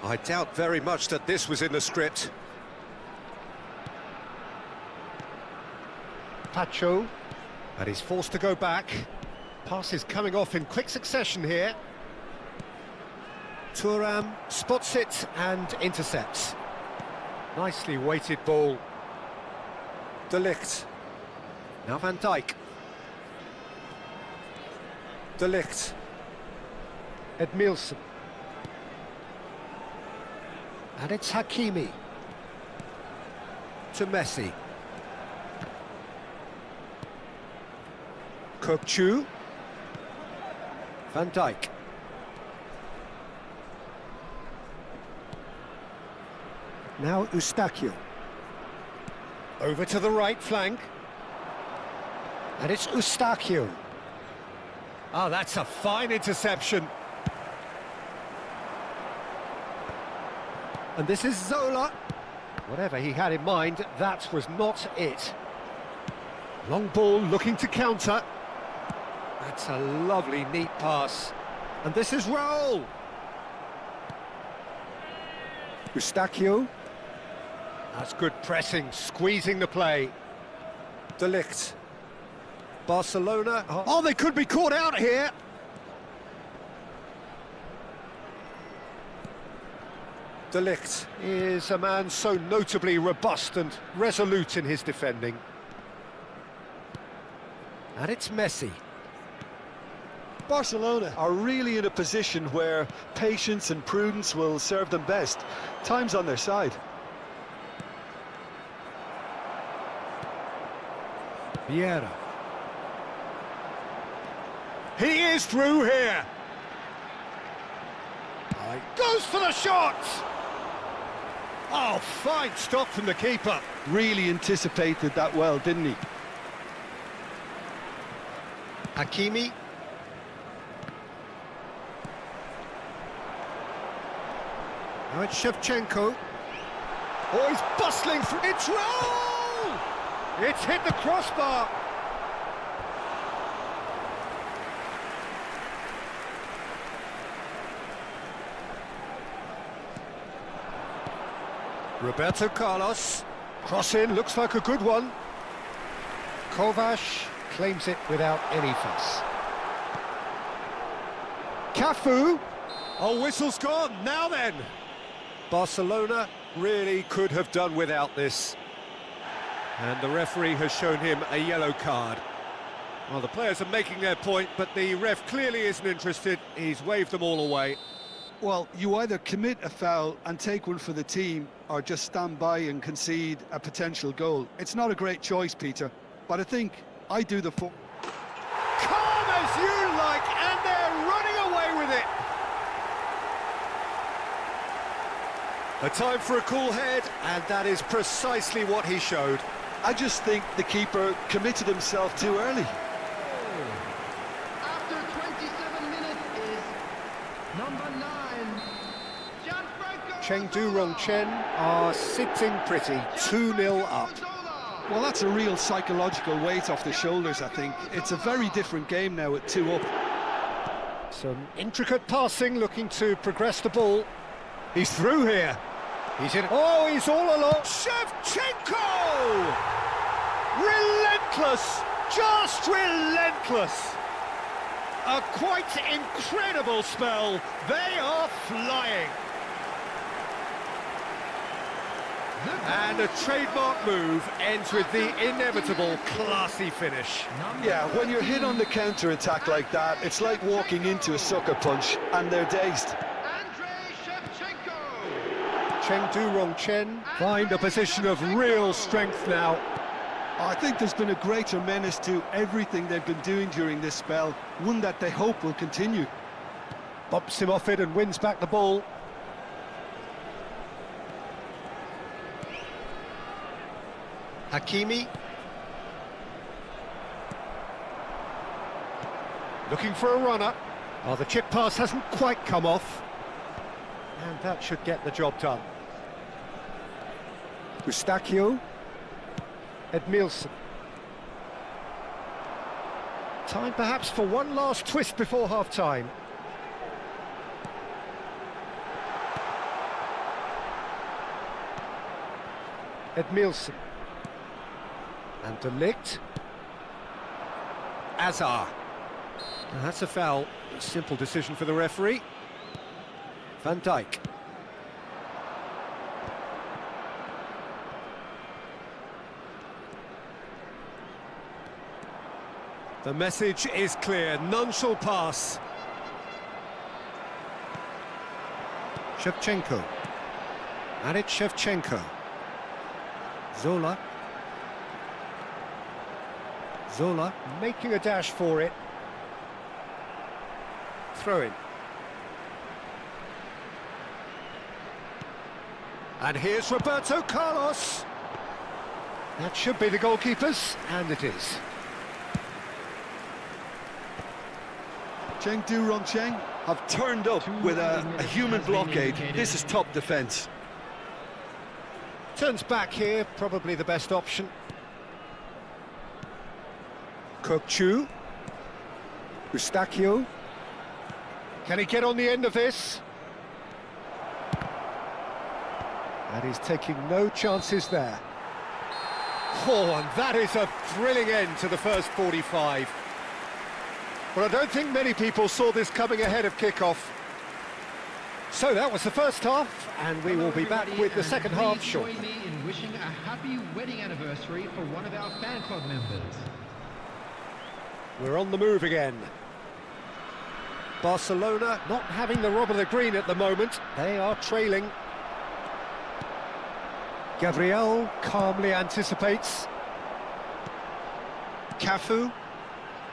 I doubt very much that this was in the script. Pacho, and he's forced to go back. Pass is coming off in quick succession here. Thuram spots it and intercepts. Nicely weighted ball. De Ligt. Now Van Dijk. De Ligt. Edmilson. And it's Hakimi. To Messi. Kökçü. Van Dijk. Now Eustáquio. Over to the right flank. And it's Eustáquio. Oh, that's a fine interception. And this is Zola. Whatever he had in mind, that was not it. Long ball looking to counter. That's a lovely, neat pass. And this is Raul. Eustáquio. That's good pressing, squeezing the play. De Ligt. Barcelona. Oh, they could be caught out here. De Ligt is a man so notably robust and resolute in his defending. And it's Messi. Barcelona are really in a position where patience and prudence will serve them best. Time's on their side. Vieira. He is through here. Goes for the shot. Oh, fine stop from the keeper. Really anticipated that well, didn't he? Hakimi. Now it's Shevchenko. Oh, he's bustling through. It's Raul! It's hit the crossbar. Roberto Carlos. Cross in, looks like a good one. Kovac claims it without any fuss. Cafu. Oh, whistle's gone. Now then. Barcelona really could have done without this. And the referee has shown him a yellow card. Well, the players are making their point, but the ref clearly isn't interested. He's waved them all away. Well, you either commit a foul and take one for the team, or just stand by and concede a potential goal. It's not a great choice, Peter, but I think I do the full. Calm as you like, and they're running away with it. A time for a cool head, and that is precisely what he showed. I just think the keeper committed himself too early. After 27 minutes is number 9, Chengdu Rongchen are sitting pretty, 2-0 up. Well, that's a real psychological weight off the shoulders, I think. It's a very different game now at 2 up. Some intricate passing, looking to progress the ball. He's through here. He's in. Oh, he's all along. Shevchenko! Relentless! Just relentless! A quite incredible spell. They are flying. And a trademark move ends with the inevitable classy finish. Yeah, when you're hit on the counter-attack like that, it's like walking into a sucker punch, and they're dazed. Chengdu Rongchen find a position of real strength now. I think there's been a greater menace to everything they've been doing during this spell, one that they hope will continue. Bumps him off it and wins back the ball. Hakimi. Looking for a runner. Oh, the chip pass hasn't quite come off. And that should get the job done. Eustachio. Edmilson. Time perhaps for one last twist before half-time. Edmilson. And De Ligt. Azar. Now that's a foul. A simple decision for the referee. Van Dijk. The message is clear, none shall pass. Shevchenko. And it's Shevchenko. Zola. Zola making a dash for it. Throw in. And here's Roberto Carlos. That should be the goalkeepers, and it is. Chengdu Rongchen have turned up with a human blockade. This is top defence. Turns back here, probably the best option. Kokchu. Eustachio. Can he get on the end of this? And he's taking no chances there. Oh, and that is a thrilling end to the first 45. Well, I don't think many people saw this coming ahead of kickoff. So that was the first half, and we will be back with the second half shortly. Join me in wishing a happy wedding anniversary for one of our fan club members. We're on the move again. Barcelona not having the rob of the green at the moment. They are trailing. Gabriel calmly anticipates. Cafu.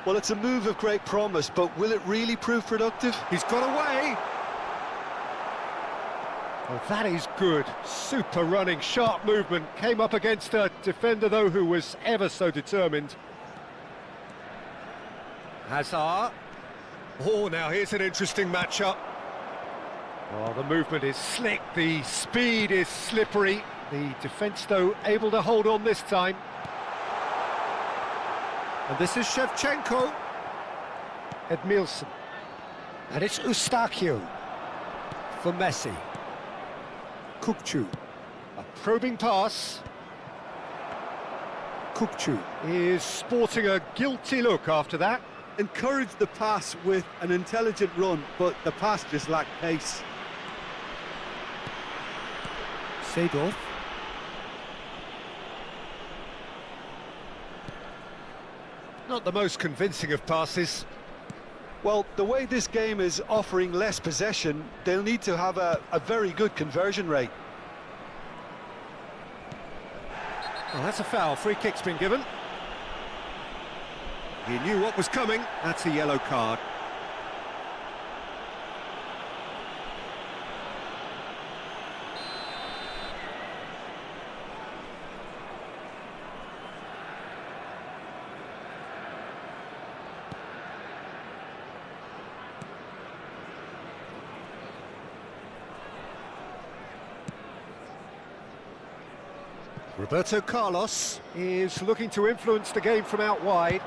Well, it's a move of great promise, but will it really prove productive? He's got away. Well, that is good. Super running, sharp movement. Came up against a defender, though, who was ever so determined. Hazard. Oh, now here's an interesting matchup. Oh, the movement is slick, the speed is slippery. The defence, though, able to hold on this time. And this is Shevchenko. Edmilson. And it's Eustachio for Messi. Kokchu. A probing pass. Kokchu is sporting a guilty look after that. Encouraged the pass with an intelligent run, but the pass just lacked pace. Seedorf. Not the most convincing of passes. Well, the way this game is offering less possession, they'll need to have a very good conversion rate. Well, that's a foul. Free kick's been given. He knew what was coming. That's a yellow card. Roberto Carlos is looking to influence the game from out wide.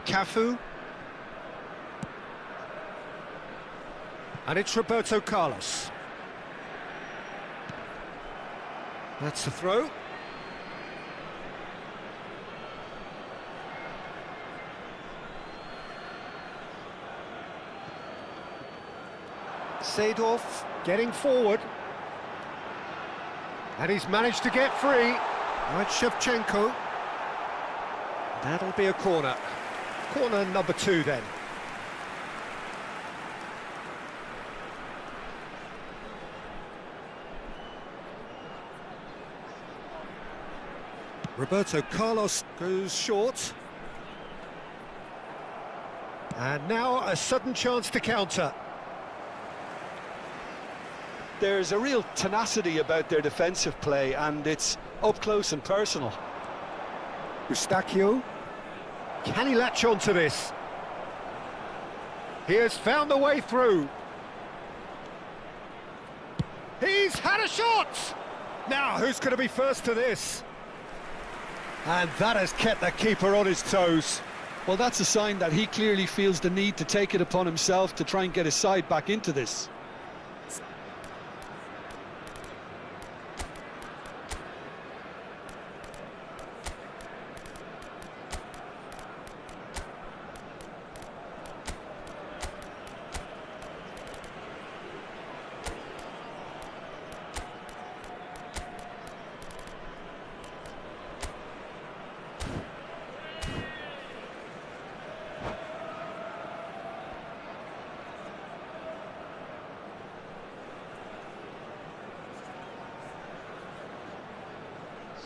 Cafu. And it's Roberto Carlos. That's the throw. Seedorf getting forward. And he's managed to get free. Right, Shevchenko. That'll be a corner. Corner number 2 then. Roberto Carlos goes short. And now a sudden chance to counter. There's a real tenacity about their defensive play, and it's up close and personal. Eustachio. Can he latch on to this? He has found the way through. He's had a shot! Now, who's going to be first to this? And that has kept the keeper on his toes. Well, that's a sign that he clearly feels the need to take it upon himself to try and get his side back into this.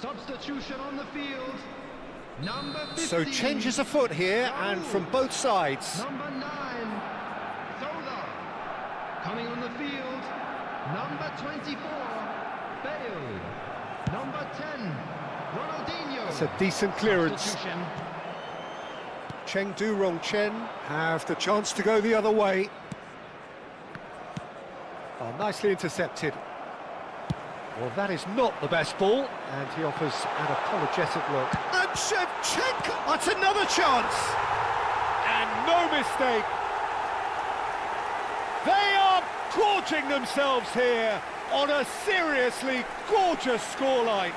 Substitution on the field. Number 15. So changes afoot here, and from both sides. Number 9, Zola. Coming on the field. Number 24, Bale. Number 10, Ronaldinho. It's a decent clearance. Substitution. Chengdu Rongchen have the chance to go the other way. Oh, nicely intercepted. Well, that is not the best ball, and he offers an apologetic look. And Shevchenko! That's another chance! And no mistake! They are gorging themselves here on a seriously gorgeous scoreline.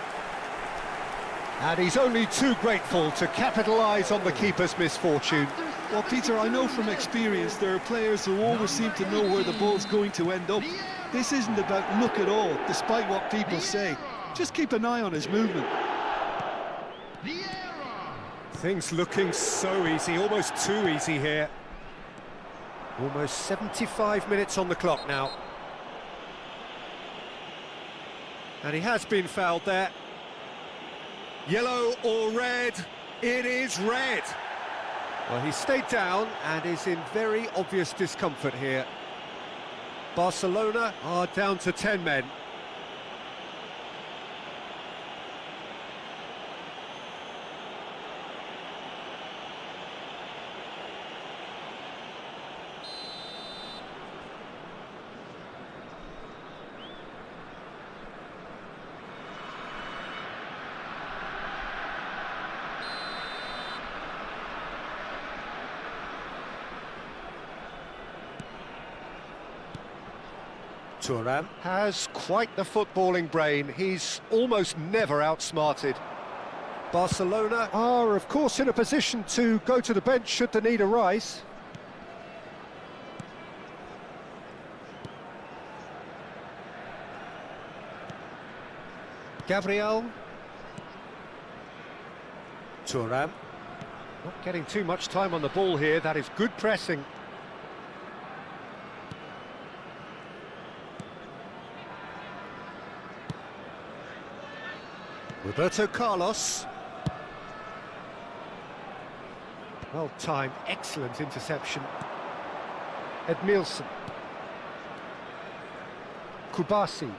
And he's only too grateful to capitalise on the keeper's misfortune. Well, Peter, I know from experience there are players who always seem to know where the ball's going to end up. This isn't about luck at all, despite what people say. Just keep an eye on his movement. Things looking so easy, almost too easy here. Almost 75 minutes on the clock now. And he has been fouled there. Yellow or red? It is red. Well, he stayed down and is in very obvious discomfort here. Barcelona are down to 10 men. Thuram has quite the footballing brain. He's almost never outsmarted. Barcelona are, of course, in a position to go to the bench should the need arise. Gabriel. Thuram. Not getting too much time on the ball here. That is good pressing. Roberto Carlos. Well timed, excellent interception. Edmilson. Kubasi.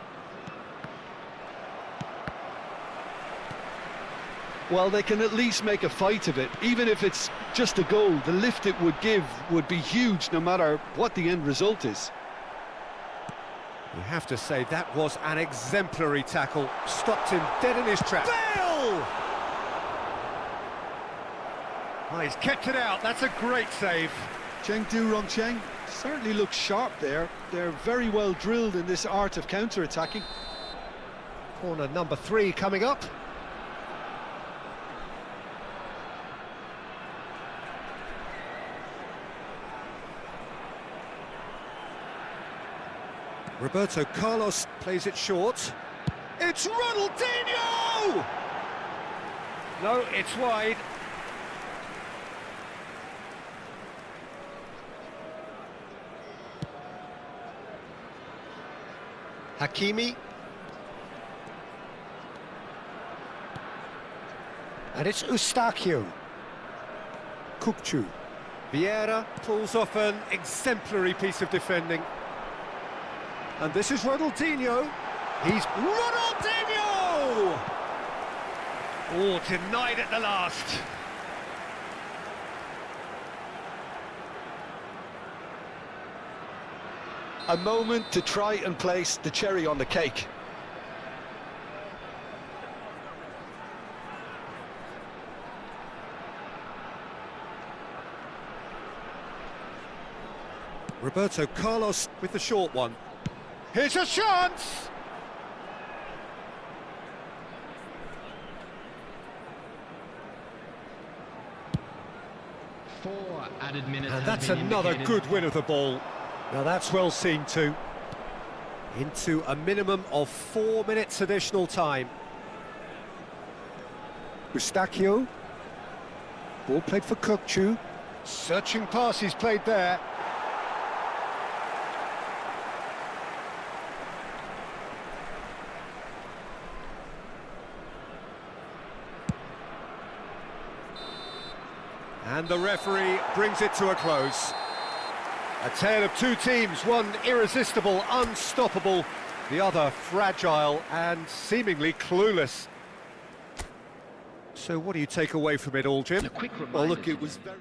Well, they can at least make a fight of it. Even if it's just a goal, the lift it would give would be huge no matter what the end result is. You have to say that was an exemplary tackle. Stopped him dead in his tracks. Bale! Oh, he's kept it out. That's a great save. Chengdu Rongchen Certainly looks sharp there. They're very well drilled in this art of counter-attacking. Corner number 3 coming up. Roberto Carlos plays it short. It's Ronaldinho! No, it's wide. Hakimi. And it's Eustáquio. Kukçu. Vieira pulls off an exemplary piece of defending. And this is Ronaldinho. He's Ronaldinho! Oh, denied at the last. A moment to try and place the cherry on the cake. Roberto Carlos with the short one. Here's a chance! Four added minutes. And have that's been another indicated. good win of the ball. Now that's well seen too. Into a minimum of 4 minutes additional time. Eustáquio. Ball played for Kukçu. Searching pass he's played there. And the referee brings it to a close. A tale of two teams, one irresistible, unstoppable, the other fragile and seemingly clueless. So what do you take away from it all, Jim? A quick reminder. Well, look, it was very...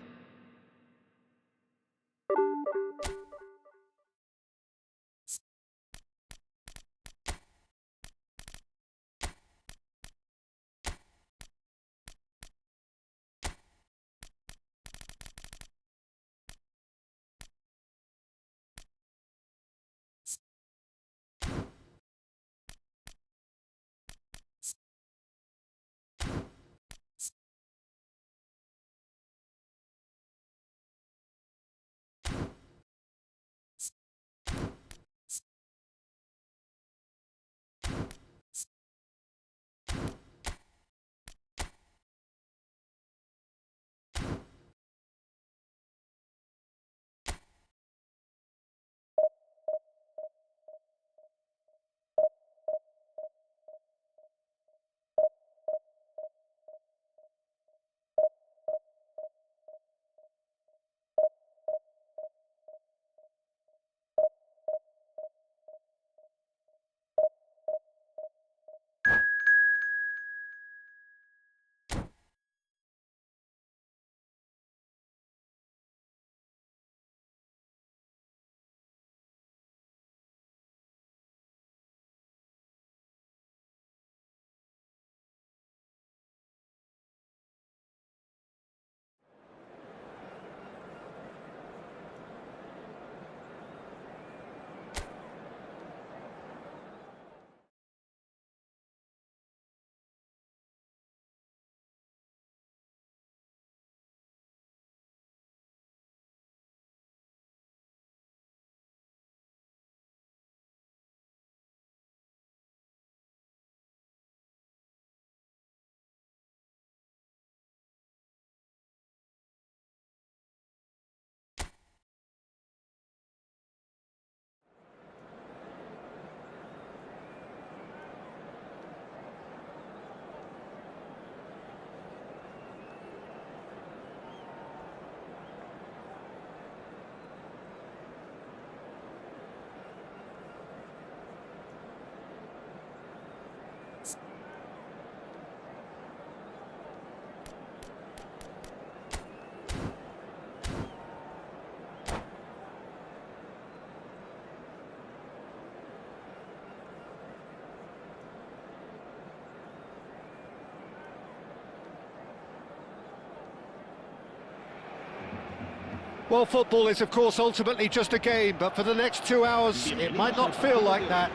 Well, football is, of course, ultimately just a game, but for the next 2 hours, it might not feel like that.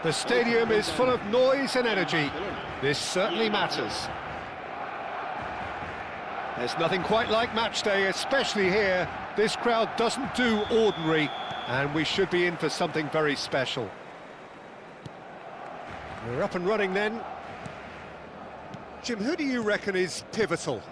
The stadium is full of noise and energy. This certainly matters. There's nothing quite like match day, especially here. This crowd doesn't do ordinary, and we should be in for something very special. We're up and running then. Jim, who do you reckon is pivotal?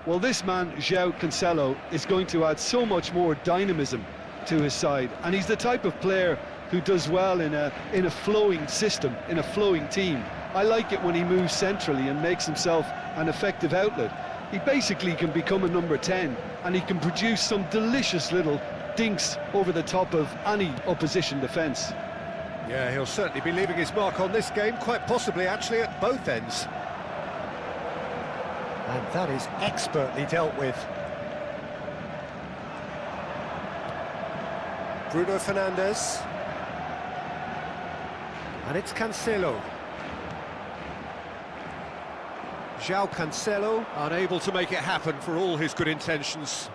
Well, this man, João Cancelo, is going to add so much more dynamism to his side, and he's the type of player who does well in a flowing system, in a flowing team. I like it when he moves centrally and makes himself an effective outlet. He basically can become a number 10, and he can produce some delicious little dinks over the top of any opposition defence. Yeah, he'll certainly be leaving his mark on this game, quite possibly actually at both ends. And that is expertly dealt with. Bruno Fernandes. And it's Cancelo. João Cancelo, unable to make it happen for all his good intentions.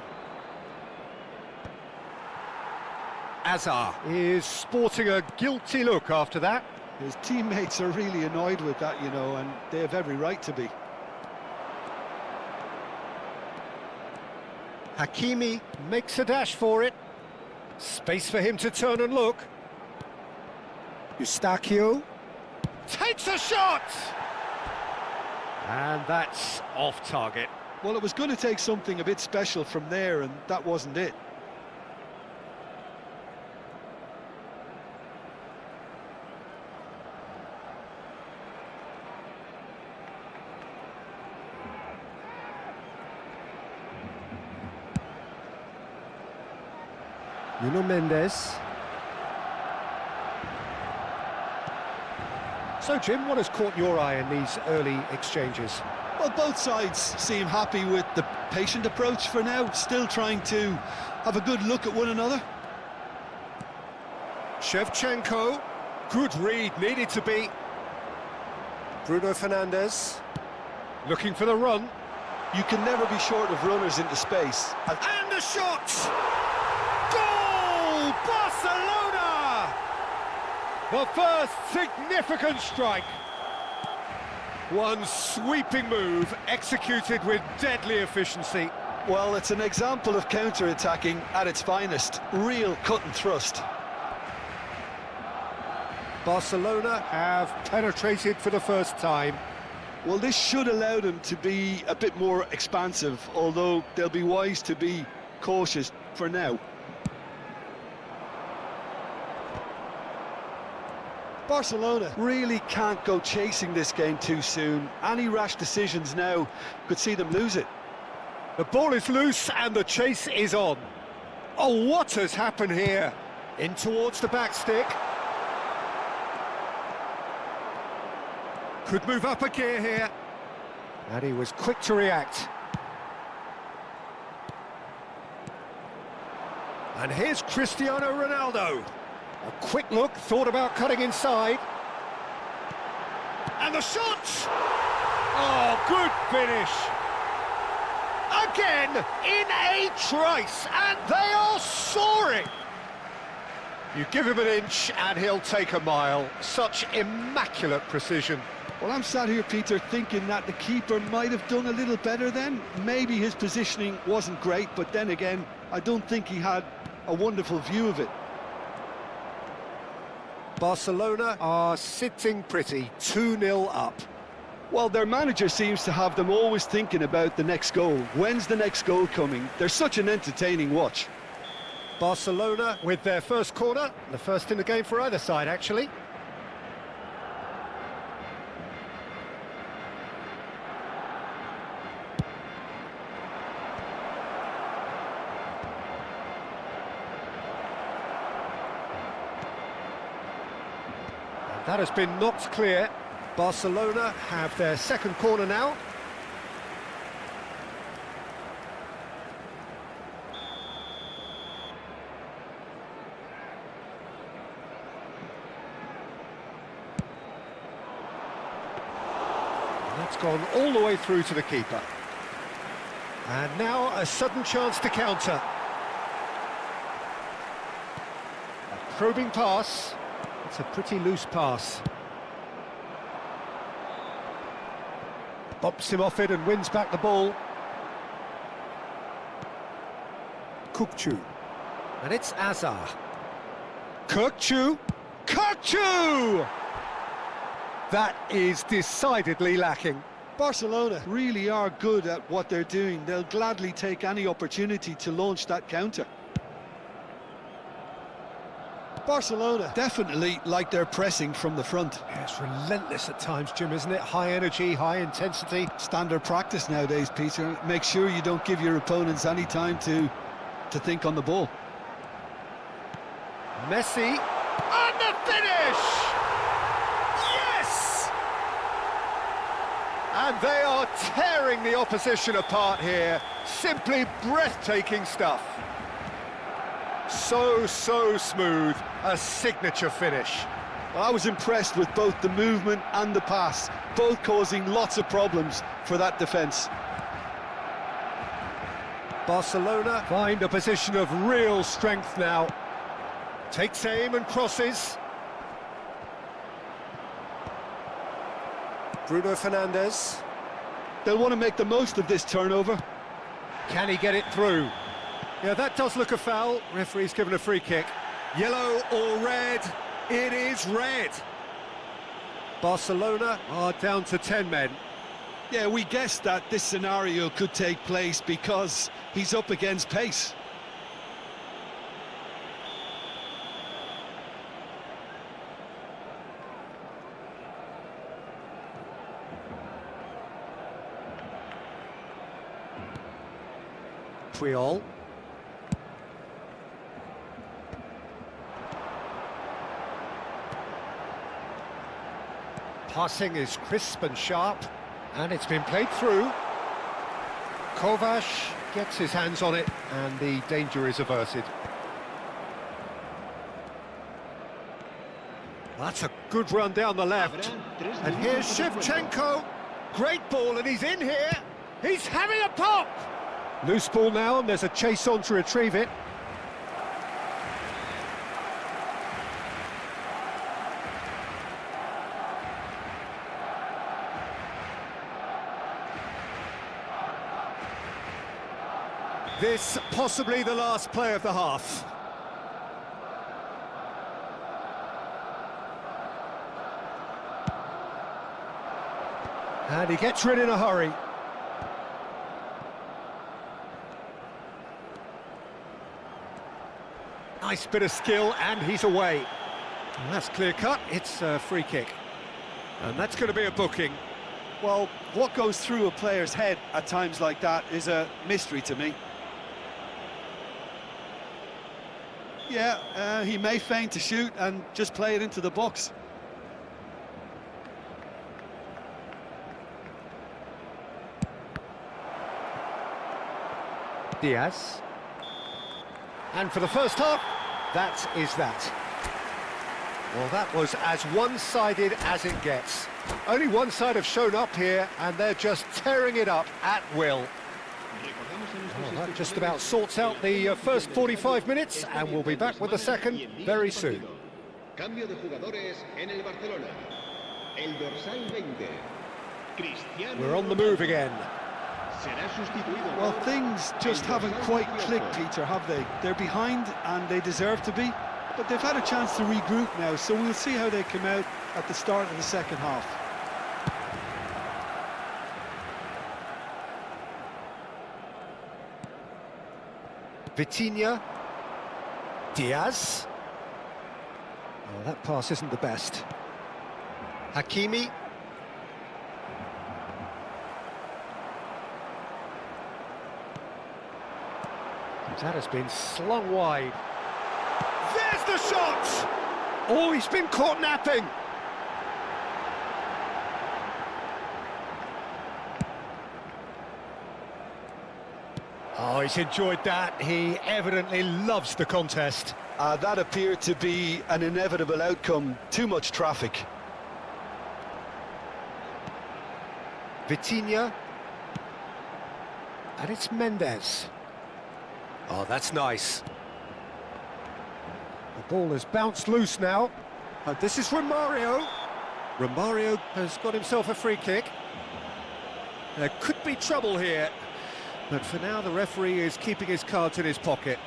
Hazard is sporting a guilty look after that. His teammates are really annoyed with that, you know, and they have every right to be. Hakimi makes a dash for it. Space for him to turn and look. Eustachio takes a shot! And that's off target. Well, it was going to take something a bit special from there, and that wasn't it. Nuno Mendes. So, Jim, what has caught your eye in these early exchanges? Well, both sides seem happy with the patient approach for now, still trying to have a good look at one another. Shevchenko, good read, needed to be. Bruno Fernandes, looking for the run. You can never be short of runners into space. And a shot! Goal! Barcelona! The first significant strike. One sweeping move, executed with deadly efficiency. Well, it's an example of counter-attacking at its finest. Real cut and thrust. Barcelona have penetrated for the first time. Well, this should allow them to be a bit more expansive, although they'll be wise to be cautious for now. Barcelona really can't go chasing this game too soon. Any rash decisions now could see them lose it. The ball is loose and the chase is on. Oh, what has happened here? In towards the back stick. Could move up a gear here. And he was quick to react. And here's Cristiano Ronaldo. A quick look, thought about cutting inside. And the shot! Oh, good finish. Again, in a trice, and they are soaring. You give him an inch and he'll take a mile. Such immaculate precision. Well, I'm sat here, Peter, thinking that the keeper might have done a little better then. Maybe his positioning wasn't great, but then again, I don't think he had a wonderful view of it. Barcelona are sitting pretty, 2-0 up. Well, their manager seems to have them always thinking about the next goal. When's the next goal coming? They're such an entertaining watch. Barcelona with their first corner, the first in the game for either side, actually. That has been knocked clear. Barcelona have their second corner now. That's gone all the way through to the keeper. And now a sudden chance to counter. Probing pass. It's a pretty loose pass. Bumps him off it and wins back the ball. Kukçu. And it's Azar. Kukçu. Kukçu! That is decidedly lacking. Barcelona really are good at what they're doing. They'll gladly take any opportunity to launch that counter. Barcelona definitely like their pressing from the front. Yeah, it's relentless at times, Jim, isn't it? High energy, high intensity. Standard practice nowadays, Peter. Make sure you don't give your opponents any time to think on the ball. Messi, and the finish! Yes! And they are tearing the opposition apart here. Simply breathtaking stuff. So smooth, a signature finish. Well, I was impressed with both the movement and the pass, both causing lots of problems for that defence. Barcelona find a position of real strength now. Takes aim and crosses. Bruno Fernandes. They'll want to make the most of this turnover. Can he get it through? Yeah, that does look a foul. Referee's given a free kick. Yellow or red? It is red. Barcelona are down to 10 men. Yeah, we guessed that this scenario could take place because he's up against pace. Puyol. Passing is crisp and sharp, and it's been played through. Kovac gets his hands on it, and the danger is averted. That's a good run down the left. And here's Shevchenko. Great ball, and he's in here. He's having a pop! Loose ball now, and there's a chase on to retrieve it. This possibly the last play of the half. And he gets rid in a hurry. Nice bit of skill, and he's away. And that's clear cut, it's a free kick. And that's going to be a booking. Well, what goes through a player's head at times like that is a mystery to me. Yeah, he may feign to shoot and just play it into the box. Diaz. And for the first half, that is that. Well, that was as one-sided as it gets. Only one side have shown up here, and they're just tearing it up at will. Well, that just about sorts out the first 45 minutes, and we'll be back with the second very soon. Cambio de jugadores en el Barcelona. El dorsal 20. Cristiano. We're on the move again. Será sustituido. Well, things just haven't quite clicked, Peter, have they? They're behind, and they deserve to be, but they've had a chance to regroup now, so we'll see how they come out at the start of the second half. Vitinha. Diaz. Oh, that pass isn't the best. Hakimi. That has been slung wide. There's the shot! Oh, he's been caught napping. Oh, he's enjoyed that. He evidently loves the contest. That appeared to be an inevitable outcome. Too much traffic. Vitinha. And it's Mendes. Oh, that's nice. The Ball has bounced loose now. This is Romario. Romario has got himself a free kick. There could be trouble here, but for now the referee is keeping his cards in his pocket.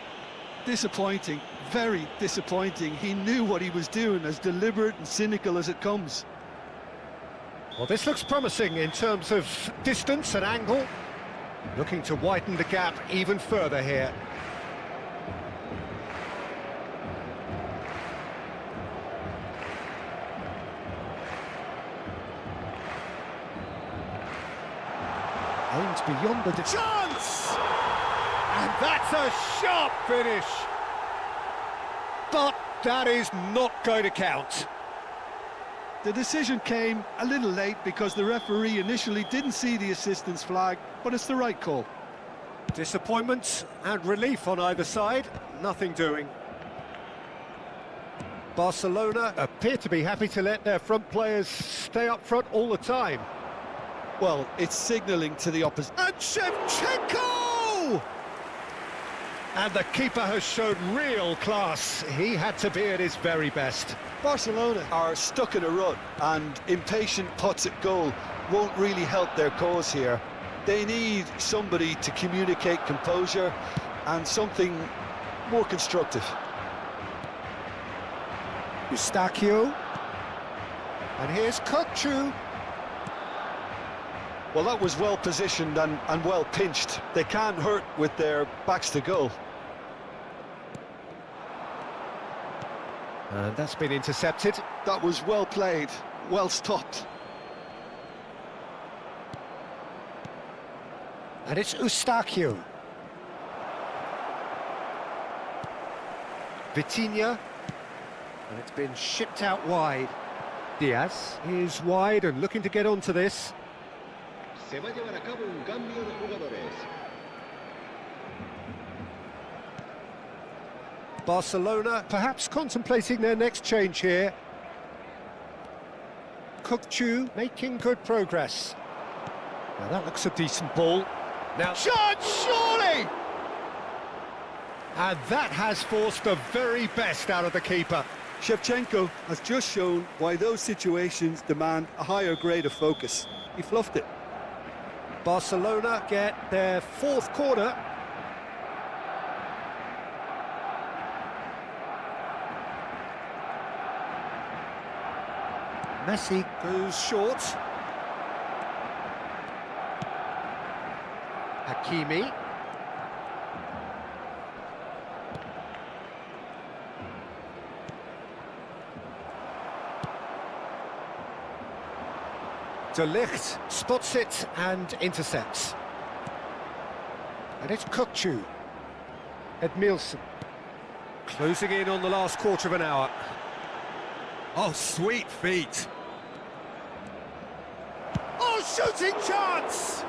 Disappointing, very disappointing. He knew what he was doing, as deliberate and cynical as it comes. Well, this looks promising in terms of distance and angle. Looking to widen the gap even further here. Aims beyond the chance! And that's a sharp finish. But that is not going to count. The decision came a little late because the referee initially didn't see the assistance flag, but it's the right call. Disappointment and relief on either side, nothing doing. Barcelona Appear to be happy to let their front players stay up front all the time. Well, it's signalling to the opposition. And Shevchenko! And the keeper has shown real class. He had to be at his very best. Barcelona are stuck in a rut, and impatient putts at goal won't really help their cause here. They need somebody to communicate composure and something more constructive. Eustachio. And here's Kokchu. Well, that was well positioned and well pinched. They can't hurt with their backs to goal. And that's been intercepted. That was well played, well stopped. And it's Eustachio. Vitinha. And it's been shipped out wide. Diaz is wide and looking to get onto this. Se va a llevar a cabo un cambio de jugadores. Barcelona perhaps contemplating their next change here. Kokchu making good progress. Now that looks a decent ball. Now chance, surely! And that has forced the very best out of the keeper. Shevchenko has just shown why those situations demand a higher grade of focus. He fluffed it. Barcelona get their fourth corner. Messi goes short. Hakimi. De Ligt spots it and intercepts. And it's Kokchu. Edmilson. Closing in on the last quarter of an hour. Oh, sweet feet. Oh, shooting chance!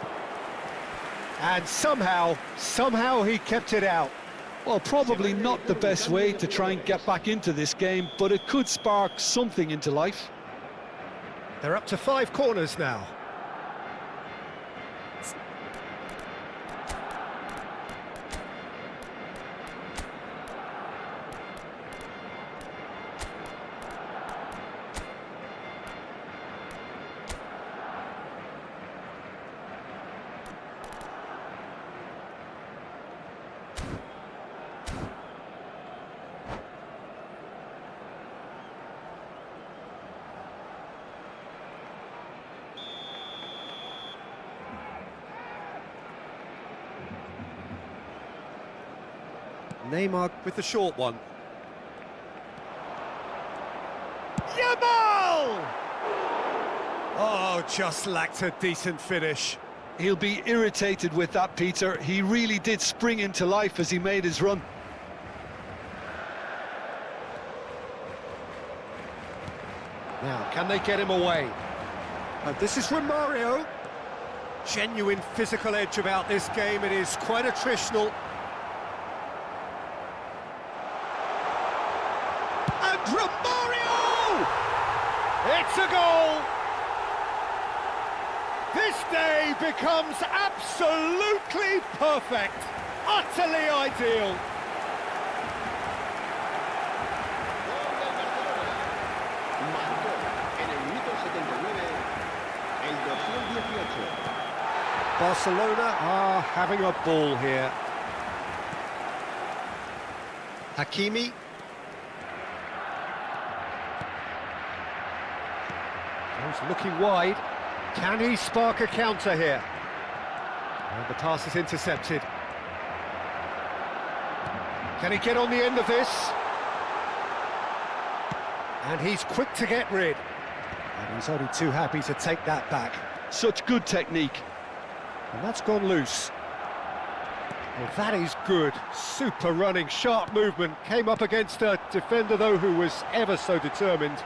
And somehow he kept it out. Well, probably not the best way to try and get back into this game, but it could spark something into life. They're up to 5 corners now. Neymar with the short one. Yamal! Oh, just lacked a decent finish. He'll be irritated with that, Peter. He really did spring into life as he made his run. Now, can they get him away? And this is Romario. Genuine physical edge about this game. It is quite attritional. And Romario! It's a goal! This day becomes absolutely perfect, utterly ideal. Barcelona are having a ball here. Hakimi. He's looking wide. Can he spark a counter here? And the pass is intercepted. Can he get on the end of this? And he's quick to get rid. And he's only too happy to take that back. Such good technique. And that's gone loose. Well, that is good. Super running, sharp movement. Came up against a defender, though, who was ever so determined.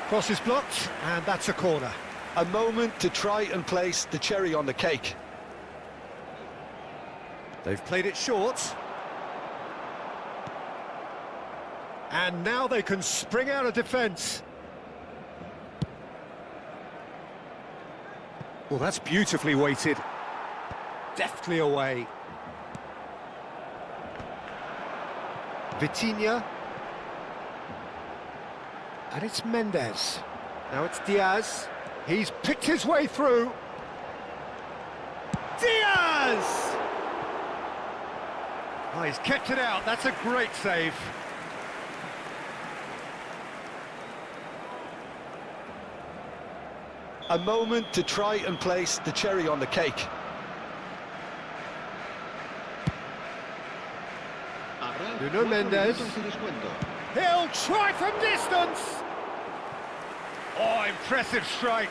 Cross is blocked, and that's a corner. A moment to try and place the cherry on the cake. They've played it short. And now they can spring out of defence. Well, that's beautifully weighted. Deftly away. Vitinha. And it's Mendes. Now it's Diaz. He's picked his way through. Diaz! Oh, he's kept it out. That's a great save. A moment to try and place the cherry on the cake. Nuno Mendes. He'll try from distance. Oh, impressive strike.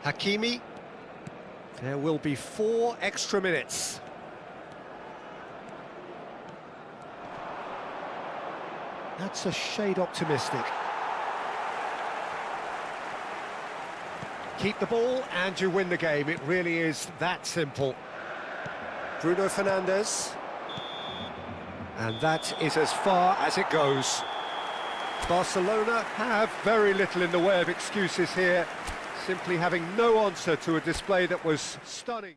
Hakimi. There will be 4 extra minutes. That's a shade optimistic. Keep the ball and you win the game. It really is that simple. Bruno Fernandes. And that is as far as it goes. Barcelona have very little in the way of excuses here, simply having no answer to a display that was stunning.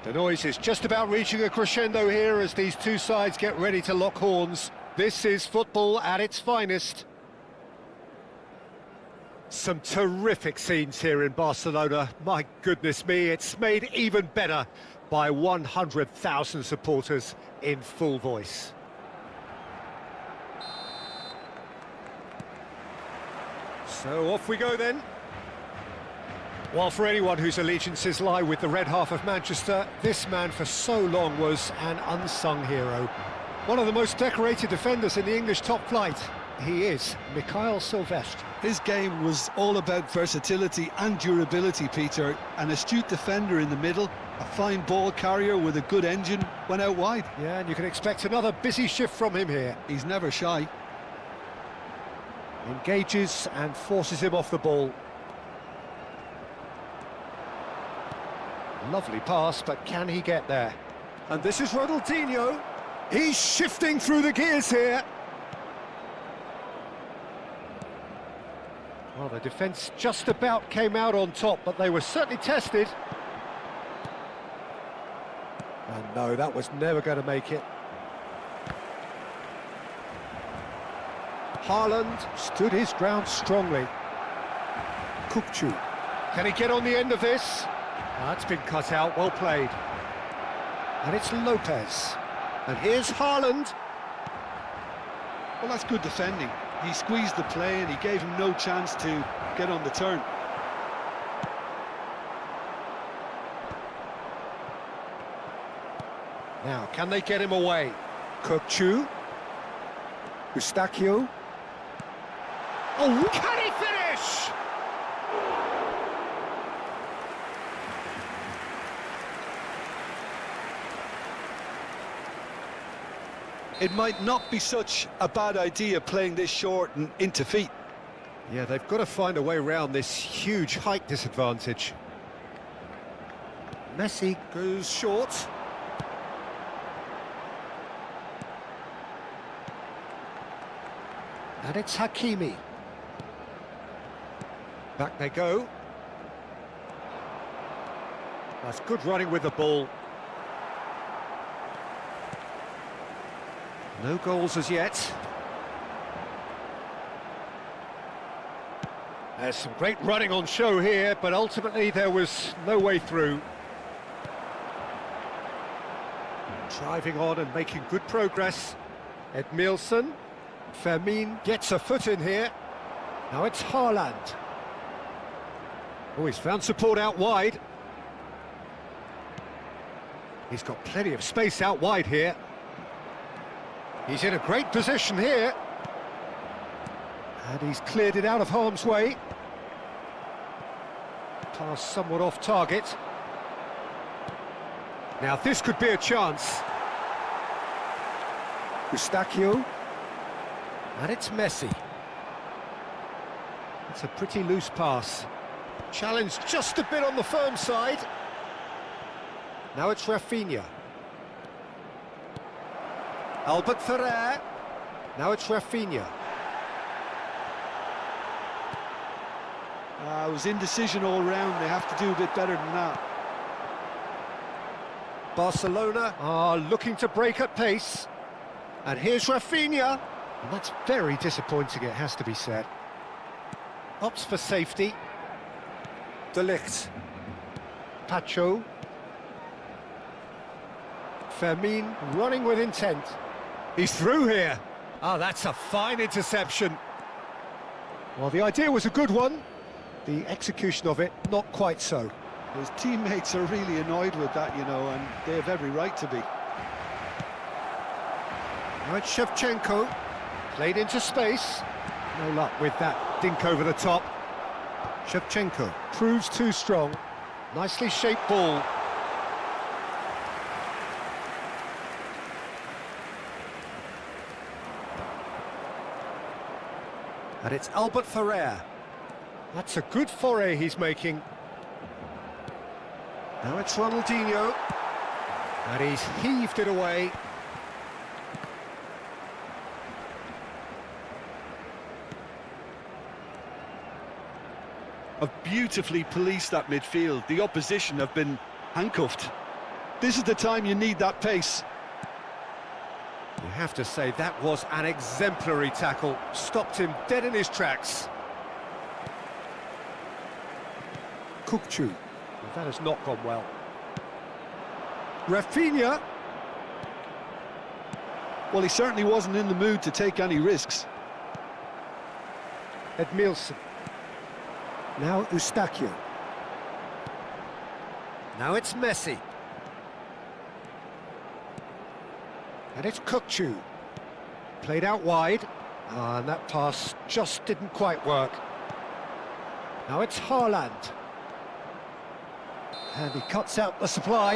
The noise is just about reaching a crescendo here as these two sides get ready to lock horns. This is football at its finest. Some terrific scenes here in Barcelona. My goodness me, it's made even better by 100,000 supporters in full voice. So off we go then. Well, for anyone whose allegiances lie with the red half of Manchester, this man for so long was an unsung hero. One of the most decorated defenders in the English top flight. He is Mikhail Silvestre. His game was all about versatility and durability, Peter. An astute defender in the middle, a fine ball carrier with a good engine, went out wide. Yeah, and you can expect another busy shift from him here. He's never shy. Engages and forces him off the ball. Lovely pass, but can he get there? And this is Ronaldinho. He's shifting through the gears here. Well, the defence just about came out on top, but they were certainly tested. And no, that was never going to make it. Haaland stood his ground strongly. Kukçu. Can he get on the end of this? That's been cut out, well played. And it's Lopez. And here's Haaland. Well, that's good defending. He squeezed the play and he gave him no chance to get on the turn. Now, can they get him away? Kukçu. Eustachio. Oh, can he finish? It might not be such a bad idea playing this short and into feet. Yeah, they've got to find a way around this huge height disadvantage. Messi goes short. And it's Hakimi. Back they go. That's good running with the ball. No goals as yet. There's some great running on show here, but ultimately there was no way through. Driving on and making good progress. Edmilson. Fermin gets a foot in here. Now it's Haaland. Oh, he's found support out wide. He's got plenty of space out wide here. He's in a great position here. And he's cleared it out of harm's way. Pass somewhat off target. Now this could be a chance. Eustachio. And it's Messi. It's a pretty loose pass. Challenged just a bit on the firm side. Now it's Rafinha. Albert Ferrer. Now it's Rafinha. It was indecision all round. They have to do a bit better than that. Barcelona are looking to break at pace. And here's Rafinha. And that's very disappointing, it has to be said. Opts for safety. De Ligt. Pacho. Fermin running with intent. He's through here. Oh, that's a fine interception. Well, the idea was a good one. The execution of it, not quite so. His teammates are really annoyed with that, you know, and they have every right to be. Now it's Shevchenko, played into space. No luck with that dink over the top. Shevchenko proves too strong. Nicely shaped ball. And it's Albert Ferrer. That's a good foray he's making. Now it's Ronaldinho. And he's heaved it away. Have beautifully policed that midfield. The opposition have been handcuffed. This is the time you need that pace. You have to say that was an exemplary tackle. Stopped him dead in his tracks. Kukçu. That has not gone well. Rafinha. Well, he certainly wasn't in the mood to take any risks. Edmilson. Now Eustáquio. Now it's Messi. And it's Kukçu. Played out wide. And that pass just didn't quite work. Now it's Haaland. And he cuts out the supply.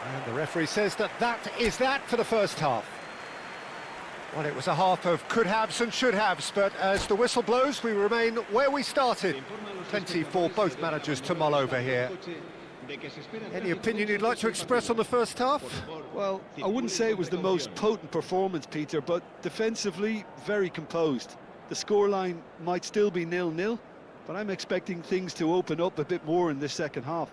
And the referee says that is that for the first half. Well, it was a half of could-haves and should-haves, but as the whistle blows, we remain where we started. Plenty for both managers to mull over here. Any opinion you'd like to express on the first half? Well, I wouldn't say it was the most potent performance, Peter, but defensively, very composed. The scoreline might still be 0-0, but I'm expecting things to open up a bit more in this second half.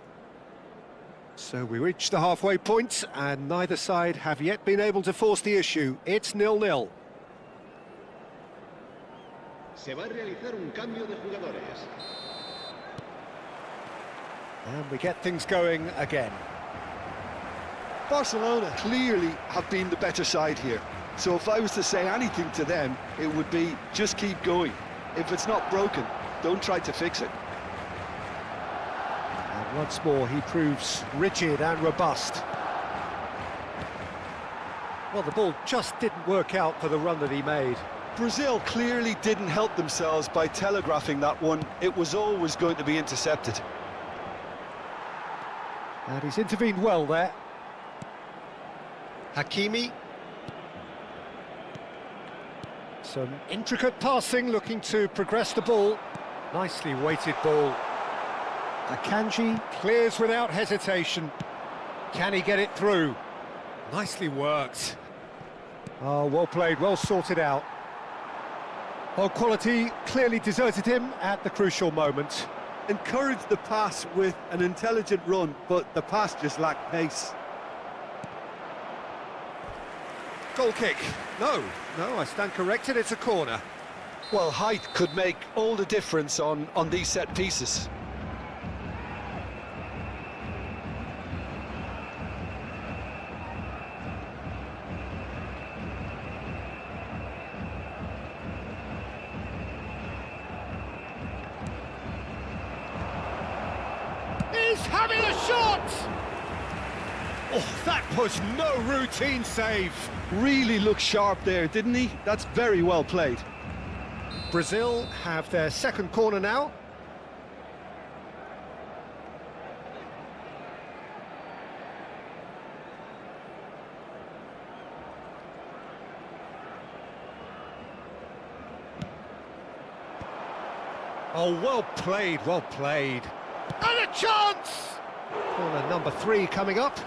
So we reach the halfway point, and neither side have yet been able to force the issue. It's 0-0. Se va a realizar un cambio de jugadores. And we get things going again. Barcelona clearly have been the better side here. So if I was to say anything to them, it would be just keep going. If it's not broken, don't try to fix it. And once more, he proves rigid and robust. Well, the ball just didn't work out for the run that he made. Brazil clearly didn't help themselves by telegraphing that one. It was always going to be intercepted. And he's intervened well there. Hakimi. Some intricate passing, looking to progress the ball. Nicely weighted ball. Akanji clears without hesitation. Can he get it through? Nicely worked. Oh, well played, well sorted out. Well, quality clearly deserted him at the crucial moment. Encouraged the pass with an intelligent run, but the pass just lacked pace. Goal kick. No, I stand corrected, it's a corner. Well, height could make all the difference on these set pieces. He's having a shot! Oh, that was no routine save. Really looked sharp there, didn't he? That's very well played. Brazil have their second corner now. Oh, well played, well played. And a chance! Corner number 3 coming up.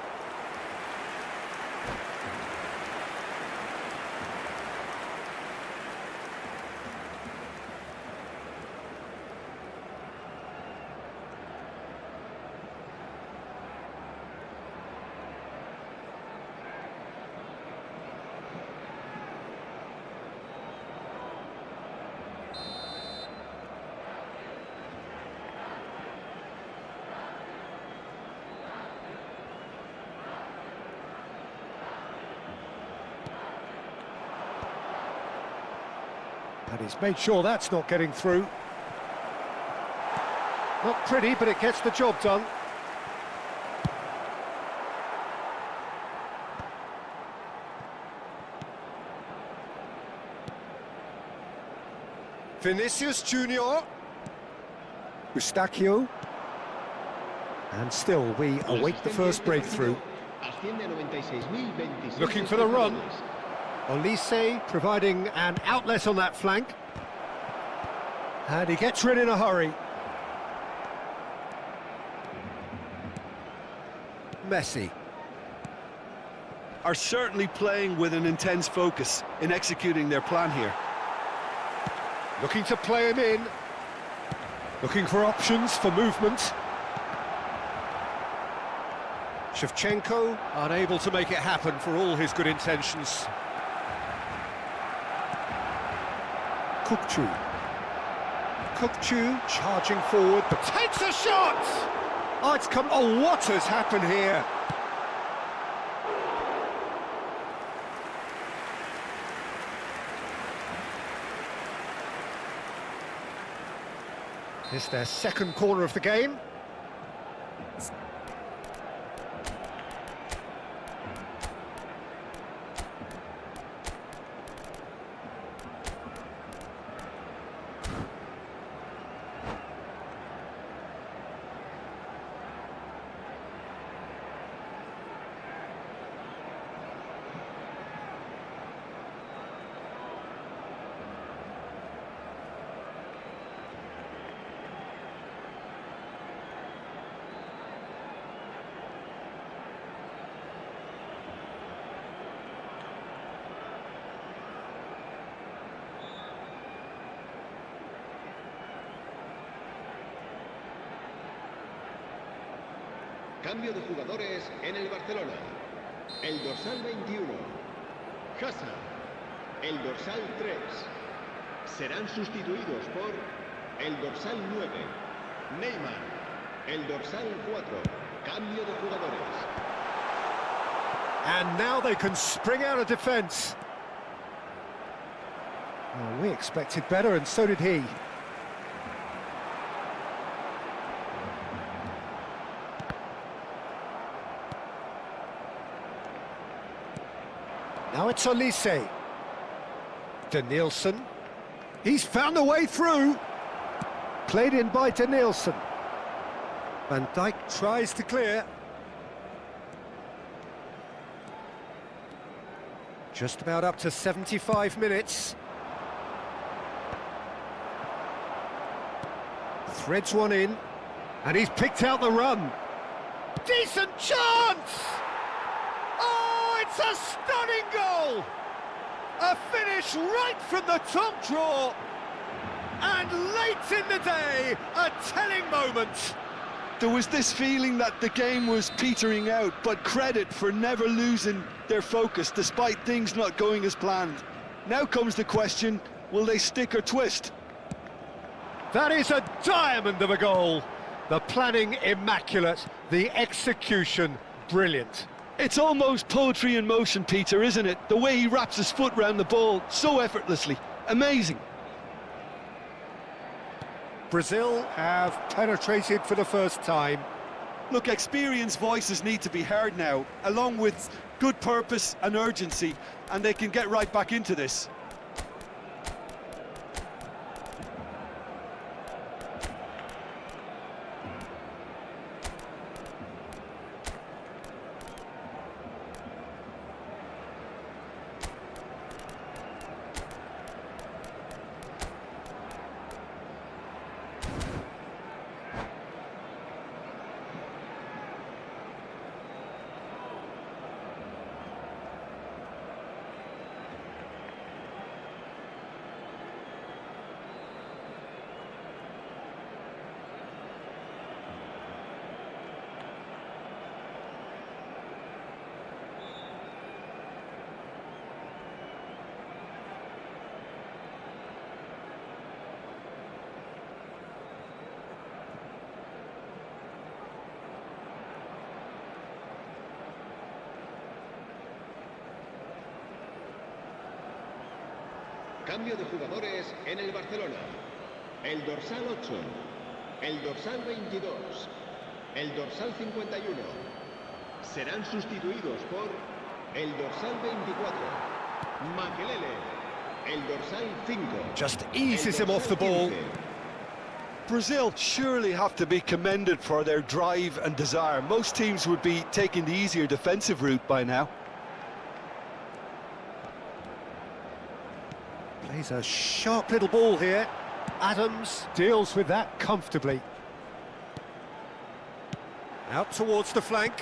And he's made sure that's not getting through. Not pretty, but it gets the job done. Vinicius Junior. Eustachio. And still, we await the first breakthrough. Looking for the run. Olise providing an outlet on that flank. And he gets rid in a hurry. Messi. Are certainly playing with an intense focus in executing their plan here. Looking to play him in. Looking for options for movement. Shevchenko unable to make it happen for all his good intentions. Kukçu. Kukçu charging forward, but takes a shot! Oh, it's come... Oh, what has happened here? It's their second corner of the game. Cambio de jugadores en el Barcelona. El dorsal 21, Hazard. El dorsal 3. Serán sustituidos por el dorsal 9, Neymar. El dorsal 4. Cambio de jugadores. And now they can spring out of defence. Well, we expected better, and so did he. Now it's Olise. Denilson. He's found a way through. Played in by Denilson. Van Dijk tries to clear. Just about up to 75 minutes. Threads one in. And he's picked out the run. Decent chance! Oh, it's a stunning goal! A finish right from the top draw. And late in the day, a telling moment. There was this feeling that the game was petering out, but credit for never losing their focus despite things not going as planned. Now comes the question, will they stick or twist? That is a diamond of a goal. The planning immaculate, the execution brilliant. It's almost poetry in motion, Peter, isn't it? The way he wraps his foot round the ball so effortlessly. Amazing. Brazil have penetrated for the first time. Look, experienced voices need to be heard now, along with good purpose and urgency, and they can get right back into this. Cambio de jugadores en el Barcelona. El dorsal 8, el dorsal 22, el dorsal 51. Serán sustituidos por el dorsal 24, Makelele, el dorsal 5. Just eases him off the ball. Brazil surely have to be commended for their drive and desire. Most teams would be taking the easier defensive route by now. Plays a sharp little ball here. Adams deals with that comfortably. Out towards the flank.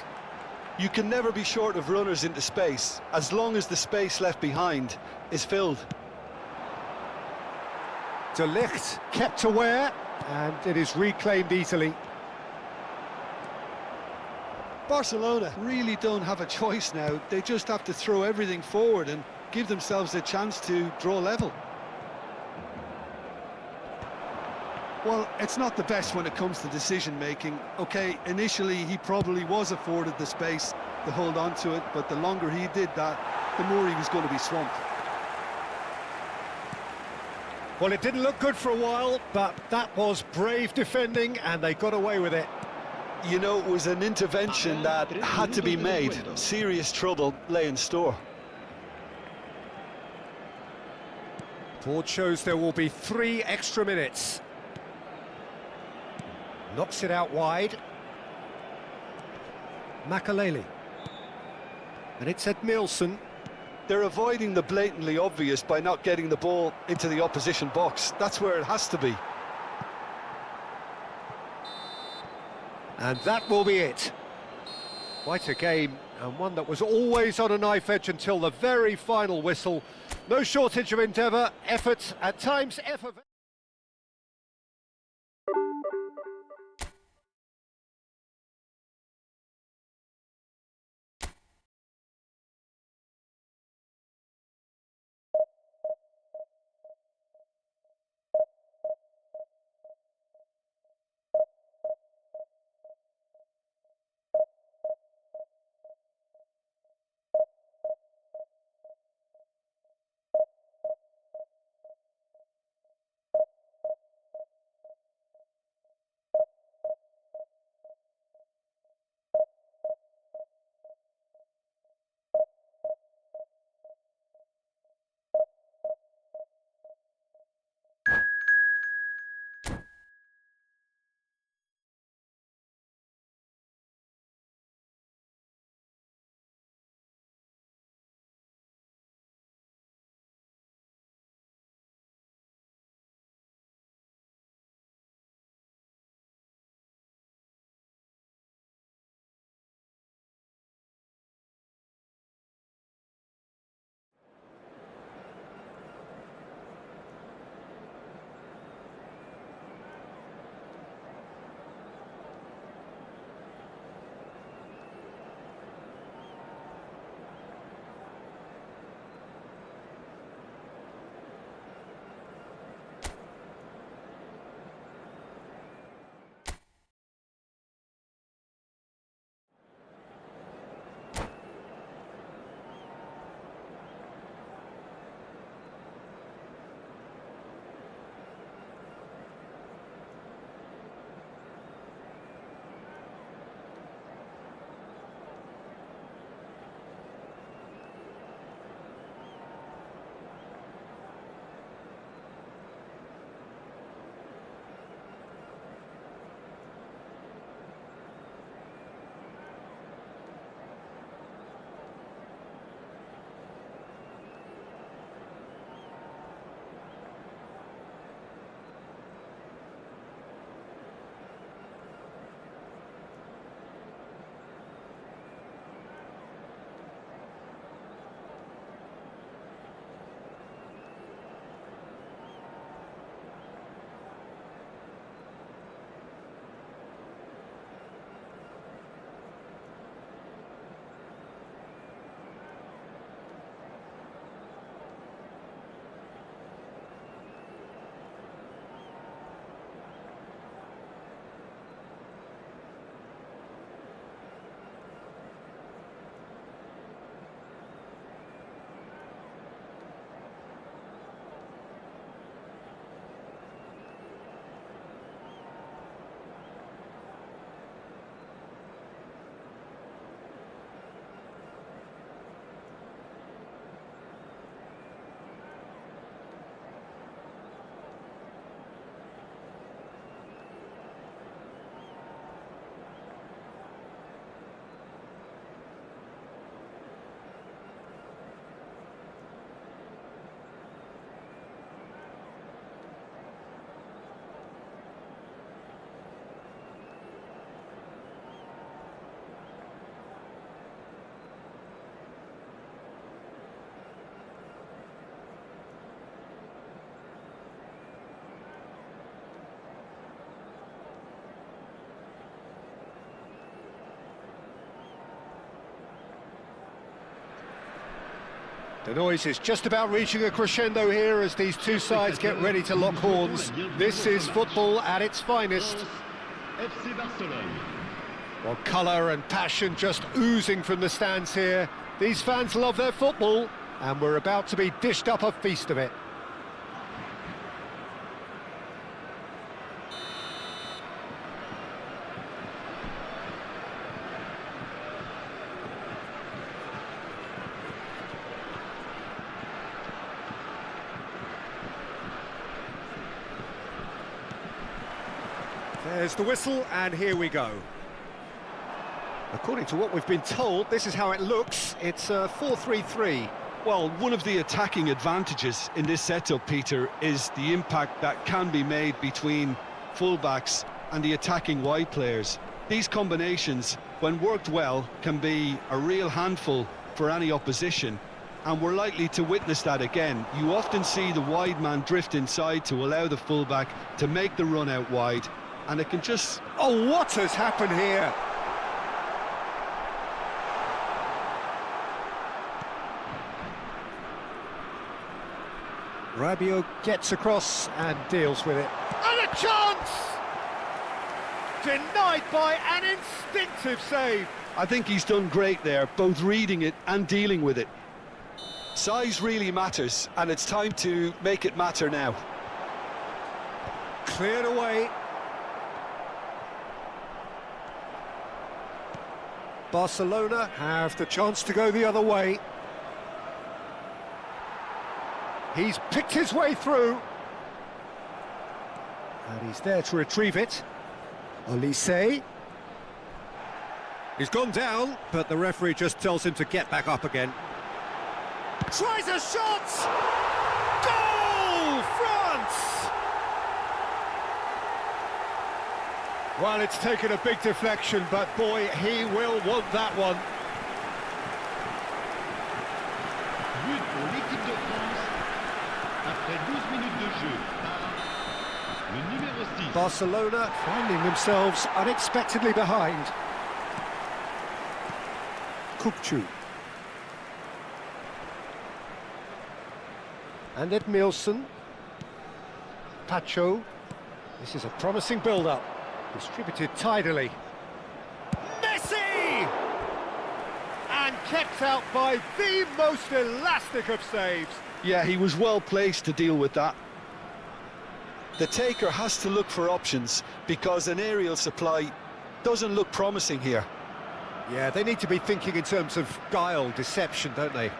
You can never be short of runners into space, as long as the space left behind is filled. De Ligt kept aware, and it is reclaimed easily. Barcelona really don't have a choice now. They just have to throw everything forward and give themselves a chance to draw level. Well, it's not the best when it comes to decision-making. Okay, initially he probably was afforded the space to hold on to it, but the longer he did that, the more he was going to be swamped. Well, it didn't look good for a while, but that was brave defending, and they got away with it. You know, it was an intervention that had to be made. Serious trouble lay in store. Board shows there will be 3 extra minutes. Knocks it out wide. Makelele. And it's Edmilson. They're avoiding the blatantly obvious by not getting the ball into the opposition box. That's where it has to be. And that will be it. Quite a game, and one that was always on a knife edge until the very final whistle. No shortage of endeavour, effort, at times effort. The noise is just about reaching a crescendo here as these two sides get ready to lock horns. This is football at its finest. FC Barcelone. Well, colour and passion just oozing from the stands here. These fans love their football, and we're about to be dished up a feast of it. There's the whistle, and here we go. According to what we've been told, this is how it looks. It's a 4-3-3. Well, one of the attacking advantages in this setup, Peter, is the impact that can be made between fullbacks and the attacking wide players. These combinations, when worked well, can be a real handful for any opposition, and we're likely to witness that again. You often see the wide man drift inside to allow the fullback to make the run out wide, and it can just... Oh, what has happened here? Rabiot gets across and deals with it. And a chance! Denied by an instinctive save. I think he's done great there, both reading it and dealing with it. Size really matters, and it's time to make it matter now. Cleared away. Barcelona have the chance to go the other way. He's picked his way through. And he's there to retrieve it. Olise. He's gone down, but the referee just tells him to get back up again. Tries a shot! Goal! France! Well, it's taken a big deflection, but boy, he will want that one. But pour l'équipe de France, après 12 minutes de jeu, le numéro 6. Barcelona finding themselves unexpectedly behind. Kupchu. And Edmilson. Pacho. This is a promising build-up. Distributed tidily. Messi! And kept out by the most elastic of saves. Yeah, he was well placed to deal with that. The taker has to look for options because an aerial supply doesn't look promising here. Yeah, they need to be thinking in terms of guile, deception, don't they?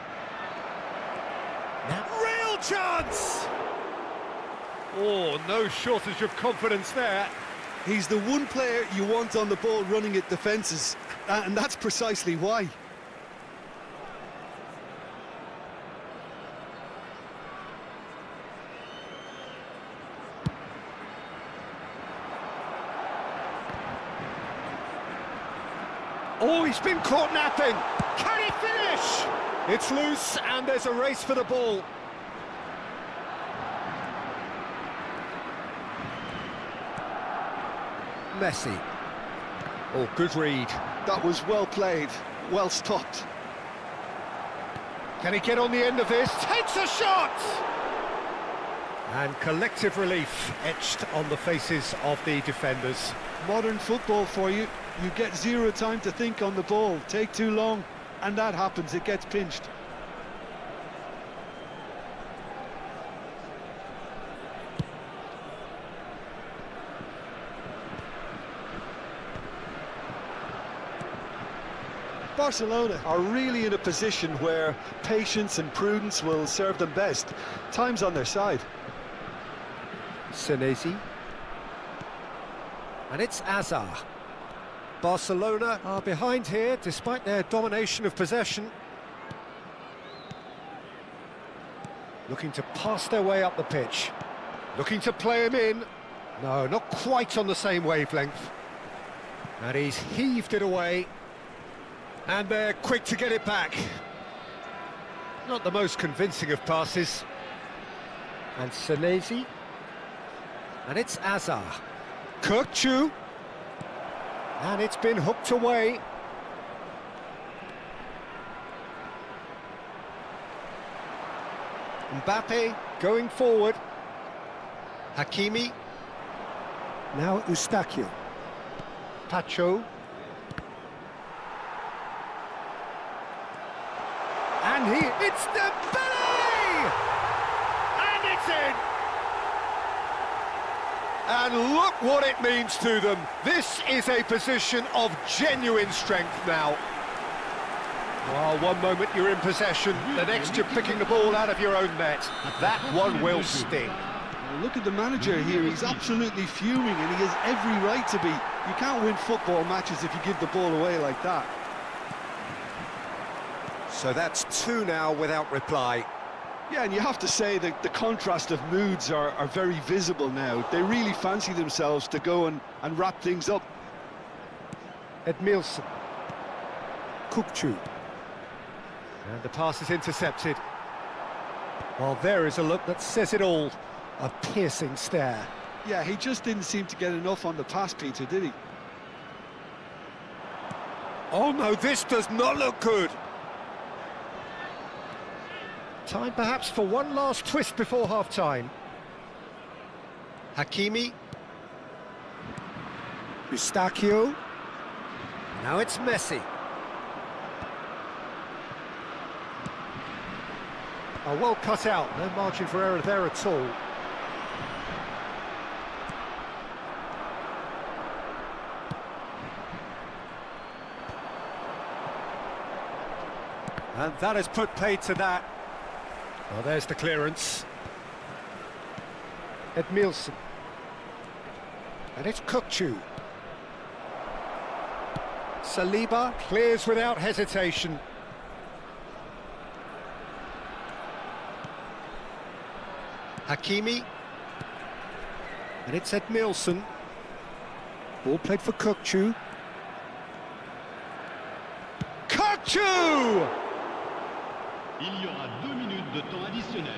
Now, real chance! Oh, no shortage of confidence there. He's the one player you want on the ball running at defences, and that's precisely why. Oh, he's been caught napping. Can he finish? It's loose, and there's a race for the ball. Messi. Oh, good read. That was well played, well stopped. Can he get on the end of this? Takes a shot! And collective relief etched on the faces of the defenders. Modern football for you. You get zero time to think on the ball, take too long, and that happens, it gets pinched. Barcelona are really in a position where patience and prudence will serve them best. Time's on their side. Senesi. And it's Azar. Barcelona are behind here despite their domination of possession. Looking to pass their way up the pitch. Looking to play him in. No, not quite on the same wavelength. And he's heaved it away. And they're quick to get it back. Not the most convincing of passes. And Senesi. And it's Azar. Kurkcu. And it's been hooked away. Mbappe going forward. Hakimi. Now Eustachio. Pacho. And it's Dembele! And it's in! And look what it means to them. This is a position of genuine strength now. Well, one moment you're in possession, the next you're picking the ball out of your own net. That one will sting. Well, look at the manager here, he's absolutely fuming and he has every right to be. You can't win football matches if you give the ball away like that. So that's 2 now without reply. Yeah, and you have to say that the contrast of moods are very visible now. They really fancy themselves to go and wrap things up. Edmilson. Kukçu. And the pass is intercepted. Well, there is a look that says it all. A piercing stare. Yeah, he just didn't seem to get enough on the pass, Peter, did he? Oh no, this does not look good. Time perhaps for one last twist before half-time. Hakimi. Eustachio. Now it's Messi. Oh, well cut out, no margin for error there at all. And that has put paid to that. Well, there's the clearance. Edmilson. And it's Kukçu. Saliba clears without hesitation. Hakimi. And it's Edmilson. Ball played for Kukçu. Kukçu! Il y aura 2 minutes de temps additionnel.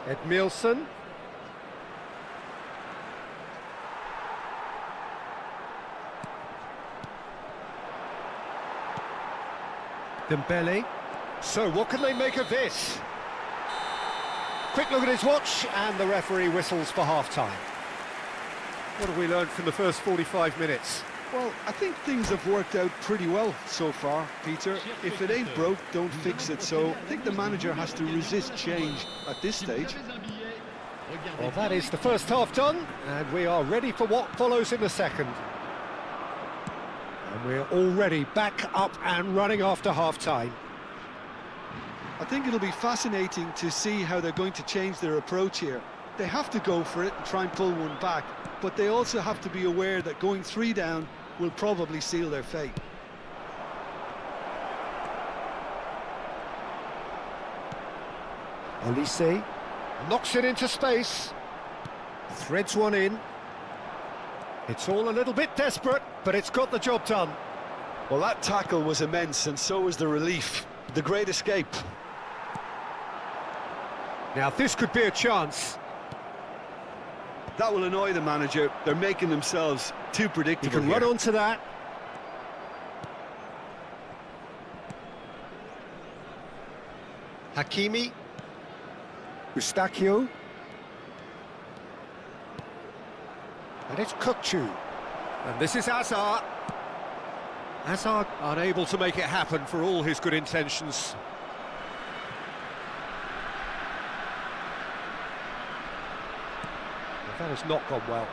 Edmilson. Dembele. So what can they make of this? Quick look at his watch, and the referee whistles for half-time. What have we learned from the first 45 minutes? Well, I think things have worked out pretty well so far, Peter. If it ain't broke, don't fix it. So I think the manager has to resist change at this stage. Well, that is the first half done, and we are ready for what follows in the second. And we're already back up and running after half-time. I think it'll be fascinating to see how they're going to change their approach here. They have to go for it and try and pull one back, but they also have to be aware that going 3 down will probably seal their fate. Olise knocks it into space, threads one in. It's all a little bit desperate, but it's got the job done. Well, that tackle was immense, and so was the relief. The great escape. Now this could be a chance. That will annoy the manager. They're making themselves too He predictable can here. run onto that. Hakimi. Eustachio. And it's Kukçu. And this is Hazard. Hazard Unable to make it happen for all his good intentions. That has not gone well.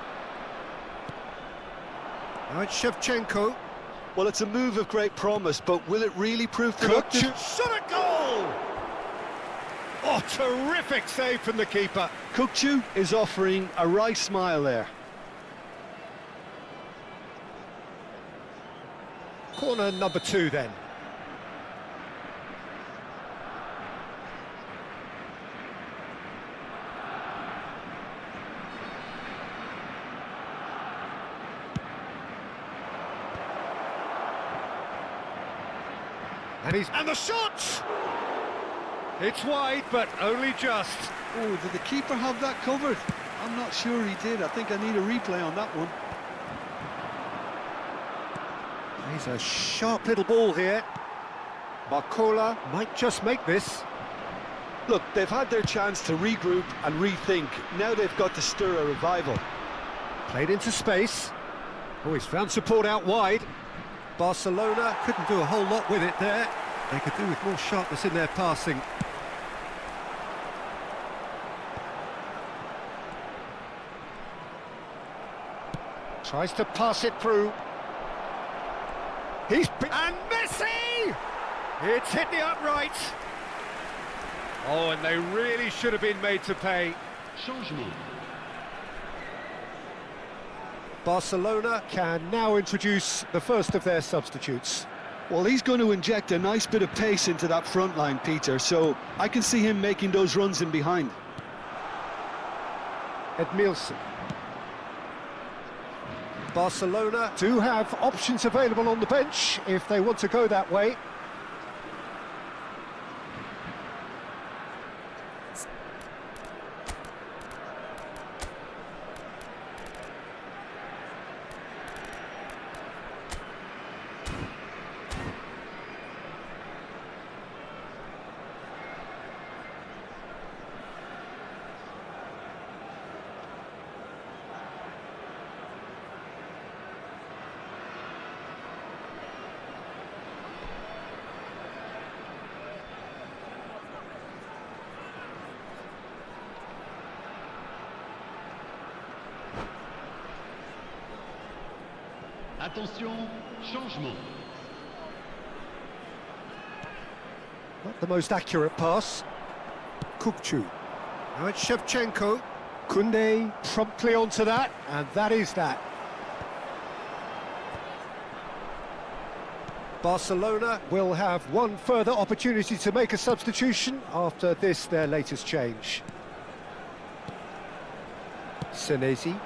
Now it's Shevchenko. Well, it's a move of great promise, but will it really prove productive? Shot a goal! Oh, terrific save from the keeper. Kukçu is offering a wry smile there. Corner number 2 then. And the shot! It's wide, but only just. Oh, did the keeper have that covered? I'm not sure he did. I think I need a replay on that one. He's a sharp little ball here. Barcola might just make this. Look, they've had their chance to regroup and rethink. Now they've got to stir a revival. Played into space. Oh, he's found support out wide. Barcelona couldn't do a whole lot with it there. They could do with more sharpness in their passing. Tries to pass it through. And Messi! It's hit the upright. Oh, and they really should have been made to pay. Changement. Barcelona can now introduce the first of their substitutes. Well, he's going to inject a nice bit of pace into that front line, Peter, so I can see him making those runs in behind. Edmilson. Barcelona do have options available on the bench if they want to go that way. Attention, changement. Not the most accurate pass. Kukcu. Now it's Shevchenko. Koundé promptly onto that, and that is that. Barcelona will have one further opportunity to make a substitution after this, their latest change. Senesi.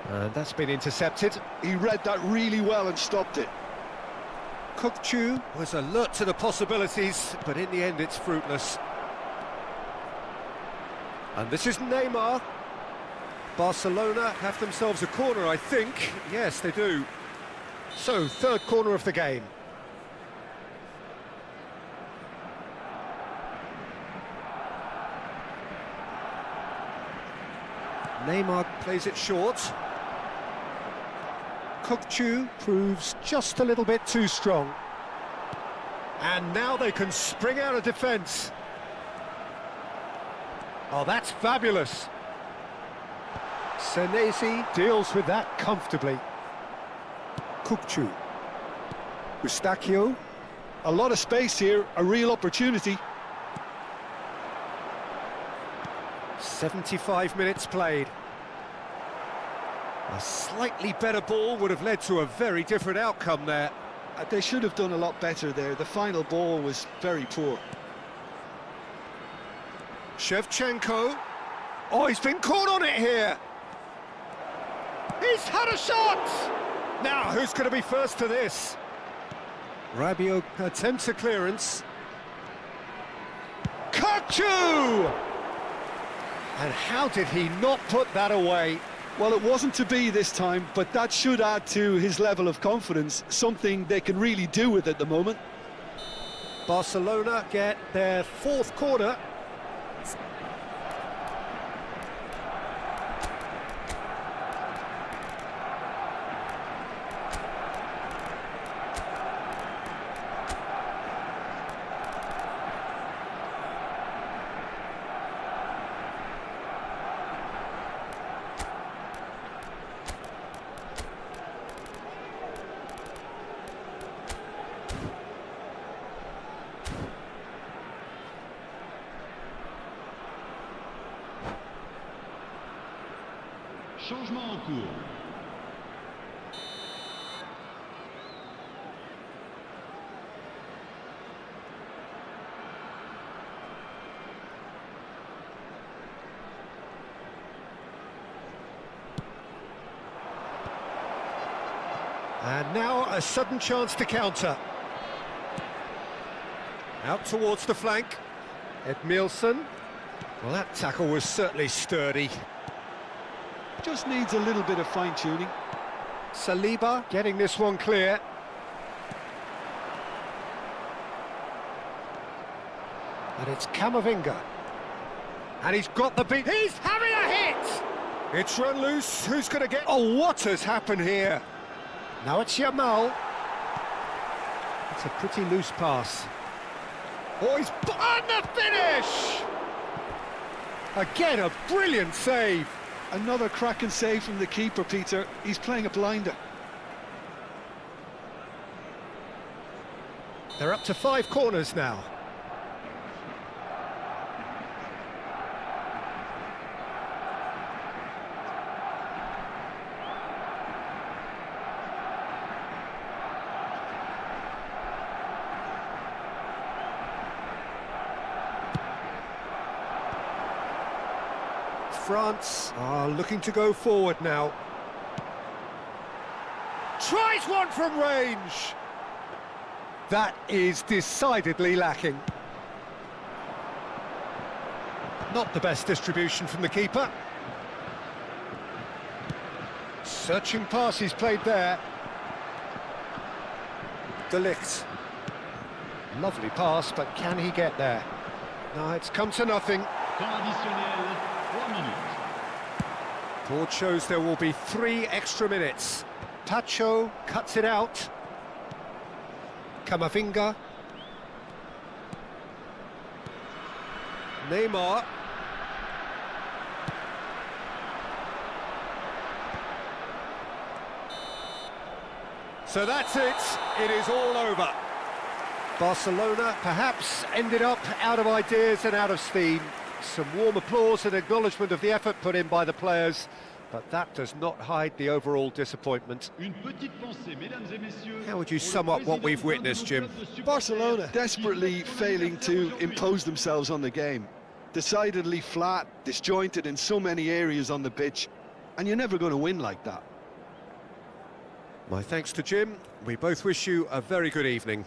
And that's been intercepted. He read that really well and stopped it. Kukcu was alert to the possibilities, but in the end it's fruitless. And this is Neymar. Barcelona have themselves a corner, I think. Yes, they do. So, third corner of the game. Neymar plays it short. Kukcu proves just a little bit too strong. And now they can spring out of defence. Oh, that's fabulous. Senesi deals with that comfortably. Kukcu. Eustachio. A lot of space here, a real opportunity. 75 minutes played. A slightly better ball would have led to a very different outcome there. They should have done a lot better there. The final ball was very poor. Shevchenko. Oh, he's been caught on it here. He's had a shot! Now, who's going to be first to this? Rabiot attempts a clearance. Kukcu! And how did he not put that away? Well, it wasn't to be this time, but that should add to his level of confidence, something they can really do with at the moment. Barcelona get their fourth corner. Changement en cours. And now a sudden chance to counter. Out towards the flank. Edmilson. Well, that tackle was certainly sturdy. Just needs a little bit of fine-tuning. Saliba getting this one clear. And it's Camavinga. And he's got the beat. He's having a hit! It's run loose. Who's going to get... Oh, what has happened here? Now it's Yamal. It's a pretty loose pass. Oh, he's on the finish! Again, a brilliant save. Another cracking save from the keeper, Peter. He's playing a blinder. They're up to 5 corners now. France are looking to go forward now. Tries one from range! That is decidedly lacking. Not the best distribution from the keeper. Searching pass he's played there. De Ligt. Lovely pass, but can he get there? No, it's come to nothing. Board shows there will be 3 extra minutes. Pacho cuts it out. Camavinga. Neymar. So that's it. It is all over. Barcelona perhaps ended up out of ideas and out of steam. Some warm applause and acknowledgement of the effort put in by the players, but that does not hide the overall disappointment. How would you sum up what we've witnessed, Jim? Barcelona desperately failing to impose themselves on the game. Decidedly flat, disjointed in so many areas on the pitch, and you're never going to win like that. My thanks to Jim. We both wish you a very good evening.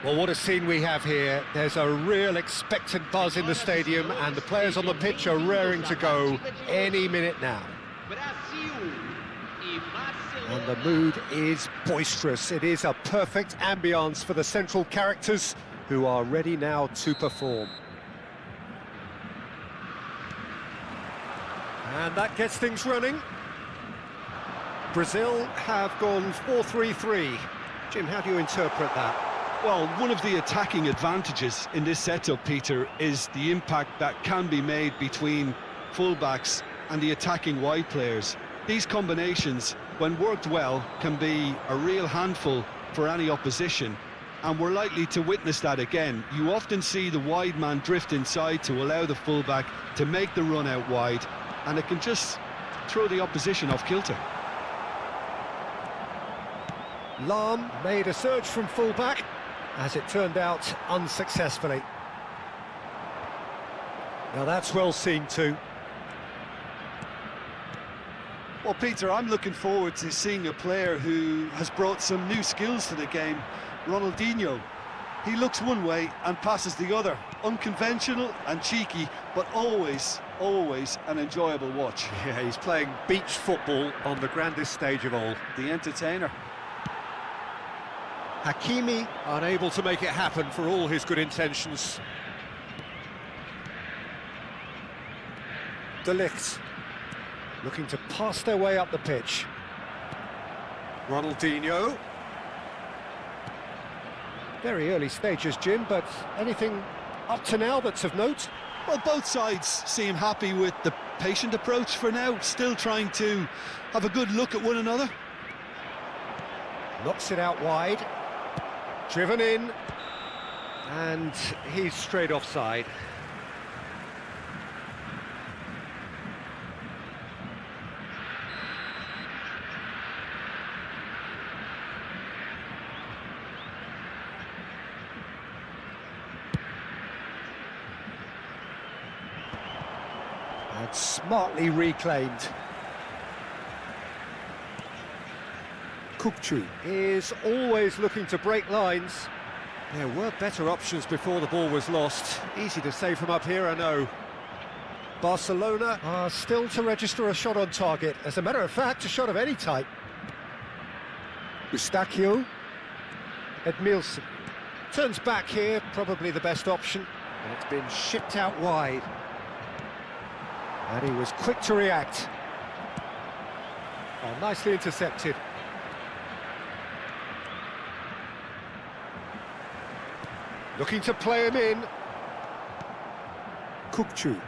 Well, what a scene we have here. There's a real expectant buzz in the stadium, and the players on the pitch are raring to go any minute now. And the mood is boisterous. It is a perfect ambience for the central characters who are ready now to perform. And that gets things running. Brazil have gone 4-3-3. Jim, how do you interpret that? Well, one of the attacking advantages in this setup, Peter, is the impact that can be made between fullbacks and the attacking wide players. These combinations, when worked well, can be a real handful for any opposition, and we're likely to witness that again. You often see the wide man drift inside to allow the fullback to make the run out wide, and it can just throw the opposition off kilter. Lahm made a surge from fullback, as it turned out unsuccessfully. Now that's well seen too. Well, Peter, I'm looking forward to seeing a player who has brought some new skills to the game. Ronaldinho. He looks one way and passes the other. Unconventional and cheeky, but always an enjoyable watch. Yeah, he's playing beach football on the grandest stage of all. The entertainer. Hakimi Unable to make it happen for all his good intentions. De Ligt looking to pass their way up the pitch. Ronaldinho. Very early stages, Jim, but anything up to now that's of note? Well, both sides seem happy with the patient approach for now, still trying to have a good look at one another. Knocks it out wide. Driven in. And he's straight offside. And smartly reclaimed. Kukçu is always looking to break lines. There were better options before the ball was lost. Easy to say from up here, I know. Barcelona are still to register a shot on target. As a matter of fact, a shot of any type. Eustachio. Edmilson. Turns back here, probably the best option. And it's been shipped out wide. And he was quick to react. Oh, nicely intercepted. Looking to play him in. Kukçu.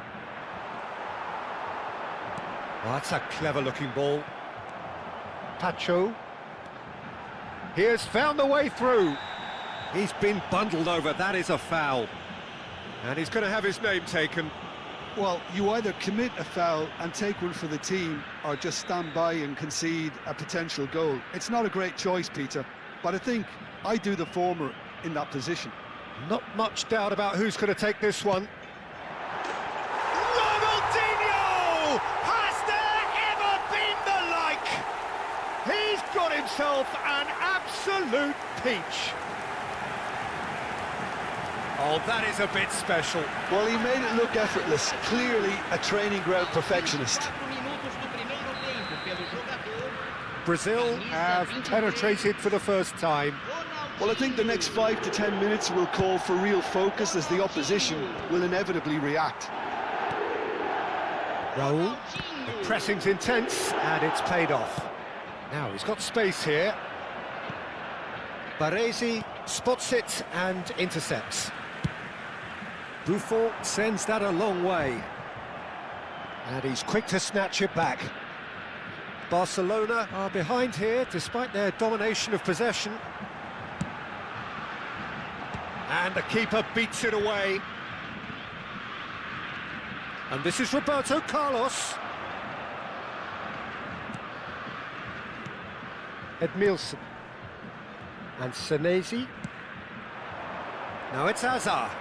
Oh, that's a clever-looking ball. Pacho. He has found the way through. He's been bundled over, that is a foul. And he's going to have his name taken. Well, you either commit a foul and take one for the team, or just stand by and concede a potential goal. It's not a great choice, Peter, but I think I do the former in that position. Not much doubt about who's going to take this one. Ronaldinho! Has there ever been the like? He's got himself an absolute peach. Oh, that is a bit special. Well, he made it look effortless. Clearly a training ground perfectionist. Brazil have penetrated for the first time. Well, I think the next 5 to 10 minutes will call for real focus, as the opposition will inevitably react. Raul, the pressing's intense, and it's paid off. Now, he's got space here. Baresi spots it and intercepts. Buffon sends that a long way. And he's quick to snatch it back. Barcelona are behind here, despite their domination of possession. And the keeper beats it away. And this is Roberto Carlos. Edmilson. And Senesi. Now it's Hazard.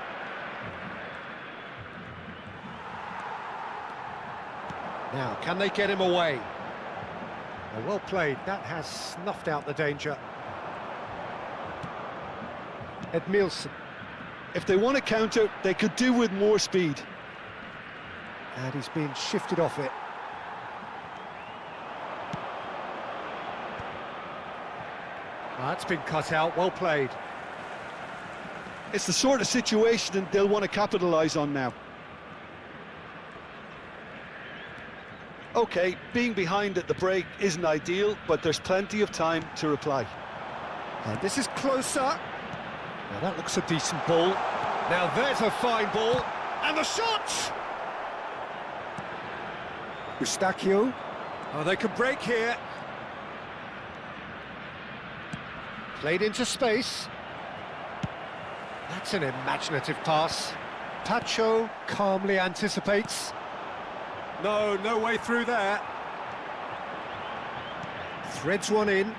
Now, can they get him away? Well played. That has snuffed out the danger. Edmilson. If they want to counter, they could do with more speed. And he's being shifted off it. That's been cut out, well played. It's the sort of situation they'll want to capitalise on now. OK, being behind at the break isn't ideal, but there's plenty of time to reply. And this is closer. Now that looks a decent ball. Now there's a fine ball. And the shot! Eustachio. Oh, they could break here. Played into space. That's an imaginative pass. Pacho calmly anticipates. No way through there. Threads one in.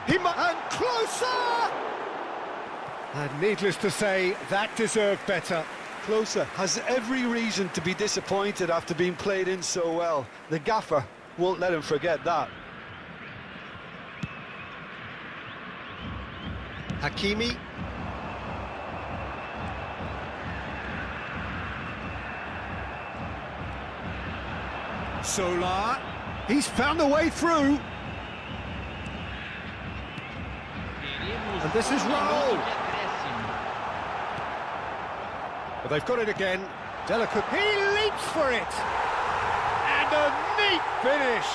And closer! And needless to say, that deserved better. Closer has every reason to be disappointed after being played in so well. The gaffer won't let him forget that. Hakimi. Solar. He's found a way through. And this is Raul. But they've got it again. Delicate. He leaps for it. And a neat finish.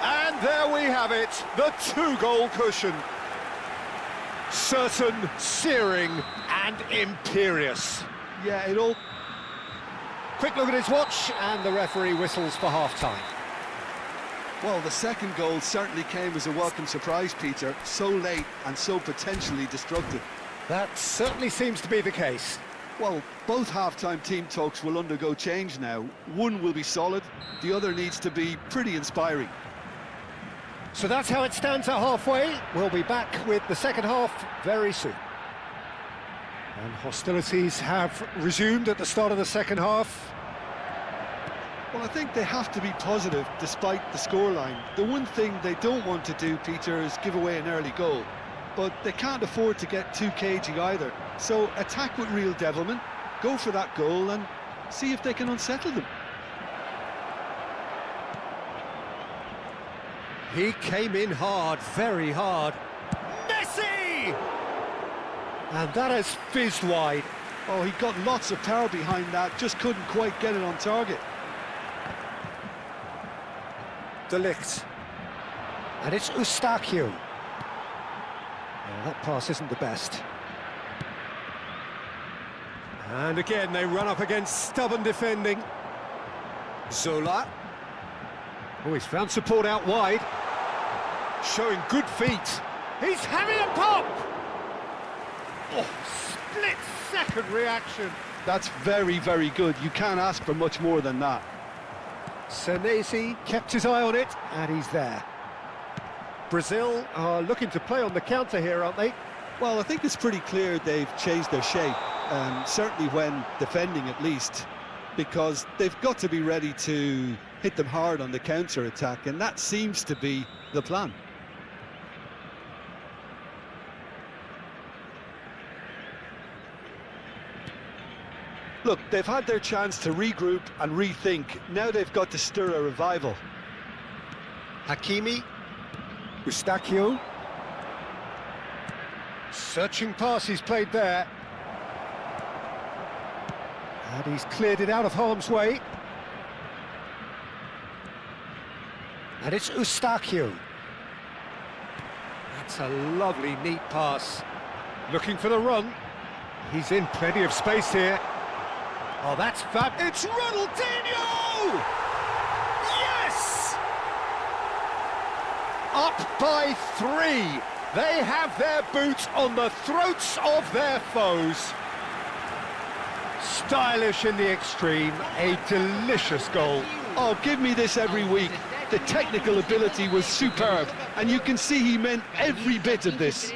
And there we have it, the 2-goal cushion. Certain, searing and imperious. Yeah, it all... Quick look at his watch, and the referee whistles for half-time. Well, the second goal certainly came as a welcome surprise, Peter. So late and so potentially destructive. That certainly seems to be the case. Well, both half-time team talks will undergo change now. One will be solid, the other needs to be pretty inspiring. So that's how it stands at halfway. We'll be back with the second half very soon. And hostilities have resumed at the start of the second half. Well, I think they have to be positive despite the scoreline. The one thing they don't want to do, Peter, is give away an early goal. But they can't afford to get too cagey either. So attack with real devilment, go for that goal and see if they can unsettle them. He came in hard, very hard. Messi! And that has fizzed wide. Oh, he got lots of power behind that, just couldn't quite get it on target. De Ligt. And it's Eustachio. That pass isn't the best. And again, they run up against stubborn defending. Zola. Oh, he's found support out wide. Showing good feet. He's having a pop! Oh, split-second reaction. That's very, very good. You can't ask for much more than that. Senesi kept his eye on it, and he's there. Brazil are looking to play on the counter here, aren't they? Well, I think it's pretty clear they've changed their shape, certainly when defending at least, because they've got to be ready to hit them hard on the counter-attack, and that seems to be the plan. Look, they've had their chance to regroup and rethink. Now they've got to stir a revival. Hakimi. Eustachio. Searching pass he's played there. And he's cleared it out of harm's way. And it's Eustachio. That's a lovely, neat pass. Looking for the run. He's in plenty of space here. Oh, that's fab. It's Ronaldinho! Yes! Up by 3. They have their boots on the throats of their foes. Stylish in the extreme, a delicious goal. Oh, give me this every week. The technical ability was superb, and you can see he meant every bit of this.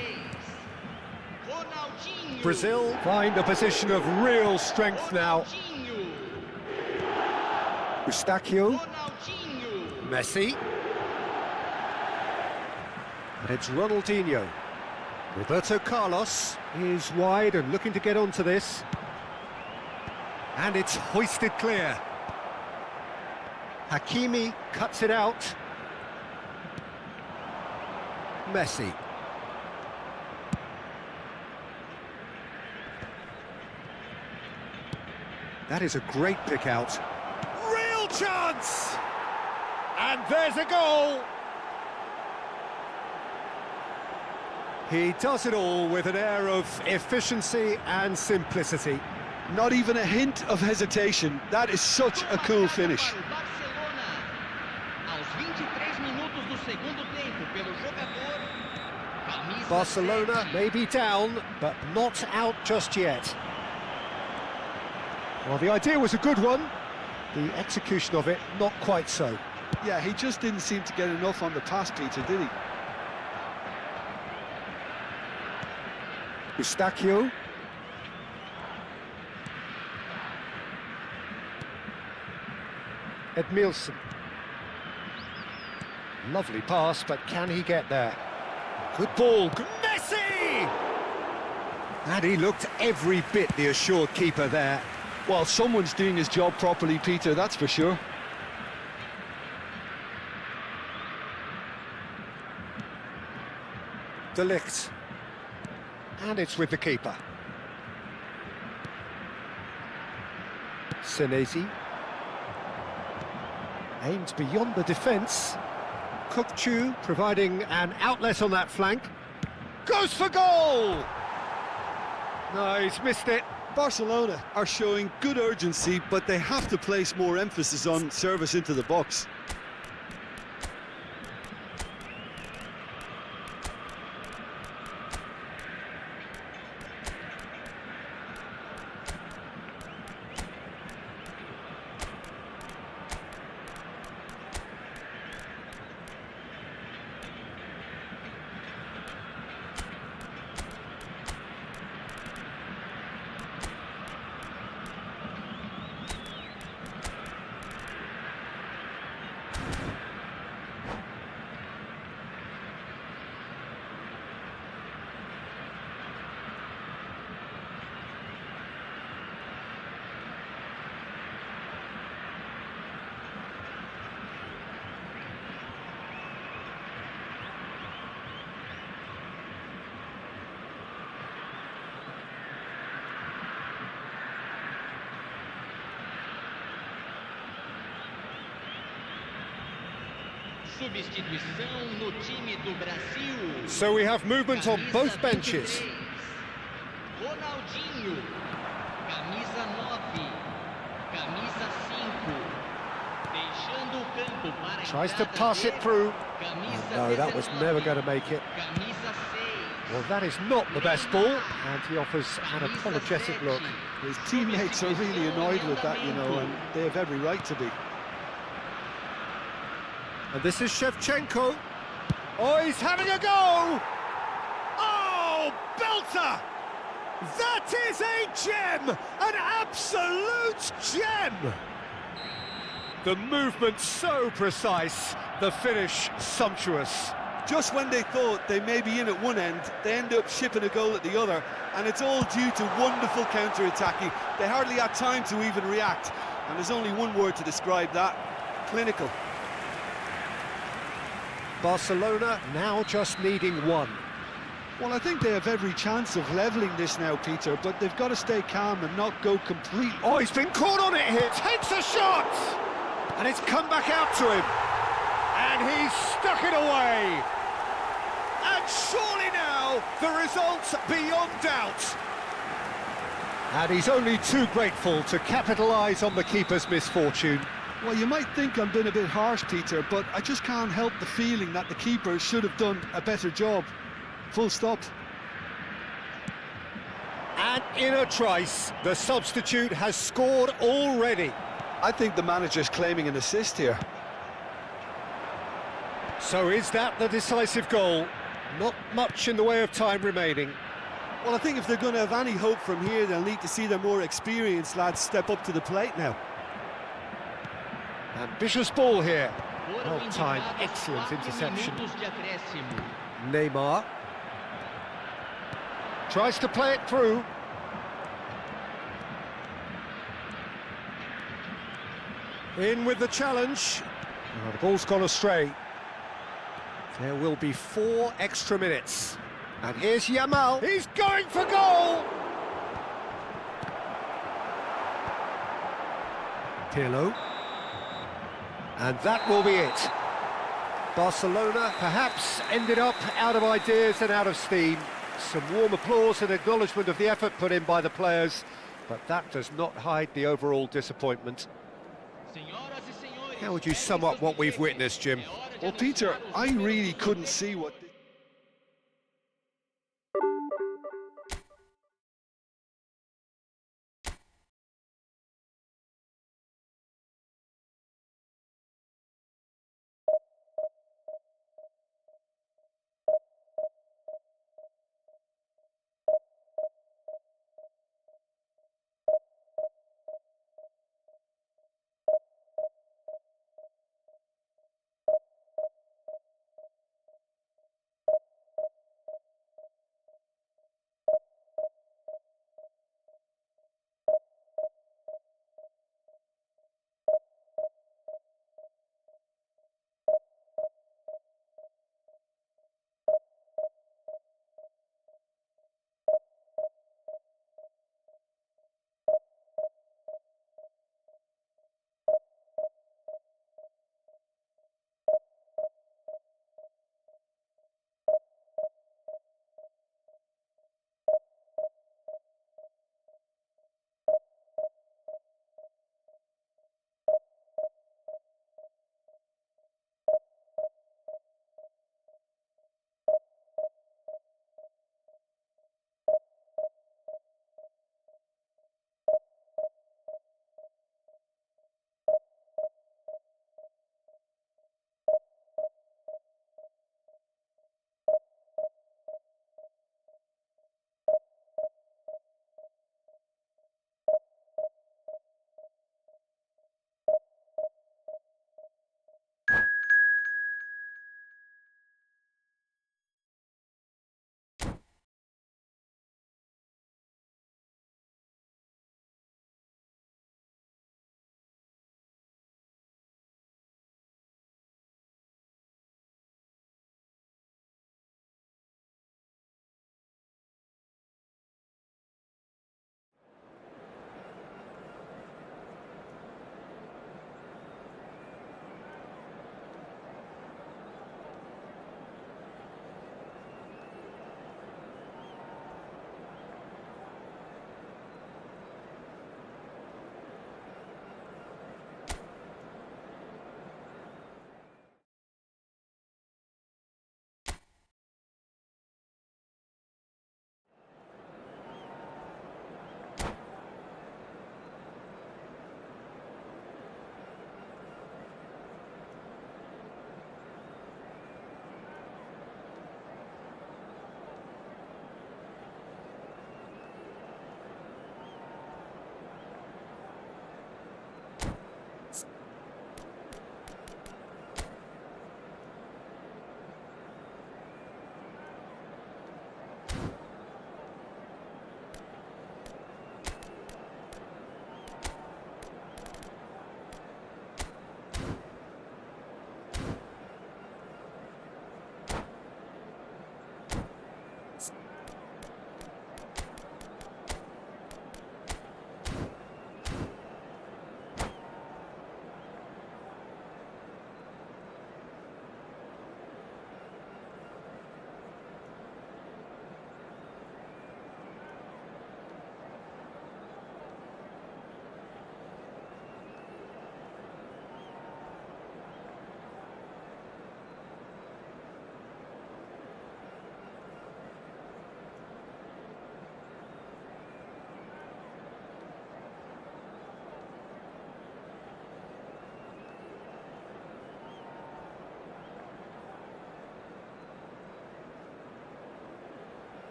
Brazil find a position of real strength now. Eustachio. Messi. And it's Ronaldinho. Roberto Carlos is wide and looking to get onto this. And it's hoisted clear. Hakimi cuts it out. Messi. That is a great pick out. Real chance! And there's a goal! He does it all with an air of efficiency and simplicity. Not even a hint of hesitation. That is such a cool finish. Barcelona may be down, but not out just yet. Well, the idea was a good one. The execution of it, not quite so. Yeah, he just didn't seem to get enough on the pass, Peter, did he? Eustachio. Edmilson. Lovely pass, but can he get there? Good ball. Messi! And he looked every bit the assured keeper there. Well, someone's doing his job properly, Peter, that's for sure. De Ligt. And it's with the keeper. Senesi. Aims beyond the defence. Kukçu providing an outlet on that flank. Goes for goal! No, he's missed it. Barcelona are showing good urgency, but they have to place more emphasis on service into the box. So we have movement on both benches. Ronaldinho, camisa 9, camisa 5, deixando o campo para Tries to pass it through. No, that was never going to make it. camisa 6. Well, that is not the best ball, and he offers an apologetic look. His teammates are really annoyed with that, you know, and they have every right to be. And this is Shevchenko. Oh, he's having a go! Oh, belter! That is a gem! An absolute gem! The movement so precise, the finish sumptuous. Just when they thought they may be in at one end, they end up shipping a goal at the other, and it's all due to wonderful counter-attacking. They hardly had time to even react, and there's only one word to describe that: clinical. Barcelona now just needing one. Well, I think they have every chance of levelling this now, Peter, but they've got to stay calm and not go complete. Oh, he's been caught on it here, takes a shot! And it's come back out to him. And he's stuck it away. And surely now, the result's beyond doubt. And he's only too grateful to capitalise on the keeper's misfortune. Well, you might think I'm being a bit harsh, Peter, but I just can't help the feeling that the keeper should have done a better job. Full stop. And in a trice, the substitute has scored already. I think the manager's claiming an assist here. So is that the decisive goal? Not much in the way of time remaining. Well, I think if they're going to have any hope from here, they'll need to see their more experienced lads step up to the plate now. Ambitious ball here. Well timed, excellent interception. Neymar. Tries to play it through. In with the challenge. Oh, the ball's gone astray. There will be 4 extra minutes. And here's Yamal. He's going for goal! Pirlo. And that will be it. Barcelona perhaps ended up out of ideas and out of steam. Some warm applause and acknowledgement of the effort put in by the players, but that does not hide the overall disappointment. How would you sum up what we've witnessed, Jim? Well, Peter, I really couldn't see what...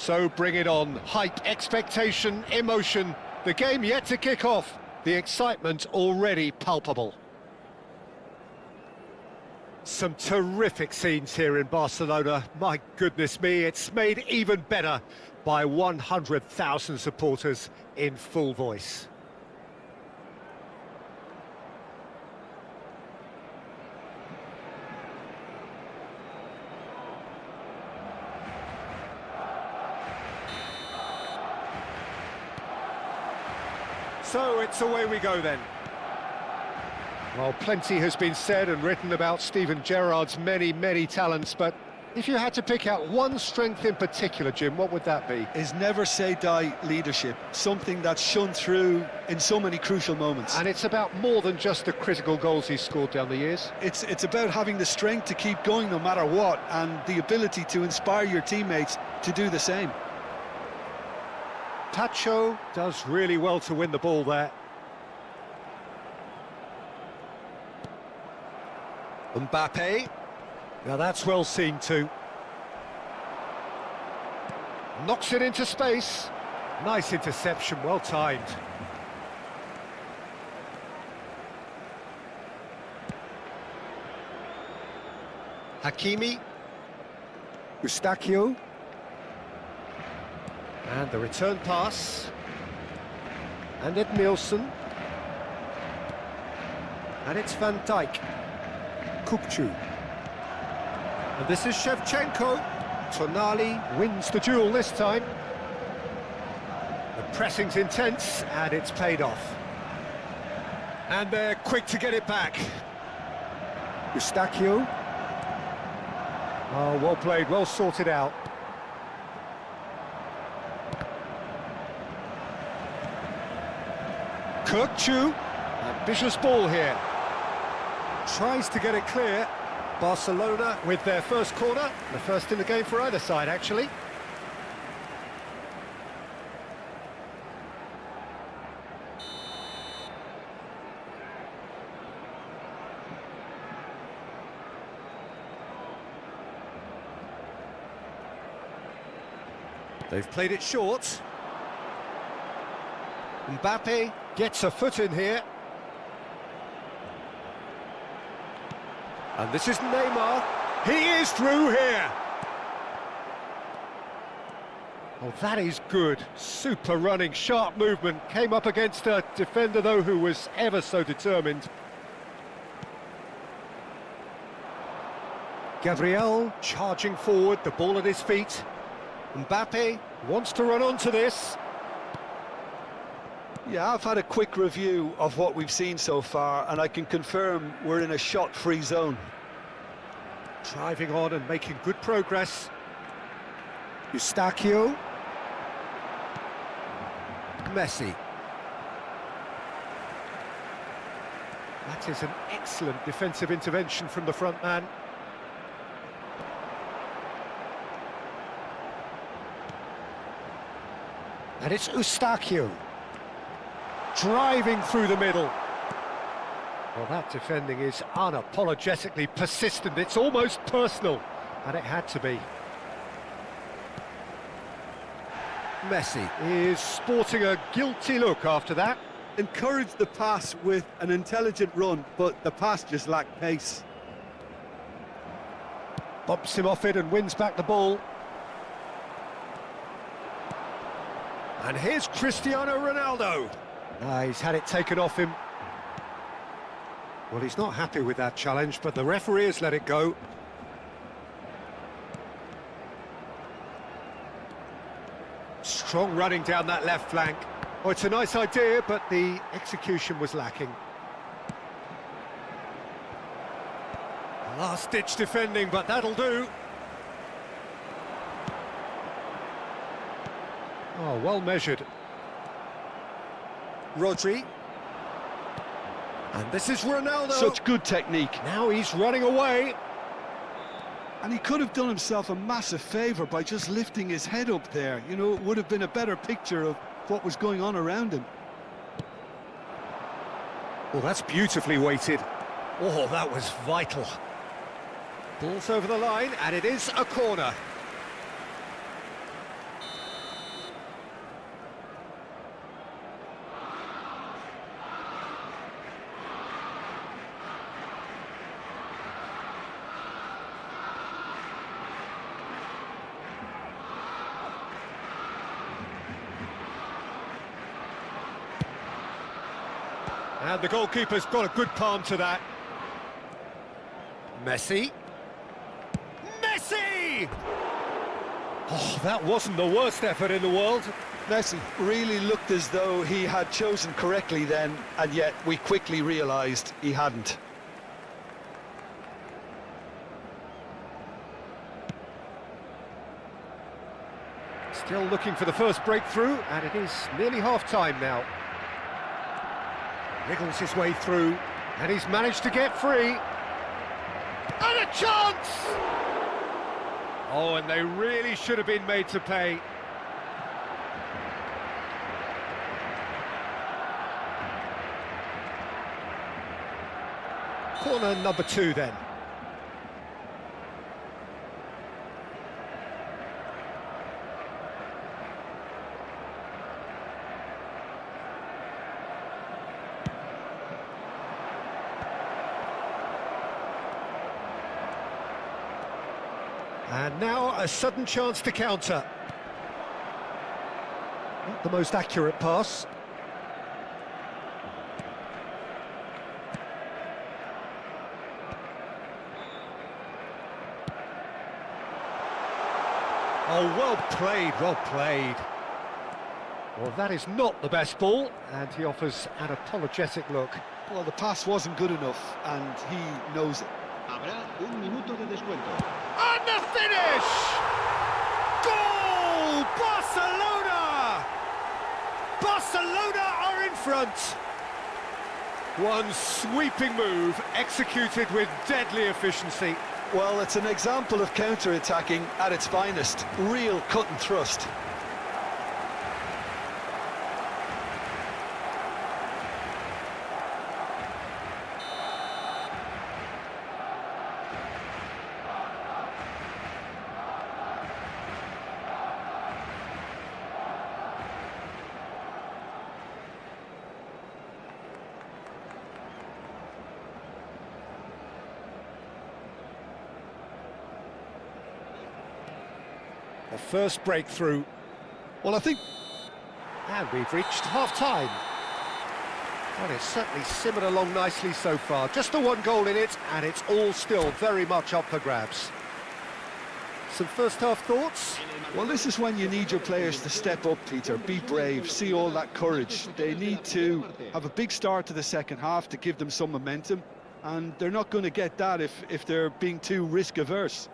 So bring it on. Hype, expectation, emotion. The game yet to kick off. The excitement already palpable. Some terrific scenes here in Barcelona. My goodness me, it's made even better by 100,000 supporters in full voice. So it's away we go then. Well, plenty has been said and written about Steven Gerrard's many talents, but if you had to pick out one strength in particular, Jim, what would that be? His never-say-die leadership, something that's shone through in so many crucial moments. And it's about more than just the critical goals he's scored down the years. It's about having the strength to keep going no matter what, and the ability to inspire your teammates to do the same. Tacho does really well to win the ball there. Mbappe. Now that's well seen too. Knocks it into space. Nice interception, well timed. Hakimi. Eustachio. And the return pass. And Nielsen. And it's Van Dijk. Kupchu. And this is Shevchenko. Tonali wins the duel this time. The pressing's intense, and it's paid off. And they're quick to get it back. Eustachio. Oh, well played, well sorted out. Kupchu. Ambitious ball here. Tries to get it clear. Barcelona with their first corner, the first in the game for either side, actually. They've played it short. Mbappe gets a foot in here. And this is Neymar. He is through here. Oh, that is good. Super running, sharp movement. Came up against a defender, though, who was ever so determined. Gabriel charging forward, the ball at his feet. Mbappe wants to run onto this. Yeah, I've had a quick review of what we've seen so far, and I can confirm we're in a shot-free zone. Driving on and making good progress. Eustachio. Messi. That is an excellent defensive intervention from the front man. And it's Eustachio. Driving through the middle. Well, that defending is unapologetically persistent. It's almost personal, and it had to be. Messi is sporting a guilty look after that. Encouraged the pass with an intelligent run, but the pass just lacked pace. Bumps him off it and wins back the ball. And here's Cristiano Ronaldo. He's had it taken off him. Well, he's not happy with that challenge, but the referee has let it go. Strong running down that left flank. Oh, it's a nice idea, but the execution was lacking. Last-ditch defending, but that'll do. Oh, well measured. Rodri. And this is Ronaldo. Such good technique. Now he's running away. And he could have done himself a massive favour by just lifting his head up there. You know, it would have been a better picture of what was going on around him. Well, that's beautifully weighted. Oh, that was vital. Ball's over the line, and it is a corner. And the goalkeeper's got a good palm to that. Messi. Messi! Oh, that wasn't the worst effort in the world. Messi really looked as though he had chosen correctly then, and yet we quickly realised he hadn't. Still looking for the first breakthrough, and it is nearly half-time now. Wriggles his way through, and he's managed to get free. And a chance! Oh, and they really should have been made to pay. Corner number 2 then. And now a sudden chance to counter. Not the most accurate pass. Oh, well played, well played. Well, that is not the best ball, and he offers an apologetic look. Well, the pass wasn't good enough, and he knows it. Habrá un minuto de descuento. And the finish! Goal! Barcelona! Barcelona are in front. One sweeping move, executed with deadly efficiency. Well, it's an example of counter-attacking at its finest. Real cut and thrust. The first breakthrough. Well, I think... And we've reached half-time. Well, it's certainly simmered along nicely so far. Just the one goal in it, and it's all still very much up for grabs. Some first-half thoughts? Well, this is when you need your players to step up, Peter. Be brave, see all that courage. They need to have a big start to the second half to give them some momentum, and they're not going to get that if they're being too risk-averse.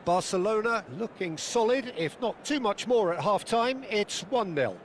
Barcelona looking solid, if not too much more at half-time. It's 1-0.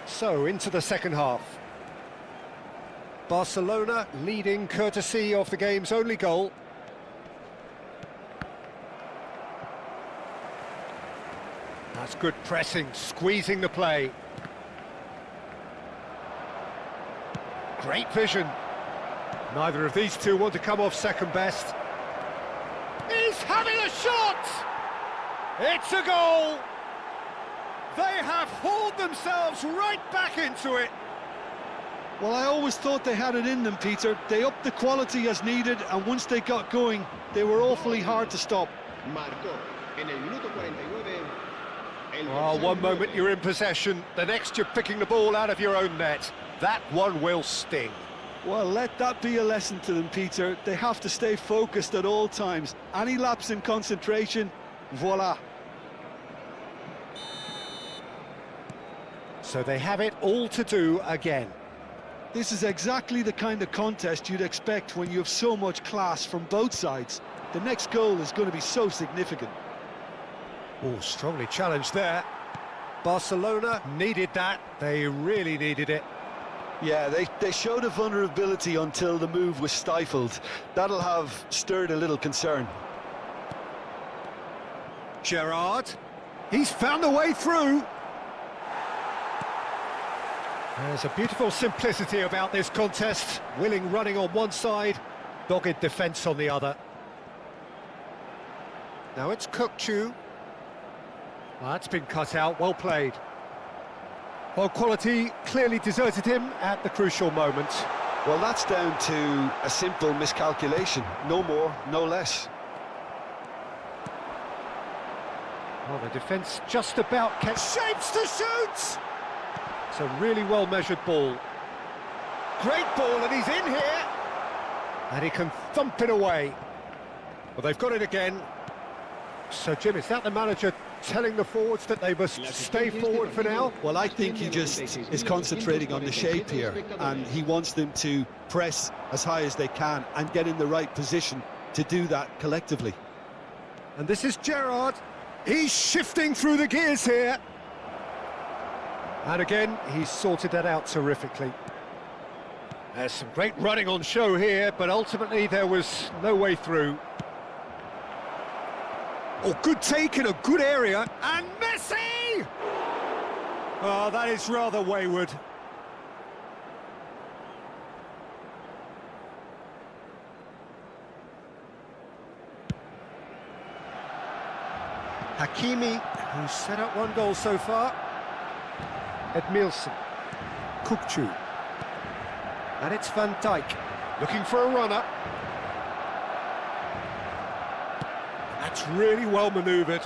So, into the second half. Barcelona leading courtesy of the game's only goal. That's good pressing, squeezing the play. Great vision. Neither of these two want to come off second best. He's having a shot! It's a goal! They have hauled themselves right back into it. Well, I always thought they had it in them, Peter. They upped the quality as needed, and once they got going, they were awfully hard to stop. Marcó en el minuto 49. Oh, one moment you're in possession, the next you're picking the ball out of your own net. That one will sting. Well, let that be a lesson to them, Peter. They have to stay focused at all times. Any lapse in concentration, voila. So they have it all to do again. This is exactly the kind of contest you'd expect when you have so much class from both sides. The next goal is going to be so significant. Oh, strongly challenged there. Barcelona needed that. They really needed it. Yeah, they showed a vulnerability until the move was stifled. That'll have stirred a little concern. Gerrard, he's found a way through. There's a beautiful simplicity about this contest. Willing running on one side, dogged defence on the other. Now it's Kukçu. Well, that's been cut out, well played. Well, quality clearly deserted him at the crucial moment. Well, that's down to a simple miscalculation. No more, no less. Well, the defence just about kept shapes to shoot! It's a really well-measured ball. Great ball, and he's in here! And he can thump it away. Well, they've got it again. So, Jim, is that the manager telling the forwards that they must stay forward for now? Well, I think he just is concentrating on the shape here, and he wants them to press as high as they can and get in the right position to do that collectively. And this is Gerrard. He's shifting through the gears here. And again, he's sorted that out terrifically. There's some great running on show here, but ultimately there was no way through. Oh, good take in a good area, and Messi! Oh, that is rather wayward. Hakimi, who's set up one goal so far. Edmilson, Kukçu, and it's Van Dijk, looking for a runner. That's really well manoeuvred.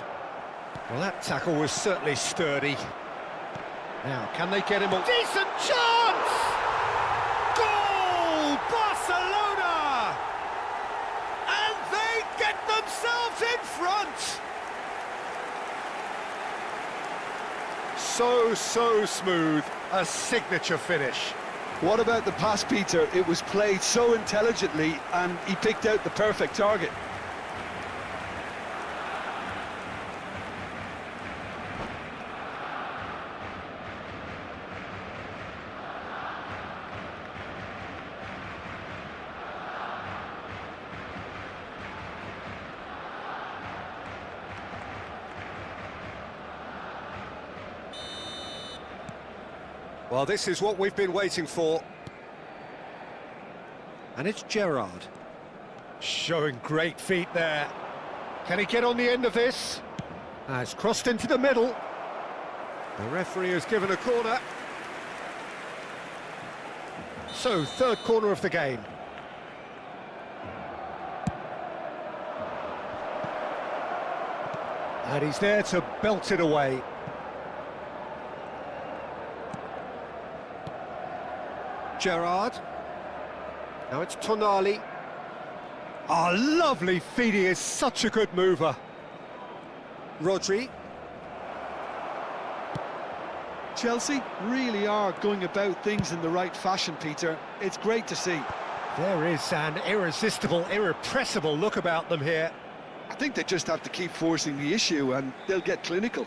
Well, that tackle was certainly sturdy. Now, can they get him a decent chance? Goal! Barcelona! And they get themselves in front! So smooth, a signature finish. What about the pass, Peter? It was played so intelligently, and he picked out the perfect target. Well, this is what we've been waiting for. And it's Gerrard. Showing great feet there. Can he get on the end of this? It's crossed into the middle. The referee has given a corner. So, third corner of the game. And he's there to belt it away. Gerrard. Now it's Tonali. Oh, lovely feet, he is such a good mover. Rodri. Chelsea really are going about things in the right fashion, Peter. It's great to see. There is an irresistible, irrepressible look about them here. I think they just have to keep forcing the issue and they'll get clinical.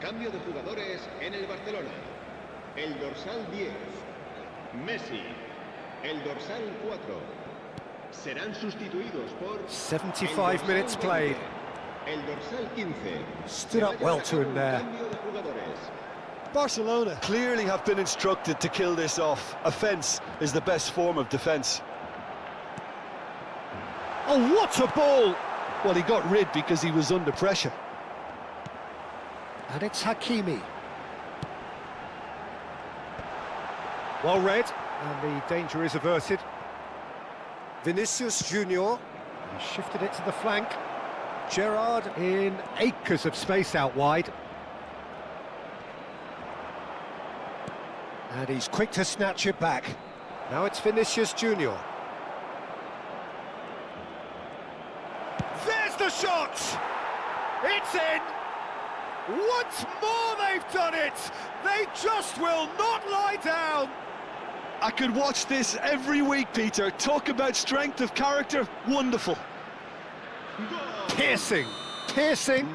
Cambio de jugadores en el Barcelona. El dorsal 10, Messi. El dorsal 4. Serán sustituidos por... 75 minutes played. El dorsal 15. Stood up well to him there. Cambio de jugadores. Barcelona clearly have been instructed to kill this off. Offence is the best form of defence. Oh, what a ball! Well, he got rid because he was under pressure. And it's Hakimi. Well read, and the danger is averted. Vinicius Junior, he shifted it to the flank. Gerrard in acres of space out wide. And he's quick to snatch it back. Now it's Vinicius Junior. There's the shot! It's in! Once more they've done it! They just will not lie down! I could watch this every week, Peter. Talk about strength of character. Wonderful. Piercing,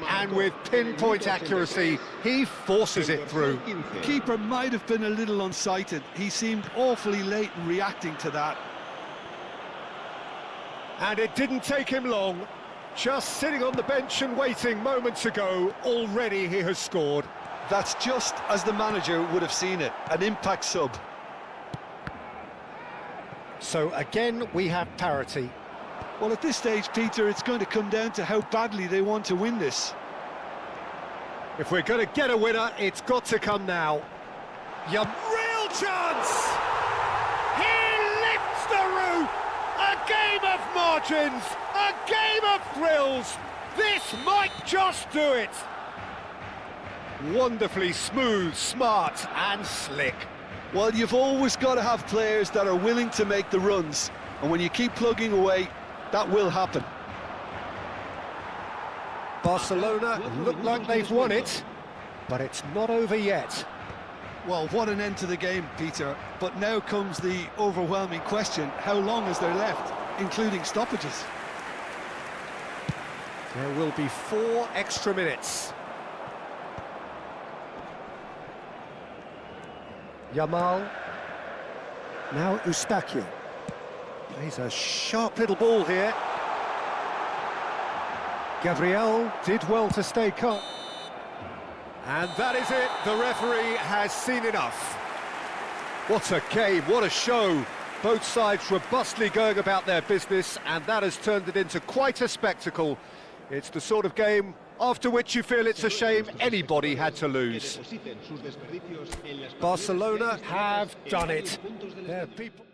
and with pinpoint accuracy, he forces it through. The keeper might have been a little unsighted. He seemed awfully late in reacting to that. And it didn't take him long. Just sitting on the bench and waiting moments ago, already he has scored. That's just as the manager would have seen it, an impact sub. So again, we have parity. Well, at this stage, Peter, it's going to come down to how badly they want to win this. If we're going to get a winner, it's got to come now. Real chance! He lifts the roof! A game of margins! A game of thrills! This might just do it! Wonderfully smooth, smart and slick. Well, you've always got to have players that are willing to make the runs. And when you keep plugging away, that will happen. Barcelona look like they've won it, but it's not over yet. Well, what an end to the game, Peter. But now comes the overwhelming question, how long is there left, including stoppages? There will be 4 extra minutes. Yamal. Now Eustáquio. Plays a sharp little ball here. Gabriel did well to stay calm. And that is it. The referee has seen enough. What a game, what a show. Both sides robustly going about their business, and that has turned it into quite a spectacle. It's the sort of game after which you feel it's a shame anybody had to lose. Barcelona have done it. Their people...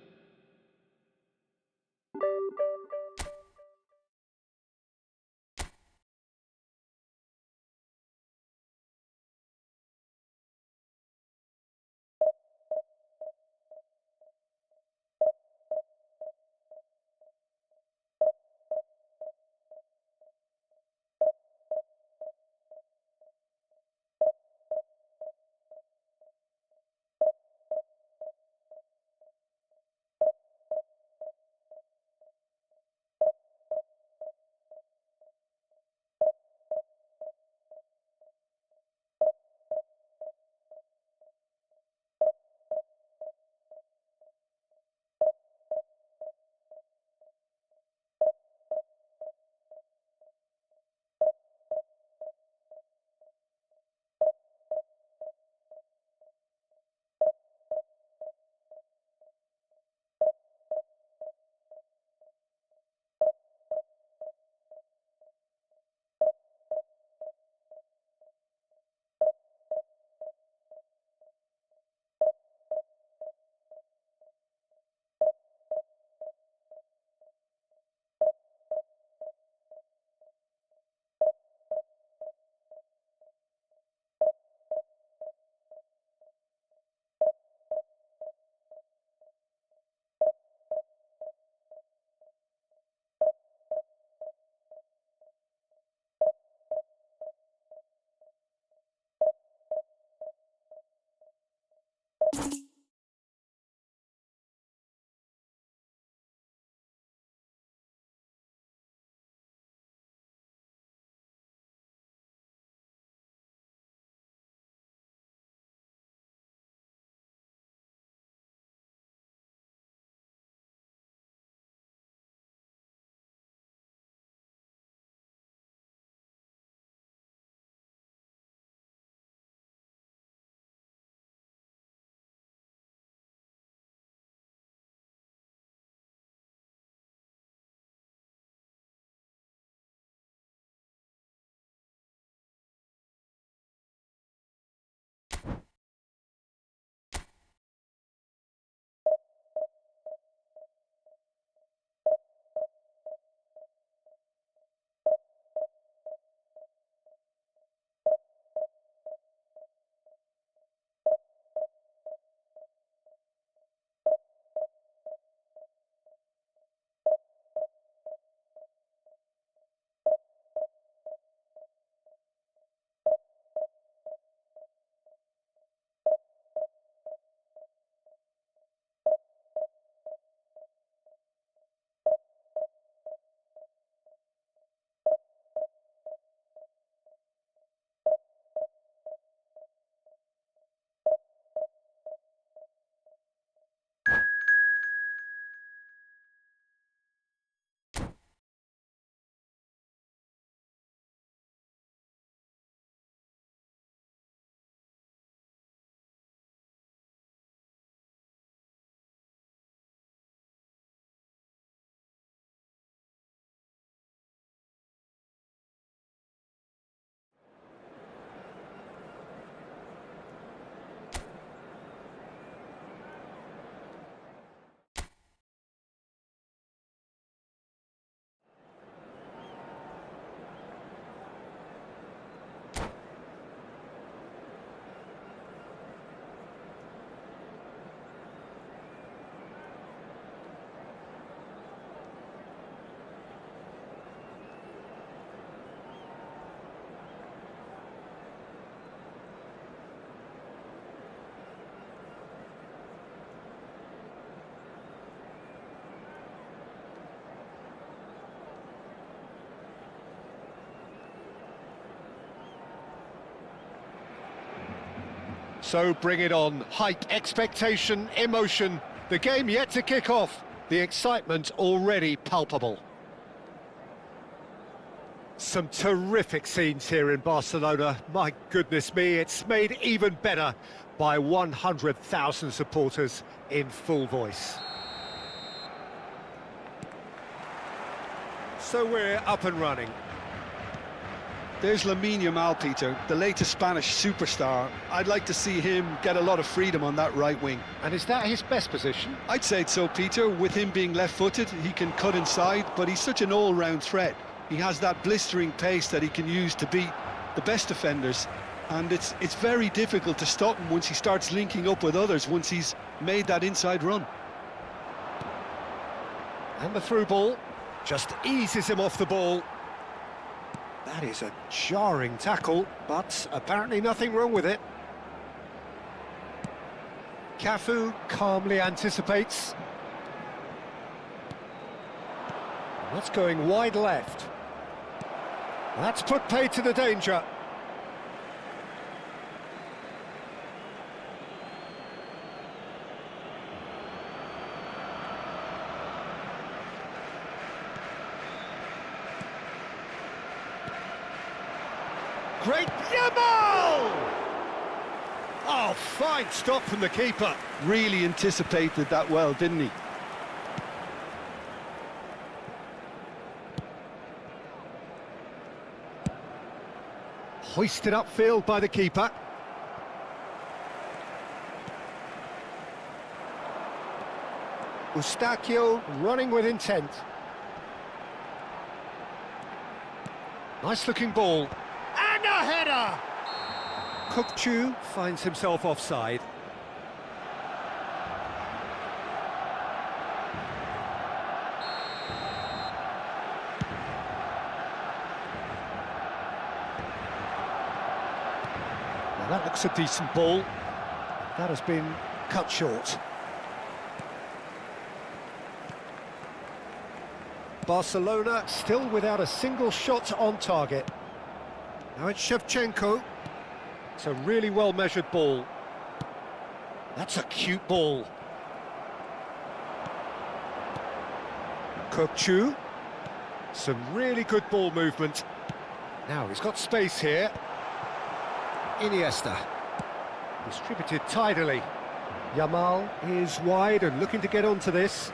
So bring it on. Hype, expectation, emotion. The game yet to kick off. The excitement already palpable. Some terrific scenes here in Barcelona. My goodness me, it's made even better by 100,000 supporters in full voice. So we're up and running. There's Lamine Yamal, Peter, the latest Spanish superstar. I'd like to see him get a lot of freedom on that right wing. And is that his best position? I'd say so, Peter. With him being left-footed, he can cut inside, but he's such an all-round threat. He has that blistering pace that he can use to beat the best defenders, and it's very difficult to stop him once he starts linking up with others, once he's made that inside run. And the through ball just eases him off the ball. That is a jarring tackle, but apparently nothing wrong with it. Cafu calmly anticipates. That's going wide left. That's put paid to the danger. Great Yamal! Oh, fine stop from the keeper. Really anticipated that well, didn't he? Hoisted upfield by the keeper. Eustachio running with intent. Nice looking ball. And a header! Kukçu finds himself offside. Now that looks a decent ball. That has been cut short. Barcelona still without a single shot on target. Now it's Shevchenko. It's a really well-measured ball. That's a cute ball. Kukçu. Some really good ball movement. Now he's got space here. Iniesta. Distributed tidily. Yamal is wide and looking to get onto this.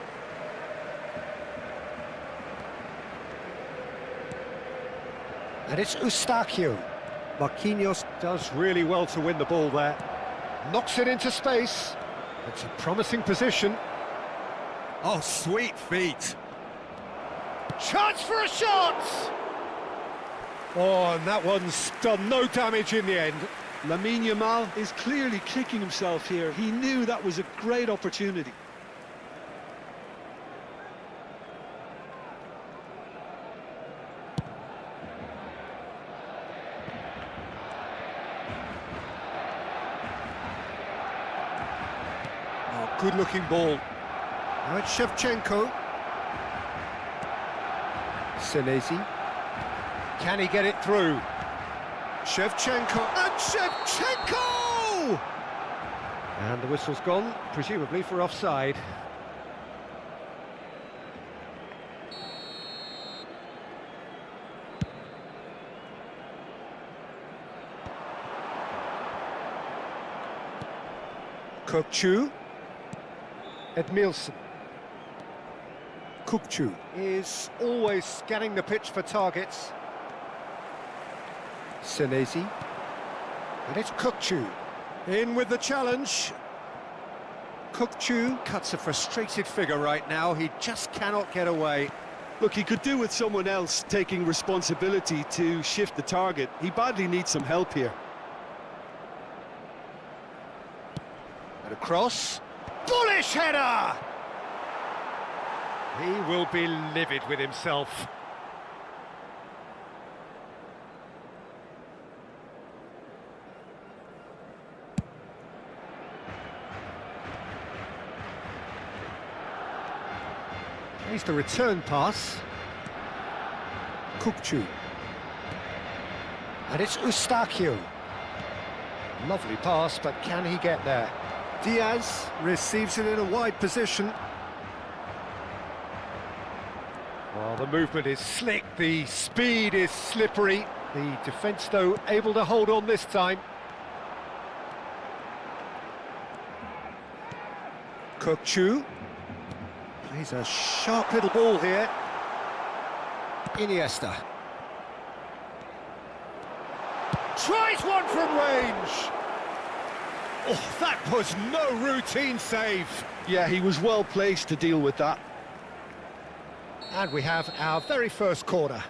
And it's Eustachio. Marquinhos does really well to win the ball there. Knocks it into space. It's a promising position. Oh, sweet feet. Chance for a shot! Oh, and that one's done no damage in the end. Lamine Yamal is clearly kicking himself here. He knew that was a great opportunity. Good-looking ball. Now it's Shevchenko. Senesi. Can he get it through? Shevchenko. And Shevchenko! And the whistle's gone, presumably for offside. Kukçu. Edmilson. Kukçu is always scanning the pitch for targets. Senesi. And it's Kukçu. In with the challenge. Kukçu cuts a frustrated figure right now. He just cannot get away. Look, he could do with someone else taking responsibility to shift the target. He badly needs some help here. And a cross. Bullish header! He will be livid with himself. Here's the return pass. Kukçu. And it's Eustachio. Lovely pass, but can he get there? Diaz receives it in a wide position. Well, the movement is slick, the speed is slippery. The defence, though, able to hold on this time. Kukçu plays a sharp little ball here. Iniesta tries one from range. Oh, that was no routine save. Yeah, he was well placed to deal with that. And we have our very first corner.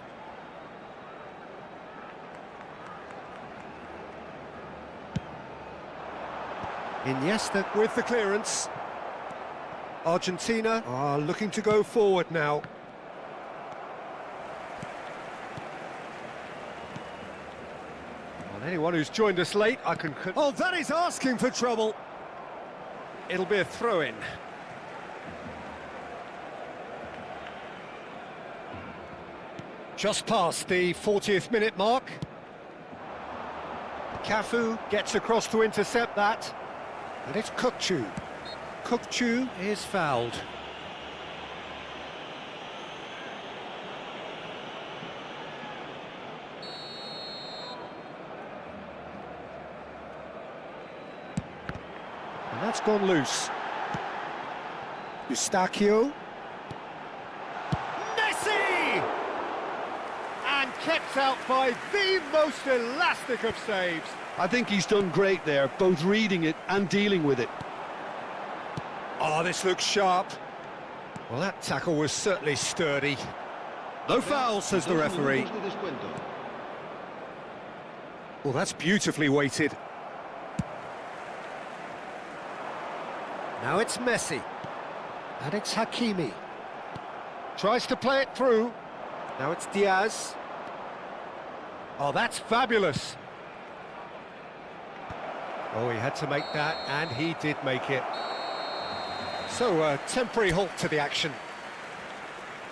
Iniesta with the clearance. Argentina are looking to go forward now. Well, anyone who's joined us late, I can... Oh, that is asking for trouble. It'll be a throw-in. Just past the 40th minute mark. Cafu gets across to intercept that. And it's Kukçu. Kukçu is fouled. And that's gone loose. Eustachio. Messi! And kept out by the most elastic of saves. I think he's done great there, both reading it and dealing with it. Oh, this looks sharp. Well, that tackle was certainly sturdy. No foul, says the referee. Well, that's beautifully weighted. Now it's Messi. And it's Hakimi. Tries to play it through. Now it's Diaz. Oh, that's fabulous. Oh, he had to make that, and he did make it. So, a temporary halt to the action.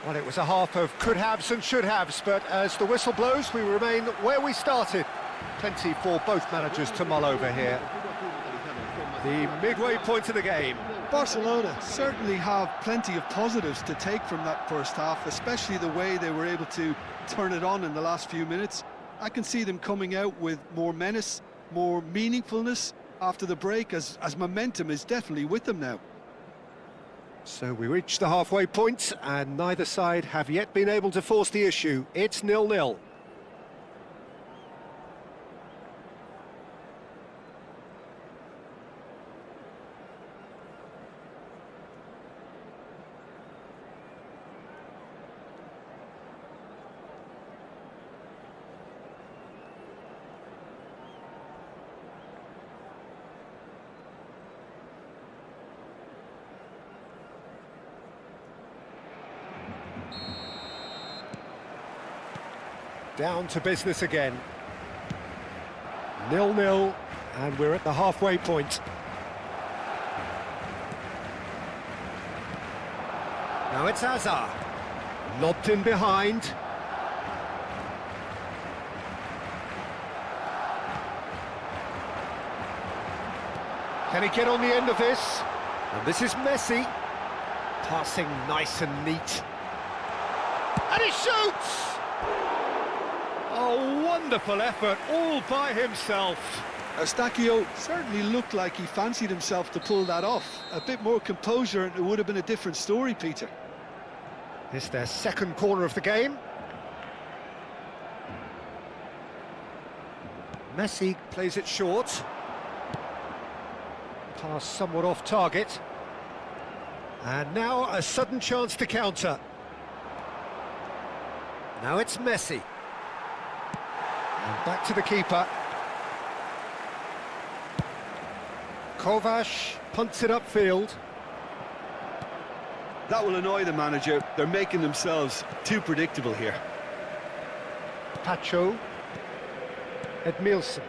Well, it was a half of could-haves and should-haves, but as the whistle blows, we remain where we started. Plenty for both managers to mull over here. The midway point of the game. Barcelona certainly have plenty of positives to take from that first half, especially the way they were able to turn it on in the last few minutes. I can see them coming out with more menace, more meaningfulness after the break, as momentum is definitely with them now. So we reach the halfway point, and neither side have yet been able to force the issue. It's 0-0. Down to business again. 0-0, and we're at the halfway point. Now it's Hazard. Lobbed in behind. Can he get on the end of this? And this is Messi. Passing nice and neat. And he shoots! A wonderful effort, all by himself. Eustachio certainly looked like he fancied himself to pull that off. A bit more composure and it would have been a different story, Peter. It's their second corner of the game. Messi plays it short. Pass somewhat off target. And now a sudden chance to counter. Now it's Messi. And back to the keeper. Kovac punts it upfield. That will annoy the manager. They're making themselves too predictable here. Pacho. Edmilson.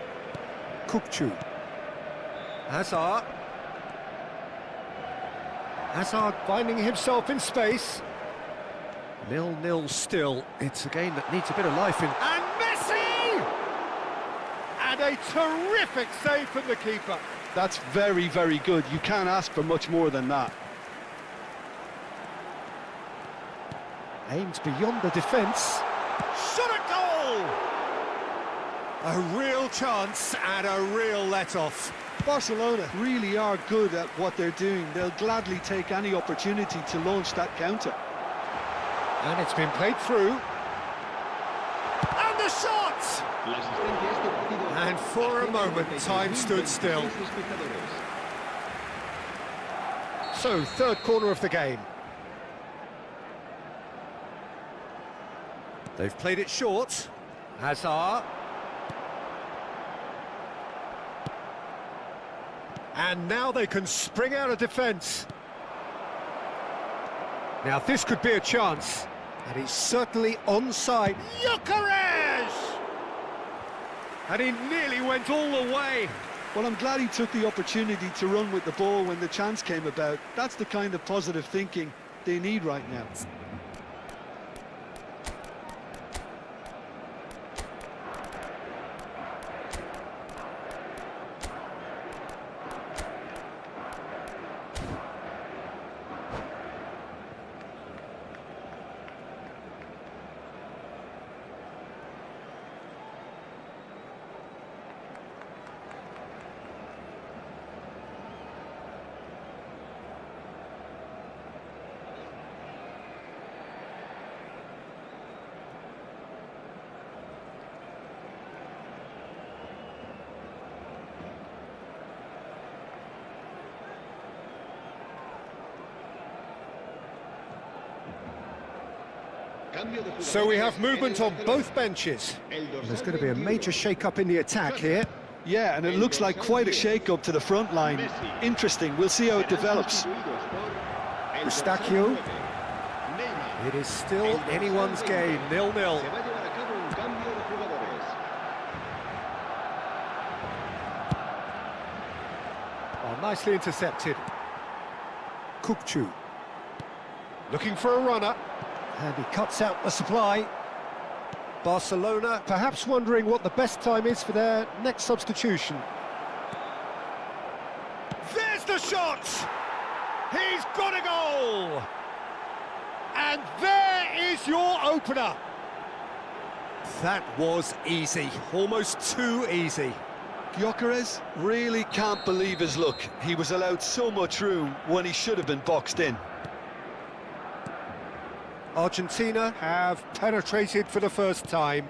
Kukçu. Hazard. Hazard finding himself in space. 0-0 still. It's a game that needs a bit of life in. And Messi! And a terrific save from the keeper. That's very, very good. You can't ask for much more than that. Aimed beyond the defence. Shot at goal! A real chance and a real let-off. Barcelona really are good at what they're doing. They'll gladly take any opportunity to launch that counter. And it's been played through. And the shot! And for a moment, time stood still. So, third corner of the game. They've played it short. Hazard. And now they can spring out of defence. Now this could be a chance. And he's certainly onside. Gyökeres! And he nearly went all the way. Well, I'm glad he took the opportunity to run with the ball when the chance came about. That's the kind of positive thinking they need right now. So we have movement on both benches. There's going to be a major shake-up in the attack here. Yeah, and it looks like quite a shake-up to the front line. Interesting, we'll see how it develops. Eustachio. It is still anyone's game, 0-0. Oh, nicely intercepted. Kukçu. Looking for a runner. And he cuts out the supply. Barcelona perhaps wondering what the best time is for their next substitution. There's the shot! He's got a goal! And there is your opener. That was easy, almost too easy. Gyökeres really can't believe his luck. He was allowed so much room when he should have been boxed in. Argentina have penetrated for the first time.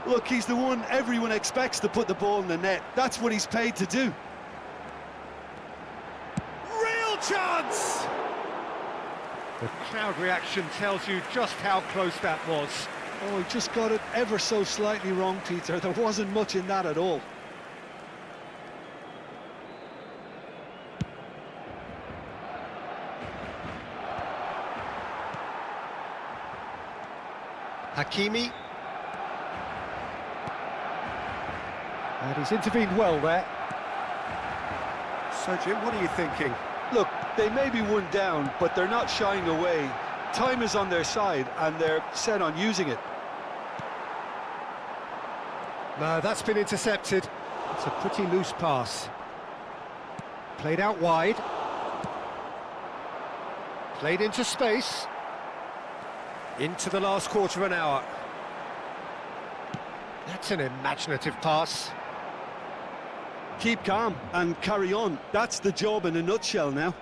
Look, he's the one everyone expects to put the ball in the net. That's what he's paid to do. Real chance! The crowd reaction tells you just how close that was. Oh, he just got it ever so slightly wrong, Peter. There wasn't much in that at all. Hakimi. And he's intervened well there. So, Jim, what are you thinking? Look, they may be one down, but they're not shying away. Time is on their side, and they're set on using it. No, that's been intercepted. It's a pretty loose pass. Played out wide. Played into space. Into the last quarter of an hour. That's an imaginative pass. Keep calm and carry on. That's the job in a nutshell now.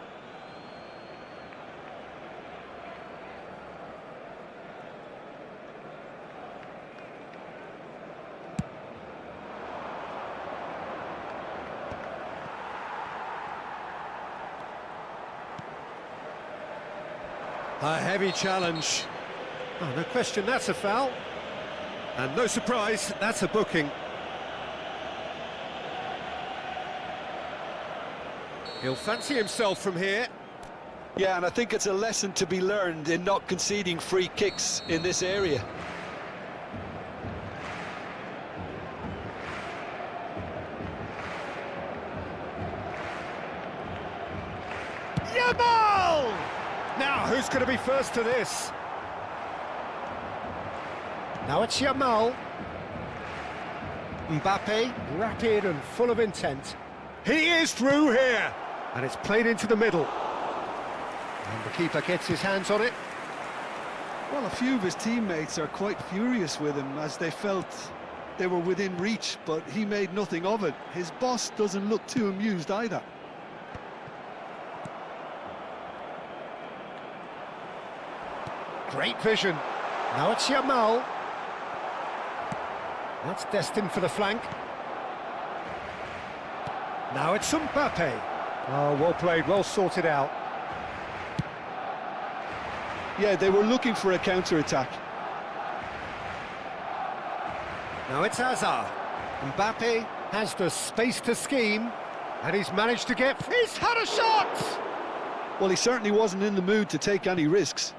A heavy challenge. Oh, no question, that's a foul. And no surprise, that's a booking. He'll fancy himself from here. Yeah, and I think it's a lesson to be learned in not conceding free kicks in this area. Yamal! Now, who's going to be first to this? Now it's Yamal. Mbappe, rapid and full of intent. He is through here! And it's played into the middle. And the keeper gets his hands on it. Well, a few of his teammates are quite furious with him as they felt they were within reach, but he made nothing of it. His boss doesn't look too amused either. Great vision. Now it's Yamal. That's destined for the flank. Now it's Mbappe. Oh, well played, well sorted out. Yeah, they were looking for a counter-attack. Now it's Hazard. Mbappe has the space to scheme, and he's managed to get... He's had a shot! Well, he certainly wasn't in the mood to take any risks.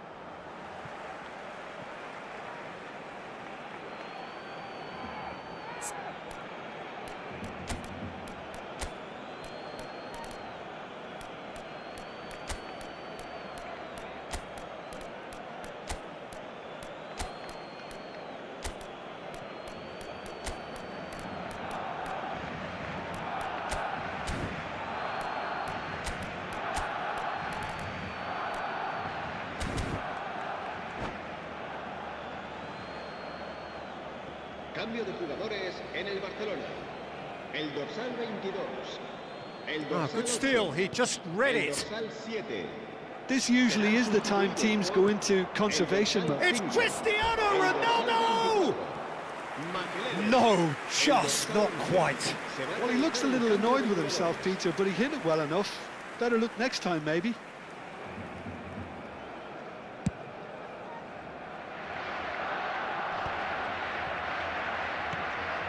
Cambio de jugadores en el Barcelona. El dorsal 22. El dorsal Good steal, he just read el it. dorsal 7. This usually is the time teams go into conservation mode. It's Cristiano Ronaldo! No, just not quite. Well, he looks a little annoyed with himself, Peter, but he hit it well enough. Better look next time, maybe.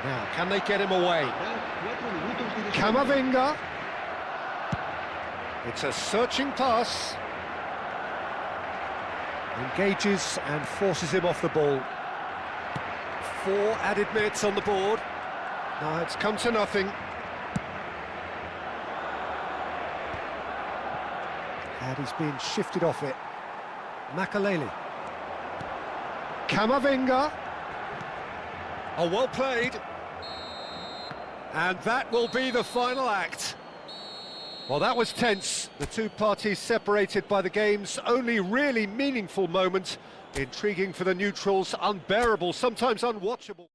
Now, can they get him away? Camavinga. It's a searching pass. Engages and forces him off the ball. 4 added minutes on the board. Now it's come to nothing. And he's been shifted off it. Makaleli. Camavinga. Oh, well played. And that will be the final act. Well, that was tense. The two parties separated by the game's only really meaningful moment. Intriguing for the neutrals, unbearable, sometimes unwatchable.